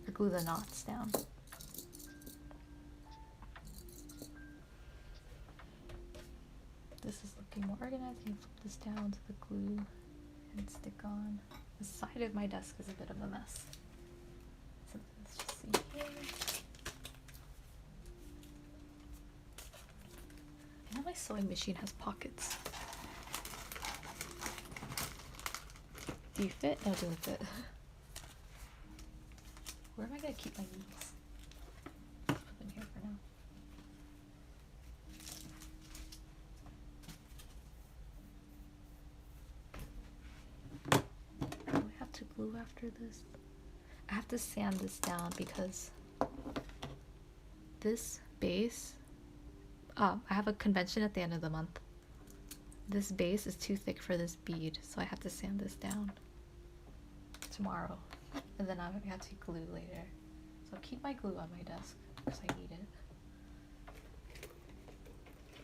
Or glue the knots down. This is looking more organized. You flip this down to the glue and stick on. The side of my desk is a bit of a mess. So let's just see here. I know my sewing machine has pockets. Do you fit? No, it doesn't fit. Where am I gonna keep my needles? Put them here for now. Do I have to glue after this? I have to sand this down because this base, I have a convention at the end of the month. This base is too thick for this bead, so I have to sand this down tomorrow. And then I have to glue later. So I'll keep my glue on my desk because I need it.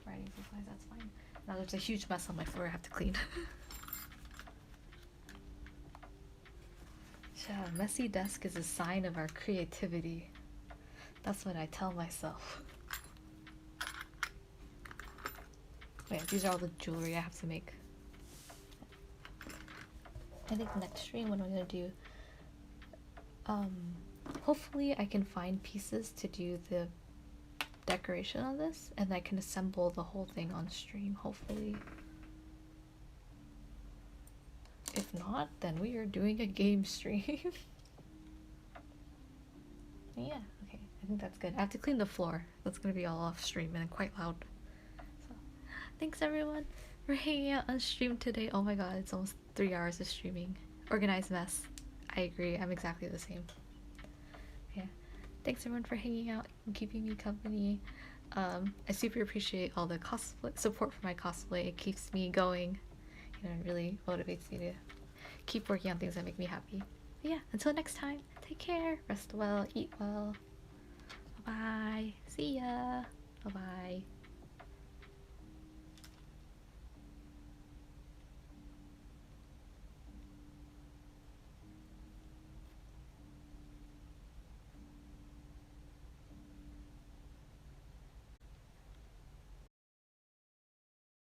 Writing supplies, that's fine. Now there's a huge mess on my floor I have to clean. Yeah, a messy desk is a sign of our creativity. That's what I tell myself. Wait, these are all the jewelry I have to make. I think next stream, what I'm gonna do, hopefully I can find pieces to do the decoration on this, and I can assemble the whole thing on stream, hopefully. If not, then we are doing a game stream. Yeah, okay, I think that's good. I have to clean the floor. That's gonna be all off stream and quite loud. So, thanks everyone for hanging out on stream today. Oh my god, it's almost 3 hours of streaming. Organized mess. I agree, I'm exactly the same. Yeah, thanks everyone for hanging out and keeping me company. I super appreciate all the cosplay support for my cosplay. It keeps me going. You know, it really motivates me to keep working on things that make me happy. But yeah, until next time, take care, rest well, eat well. Bye bye. See ya. Bye bye.